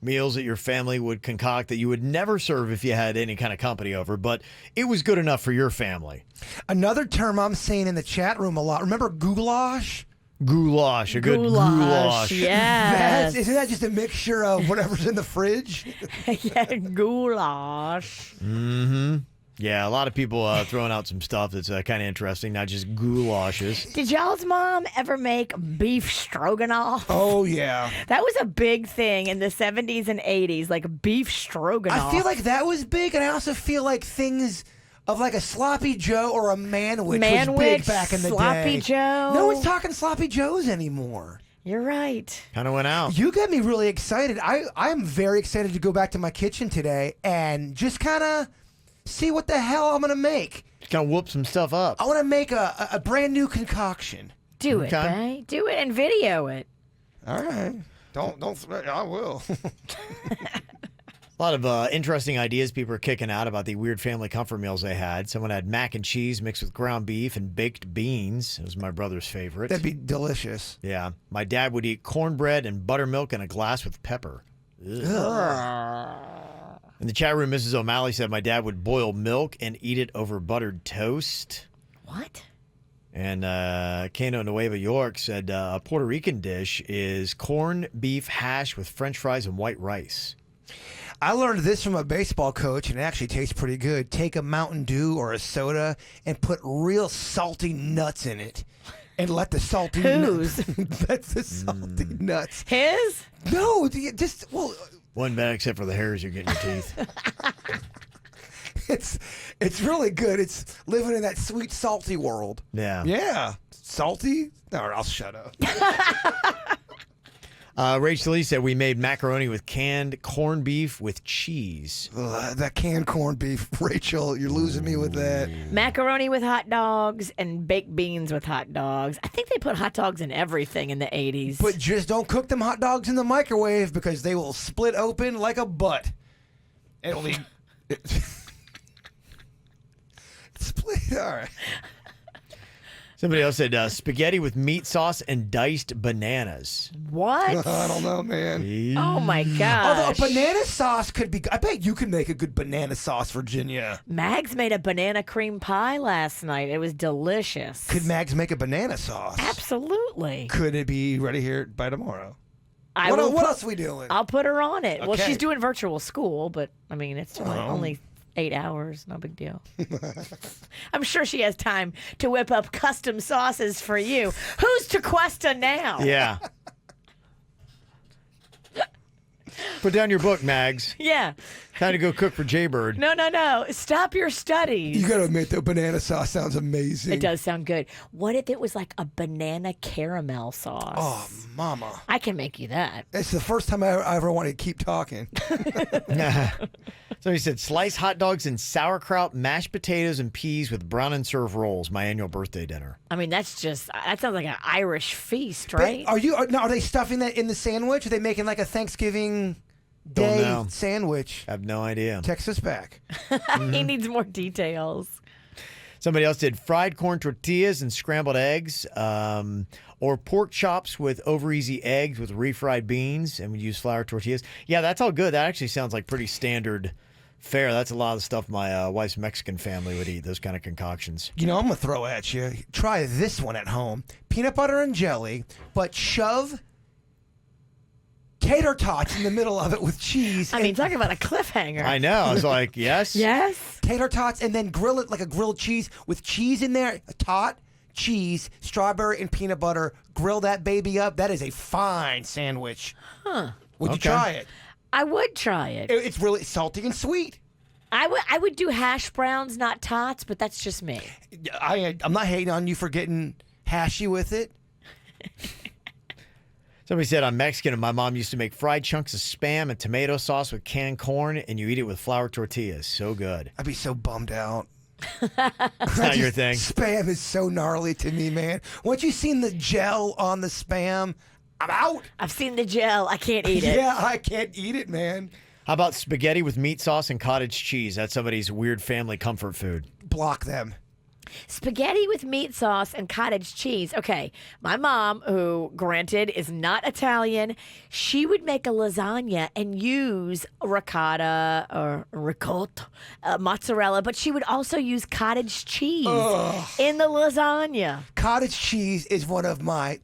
meals that your family would concoct that you would never serve if you had any kind of company over, but it was good enough for your family. Another term I'm saying in the chat room a lot. Remember goulash? Goulash, a good goulash. Yes. Isn't that just a mixture of whatever's in the fridge? Yeah, goulash. Mm-hmm. Yeah, a lot of people throwing out some stuff that's kind of interesting, not just goulashes. Did y'all's mom ever make beef stroganoff? Oh, yeah. That was a big thing in the 70s and 80s, like beef stroganoff. I feel like that was big, and I also feel like things of like a Sloppy Joe or a Manwich was big back in the Sloppy day. Joe. No one's talking Sloppy Joes anymore. You're right. Kind of went out. You get me really excited. I am very excited to go back to my kitchen today and just kind of see what the hell I'm gonna make. Just gonna whoop some stuff up. I want to make a brand new concoction. Do it, Bay. Do it and video it. All right. Don't. I will. A lot of interesting ideas people are kicking out about the weird family comfort meals they had. Someone had mac and cheese mixed with ground beef and baked beans. It was my brother's favorite. That'd be delicious. Yeah. My dad would eat cornbread and buttermilk in a glass with pepper. Ugh. In the chat room, Mrs. O'Malley said my dad would boil milk and eat it over buttered toast. What? And Kano Nueva York said a Puerto Rican dish is corned beef hash with French fries and white rice. I learned this from a baseball coach, and it actually tastes pretty good. Take a Mountain Dew or a soda and put real salty nuts in it. And let the salty Whose? That's the salty nuts. His? No, just, well... Wasn't bad except for the hairs you get in your teeth. It's really good. It's living in that sweet, salty world. Yeah. Yeah. Salty? All right, I'll shut up. Rachel Lee said we made macaroni with canned corned beef with cheese. That canned corned beef, Rachel, you're losing me with that. Macaroni with hot dogs and baked beans with hot dogs. I think they put hot dogs in everything in the 80s. But just don't cook them hot dogs in the microwave because they will split open like a butt. It'll be... split, all right. Somebody else said spaghetti with meat sauce and diced bananas. What? I don't know, man. Oh, my gosh. Although a banana sauce could be... I bet you could make a good banana sauce, Virginia. Mags made a banana cream pie last night. It was delicious. Could Mags make a banana sauce? Absolutely. Could it be ready here by tomorrow? What else are we doing? I'll put her on it. Well, Okay. she's doing virtual school, but, I mean, it's only 8 hours. No big deal. I'm sure she has time to whip up custom sauces for you. Who's Tequesta now? Yeah. Put down your book, Mags. Yeah. Time to go cook for Jaybird. No. Stop your studies. You got to admit, the banana sauce sounds amazing. It does sound good. What if it was like a banana caramel sauce? Oh, mama. I can make you that. It's the first time I ever wanted to keep talking. So he said sliced hot dogs and sauerkraut, mashed potatoes, and peas with brown and serve rolls, my annual birthday dinner. I mean, that sounds like an Irish feast, right? Are they stuffing that in the sandwich? Are they making like a Thanksgiving Day sandwich? I have no idea. Text us back. He needs more details. Somebody else did fried corn tortillas and scrambled eggs, or pork chops with over easy eggs with refried beans, and we use flour tortillas. Yeah, that's all good. That actually sounds like pretty standard fare. That's a lot of the stuff my wife's Mexican family would eat, those kind of concoctions. You know, I'm going to throw at you. Try this one at home. Peanut butter and jelly, but shove tater tots in the middle of it with cheese. I mean, talking about a cliffhanger. I know. I was like, yes. Yes. Tater tots, and then grill it like a grilled cheese with cheese in there. A tot, cheese, strawberry, and peanut butter. Grill that baby up. That is a fine sandwich. Huh. Would you try it? I would try it. It's really salty and sweet. I would do hash browns, not tots, but that's just me. I'm not hating on you for getting hashy with it. Somebody said I'm Mexican and my mom used to make fried chunks of Spam and tomato sauce with canned corn, and you eat it with flour tortillas. So good. I'd be so bummed out. It's not your thing. Spam is so gnarly to me, man. Once you've seen the gel on the Spam, I'm out. I've seen the gel. I can't eat it. Yeah, I can't eat it, man. How about spaghetti with meat sauce and cottage cheese? That's somebody's weird family comfort food. Block them. Spaghetti with meat sauce and cottage cheese. Okay, my mom, who granted is not Italian, she would make a lasagna and use ricotta or ricotta, mozzarella, but she would also use cottage cheese in the lasagna. Cottage cheese is one of my,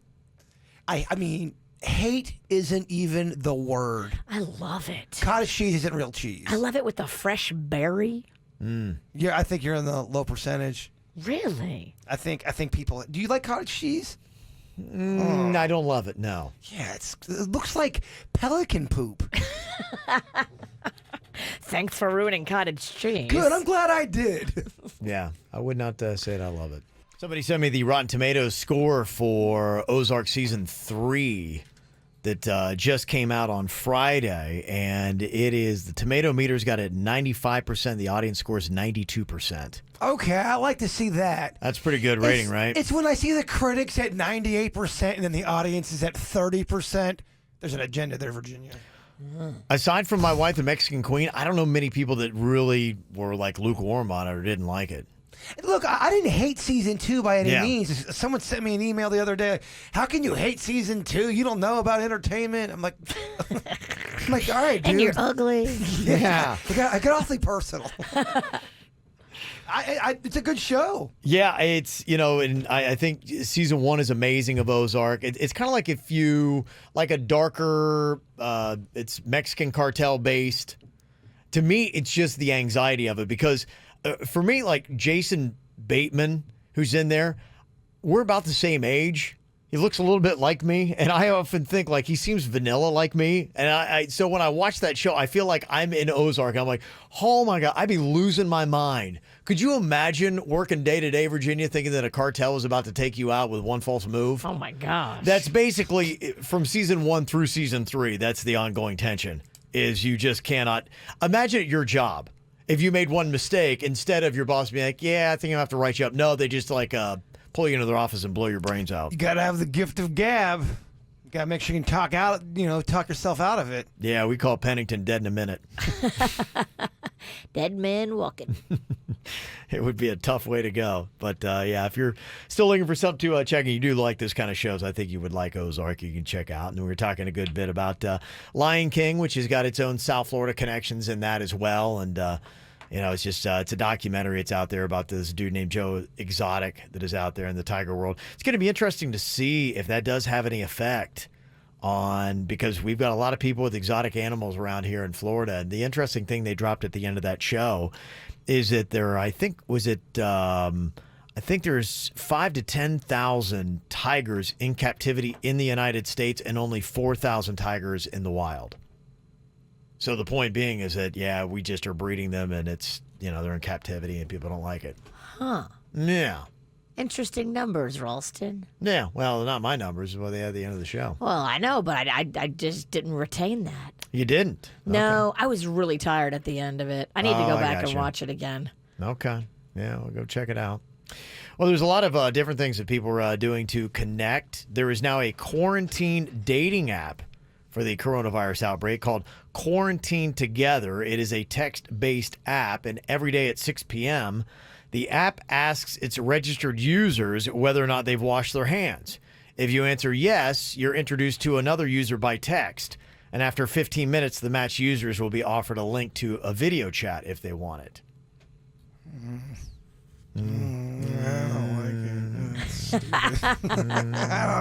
I mean, hate isn't even the word. I love it. Cottage cheese isn't real cheese. I love it with the fresh berry. Yeah, I think you're in the low percentage. Really? I think people. Do you like cottage cheese? I don't love it. No. Yeah, it looks like pelican poop. Thanks for ruining cottage cheese. Good. I'm glad I did. Yeah, I would not say I love it. Somebody sent me the Rotten Tomatoes score for Ozark season 3. that just came out on Friday, and it is the tomato meter's got it at 95%. The audience score is 92%. Okay, I like to see that. That's pretty good rating, right? It's when I see the critics at 98% and then the audience is at 30%. There's an agenda there, Virginia. Aside from my wife, the Mexican Queen, I don't know many people that really were like lukewarm on it or didn't like it. Look, I didn't hate season 2 by any Yeah. means. Someone sent me an email the other day. How can you hate season 2? You don't know about entertainment. I'm like, all right, dude. And you're ugly. Yeah. I got awfully personal. It's a good show. Yeah, it's, and I think season 1 is amazing of Ozark. It's kind of like if you like a darker, it's Mexican cartel based. To me, it's just the anxiety of it because for me, like Jason Bateman, who's in there, we're about the same age. He looks a little bit like me, and I often think like he seems vanilla like me. And so when I watch that show, I feel like I'm in Ozark. I'm like, oh my God, I'd be losing my mind. Could you imagine working day to day, Virginia, thinking that a cartel was about to take you out with one false move? Oh my gosh. That's basically from season 1 through season 3. That's the ongoing tension. Is you just cannot imagine at your job. If you made one mistake, instead of your boss being like, yeah, I think I'm going to have to write you up. No, they just like pull you into their office and blow your brains out. You got to have the gift of gab. You got to make sure you can talk yourself out of it. Yeah, we call Pennington dead in a minute. Dead man walking. It would be a tough way to go. But yeah, if you're still looking for something to check and you do like this kind of shows, I think you would like Ozark. You can check out. And we were talking a good bit about Lion King, which has got its own South Florida connections in that as well. And, it's just it's a documentary. It's out there about this dude named Joe Exotic that is out there in the tiger world. It's going to be interesting to see if that does have any effect because we've got a lot of people with exotic animals around here in Florida. And the interesting thing they dropped at the end of that show is that there, I think there's 5,000 to 10,000 tigers in captivity in the United States and only 4,000 tigers in the wild. So the point being is that, yeah, we just are breeding them and it's, they're in captivity and people don't like it. Huh. Yeah. Interesting numbers, Ralston. Yeah, well, not my numbers. Well, they had at the end of the show. Well, I know, but I just didn't retain that. You didn't? No, Okay. I was really tired at the end of it. I need to go back and gotcha. watch it again. Okay. Yeah, we'll go check it out. Well, there's a lot of different things that people are doing to connect. There is now a quarantine dating app for the coronavirus outbreak called Quarantine Together. It is a text-based app, and every day at 6 p.m., the app asks its registered users whether or not they've washed their hands. If you answer yes, you're introduced to another user by text. And after 15 minutes, the matched users will be offered a link to a video chat if they want it. I don't like it. It's stupid. I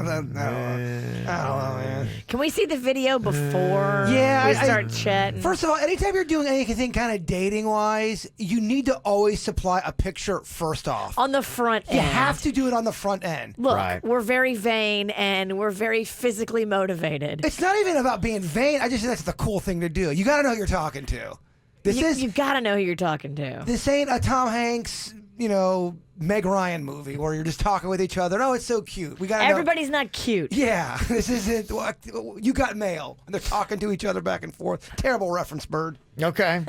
don't know, man. Can we see the video before we start chatting? First of all, anytime you're doing anything kind of dating-wise, you need to always supply a picture first off. On the front end. You have to do it on the front end. Look, we're very vain and we're very physically motivated. It's not even about being vain. I just think that's the cool thing to do. You got to know who you're talking to. You got to know who you're talking to. This ain't a Tom Hanks, Meg Ryan movie where you're just talking with each other. Oh, it's so cute. We got Everybody's not cute. Yeah, this isn't. You got mail, and they're talking to each other back and forth. Terrible reference, Bird. Okay.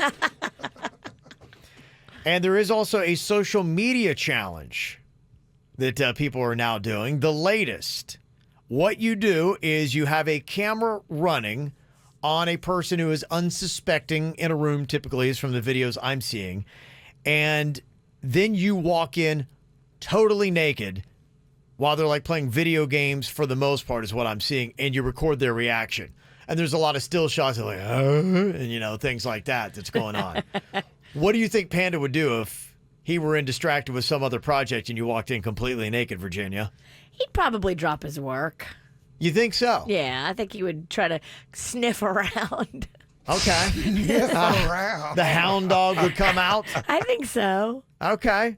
And there is also a social media challenge that people are now doing. The latest. What you do is you have a camera running on a person who is unsuspecting in a room, typically is from the videos I'm seeing, and then you walk in totally naked while they're like playing video games for the most part is what I'm seeing, and you record their reaction. And there's a lot of still shots of like, and things like that's going on. What do you think Panda would do if he were distracted with some other project and you walked in completely naked, Virginia? He'd probably drop his work. You think so? Yeah, I think he would try to sniff around. Okay. Sniff around. The hound dog would come out? I think so. Okay.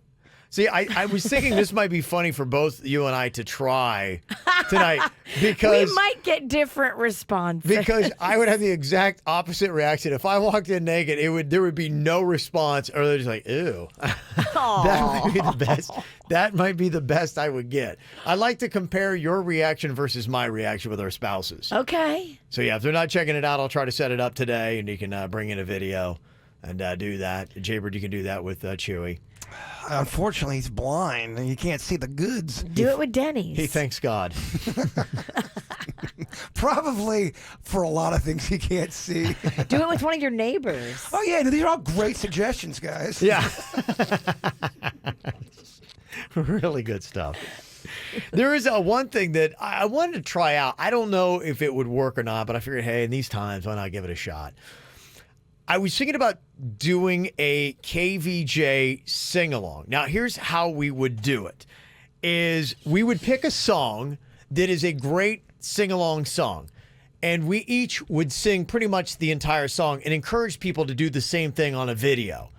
See, I was thinking this might be funny for both you and I to try tonight because we might get different responses. Because I would have the exact opposite reaction. If I walked in naked, there would be no response, or they're just like, ew. That might be the best. That might be the best I would get. I like to compare your reaction versus my reaction with our spouses. Okay. So yeah, if they're not checking it out, I'll try to set it up today, and you can bring in a video and do that. Jaybird, you can do that with Chewy. Unfortunately, he's blind and you can't see the goods. Do it with Denny's. He thanks God. Probably for a lot of things he can't see. Do it with one of your neighbors. Oh, yeah. These are all great suggestions, guys. Yeah. Really good stuff. There is one thing that I wanted to try out. I don't know if it would work or not, but I figured, hey, in these times, why not give it a shot? I was thinking about doing a KVJ sing-along. Now, here's how we would do it, is we would pick a song that is a great sing-along song, and we each would sing pretty much the entire song and encourage people to do the same thing on a video.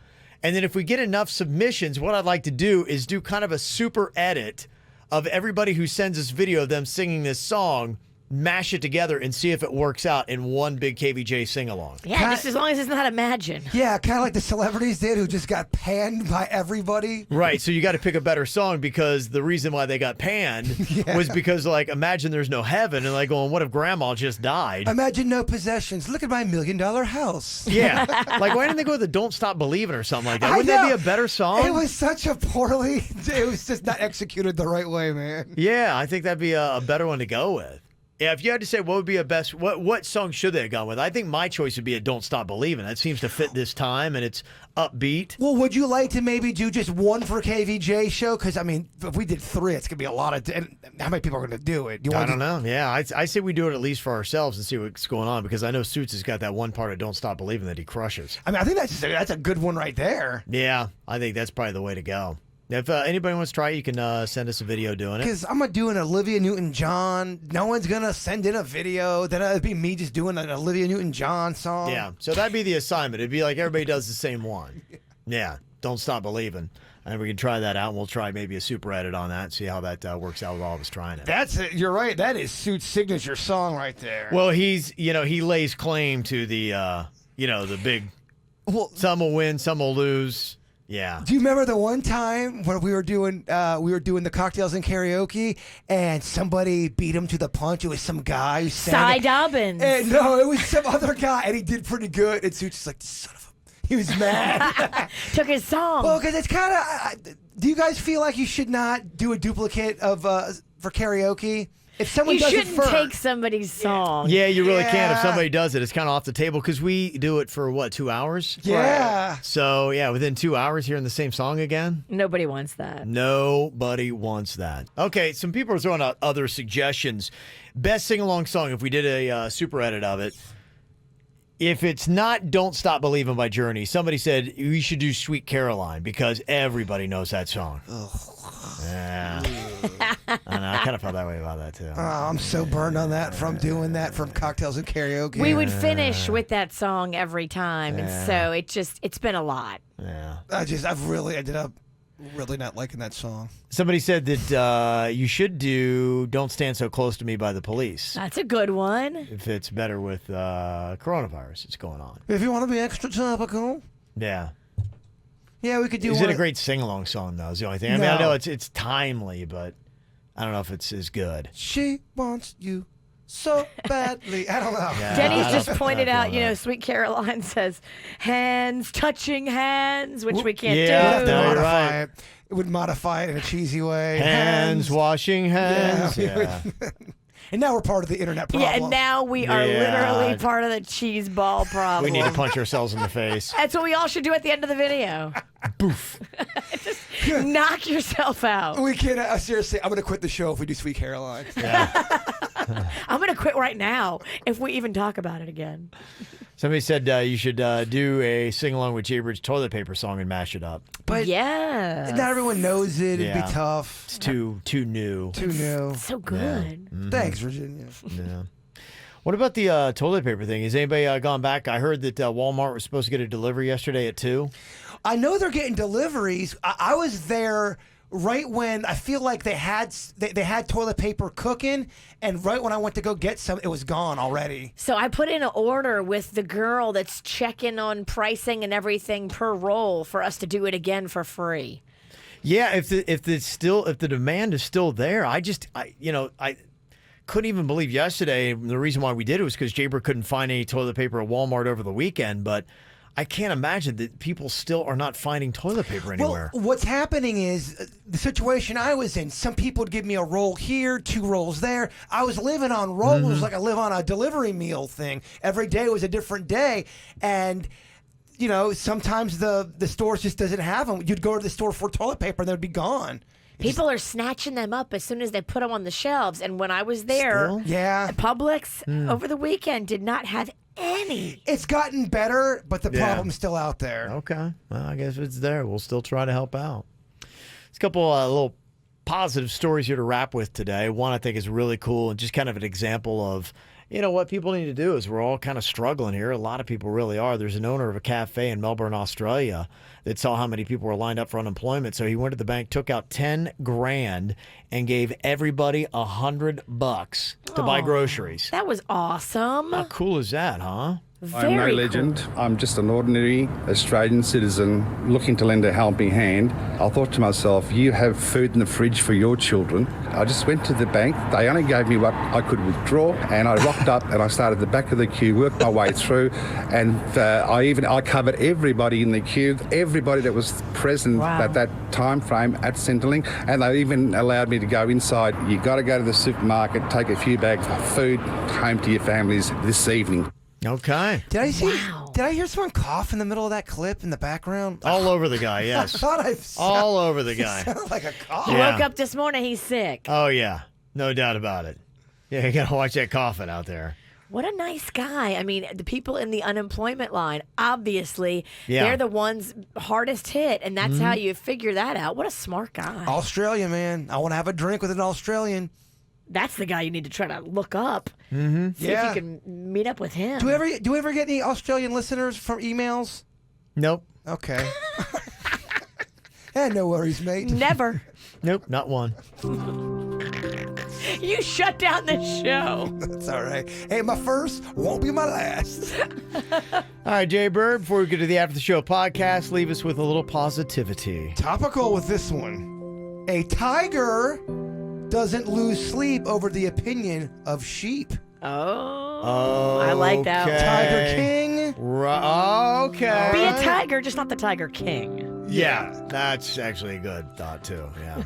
And then if we get enough submissions, what I'd like to do is do kind of a super edit of everybody who sends us video of them singing this song, mash it together and see if it works out in one big KVJ sing-along. Yeah, just as long as it's not Imagine. Yeah, kind of like the celebrities did who just got panned by everybody. Right, so you got to pick a better song because the reason why they got panned was because, like, imagine there's no heaven and like going, what if grandma just died? Imagine no possessions. Look at my $1 million house. Yeah, like why didn't they go with the Don't Stop Believing or something like that? Wouldn't that be a better song? It was such a poorly, it was just not executed the right way, man. Yeah, I think that'd be a better one to go with. Yeah, if you had to say what would be a best, what song should they have gone with? I think my choice would be a Don't Stop Believing. That seems to fit this time, and it's upbeat. Well, would you like to maybe do just one for KVJ show? Because, I mean, if we did 3, it's going to be a lot of... And how many people are going to do it? I don't know. Yeah, I say we do it at least for ourselves and see what's going on, because I know Suits has got that one part of Don't Stop Believing that he crushes. I mean, I think that's a good one right there. Yeah, I think that's probably the way to go. If anybody wants to try it, you can send us a video doing it. Because I'm going to do an Olivia Newton-John. No one's going to send in a video. Then it'd be me just doing an Olivia Newton-John song. Yeah, so that'd be the assignment. It'd be like everybody does the same one. Yeah, Don't Stop Believing. And we can try that out, and we'll try maybe a super edit on that and see how that works out with all of us trying it. That's it. You're right. That is Suit's signature song right there. Well, he lays claim to the, the big, some will win, some will lose. Yeah. Do you remember the one time when we were doing the cocktails in karaoke and somebody beat him to the punch? It was some guy who sang Cy Dobbins. And no, it was some other guy, and he did pretty good. And Suits just like, son of a... He was mad. Took his song. Well, because it's kind of... do you guys feel like you should not do a duplicate of for karaoke? If someone does it shouldn't take somebody's song. Yeah, you really can. If somebody does it, it's kind of off the table because we do it for, 2 hours? Yeah. Right. So, yeah, within 2 hours, hearing the same song again? Nobody wants that. Nobody wants that. Okay, some people are throwing out other suggestions. Best sing-along song, if we did a super edit of it. If it's not Don't Stop Believing by Journey, somebody said we should do Sweet Caroline because everybody knows that song. Yeah. I know, I kind of felt that way about that, too. Oh, I'm so burned on that from doing that from cocktails and karaoke. We would finish with that song every time, and so it's been a lot. Yeah. I've really ended up really not liking that song. Somebody said that you should do Don't Stand So Close to Me by the Police. That's a good one. If it's better with coronavirus that's going on. If you want to be extra topical. Yeah. Yeah, we could do Is one. it a great sing-along song, though, is the only thing. I mean, I know it's timely, but I don't know if it's as good. She wants you so badly. I don't know. Yeah, Denny's just pointed out, Sweet Caroline says, hands touching hands, which we can't do. No, you're right. It would modify it in a cheesy way. Hands washing hands. Yeah. And now we're part of the internet problem. Yeah, and now we are literally part of the cheese ball problem. We need to punch ourselves in the face. That's what we all should do at the end of the video. Boof. Just knock yourself out. We can't. Seriously, I'm going to quit the show if we do Sweet Caroline. Yeah. I'm going to quit right now if we even talk about it again. Somebody said you should do a sing-along with Jaybirds toilet paper song and mash it up. But yeah, not everyone knows it. It'd be tough. It's too new. Too new. So good. Yeah. Mm-hmm. Thanks, Virginia. Yeah. What about the toilet paper thing? Has anybody gone back? I heard that Walmart was supposed to get a delivery yesterday at 2. I know they're getting deliveries. I was there right when I feel like they had toilet paper cooking, and right when I went to go get some, it was gone already. So I put in an order with the girl that's checking on pricing and everything per roll for us to do it again for free. Yeah, if the demand is still there, I couldn't even believe yesterday. The reason why we did it was because Jaybird couldn't find any toilet paper at Walmart over the weekend, but I can't imagine that people still are not finding toilet paper anywhere. Well, what's happening is the situation I was in. Some people would give me a roll here, 2 rolls there. I was living on rolls like I live on a delivery meal thing. Every day was a different day. And, sometimes the store just doesn't have them. You'd go to the store for toilet paper and they'd be gone. People are snatching them up as soon as they put them on the shelves. And when I was there, Publix over the weekend did not have any. It's gotten better, but the problem's still out there. Okay. Well, I guess it's there. We'll still try to help out. There's a couple little positive stories here to wrap with today. One I think is really cool and just kind of an example of, what people need to do is we're all kind of struggling here. A lot of people really are. There's an owner of a cafe in Melbourne, Australia that saw how many people were lined up for unemployment. So he went to the bank, took out $10,000 and gave everybody $100 to buy groceries. That was awesome. How cool is that, huh? I'm no legend. I'm just an ordinary Australian citizen looking to lend a helping hand. I thought to myself, you have food in the fridge for your children. I just went to the bank. They only gave me what I could withdraw, and I rocked up and I started at the back of the queue, worked my way through, and I covered everybody in the queue, everybody that was present at that time frame at Centrelink, and they even allowed me to go inside. You got to go to the supermarket, take a few bags of food home to your families this evening. Okay. Did I hear someone cough in the middle of that clip in the background? All over the guy, yes. I thought all over the guy. Sounded like a cough. He woke up this morning, he's sick. Oh, yeah. No doubt about it. Yeah, you got to watch that coughing out there. What a nice guy. I mean, the people in the unemployment line, obviously, they're the ones hardest hit, and that's how you figure that out. What a smart guy. Australia, man. I want to have a drink with an Australian. That's the guy you need to try to look up. See if you can meet up with him. Do we ever get any Australian listeners from emails? Nope. Okay. No worries, mate. Never. Nope, not one. You shut down the show. That's all right. Hey, my first won't be my last. All right, Jay Bird, before we get to the After the Show podcast, leave us with a little positivity. Topical with this one. A tiger doesn't lose sleep over the opinion of sheep. Oh, I like that. Tiger King. Okay. Be a tiger, just not the Tiger King. Yeah, that's actually a good thought, too. Yeah.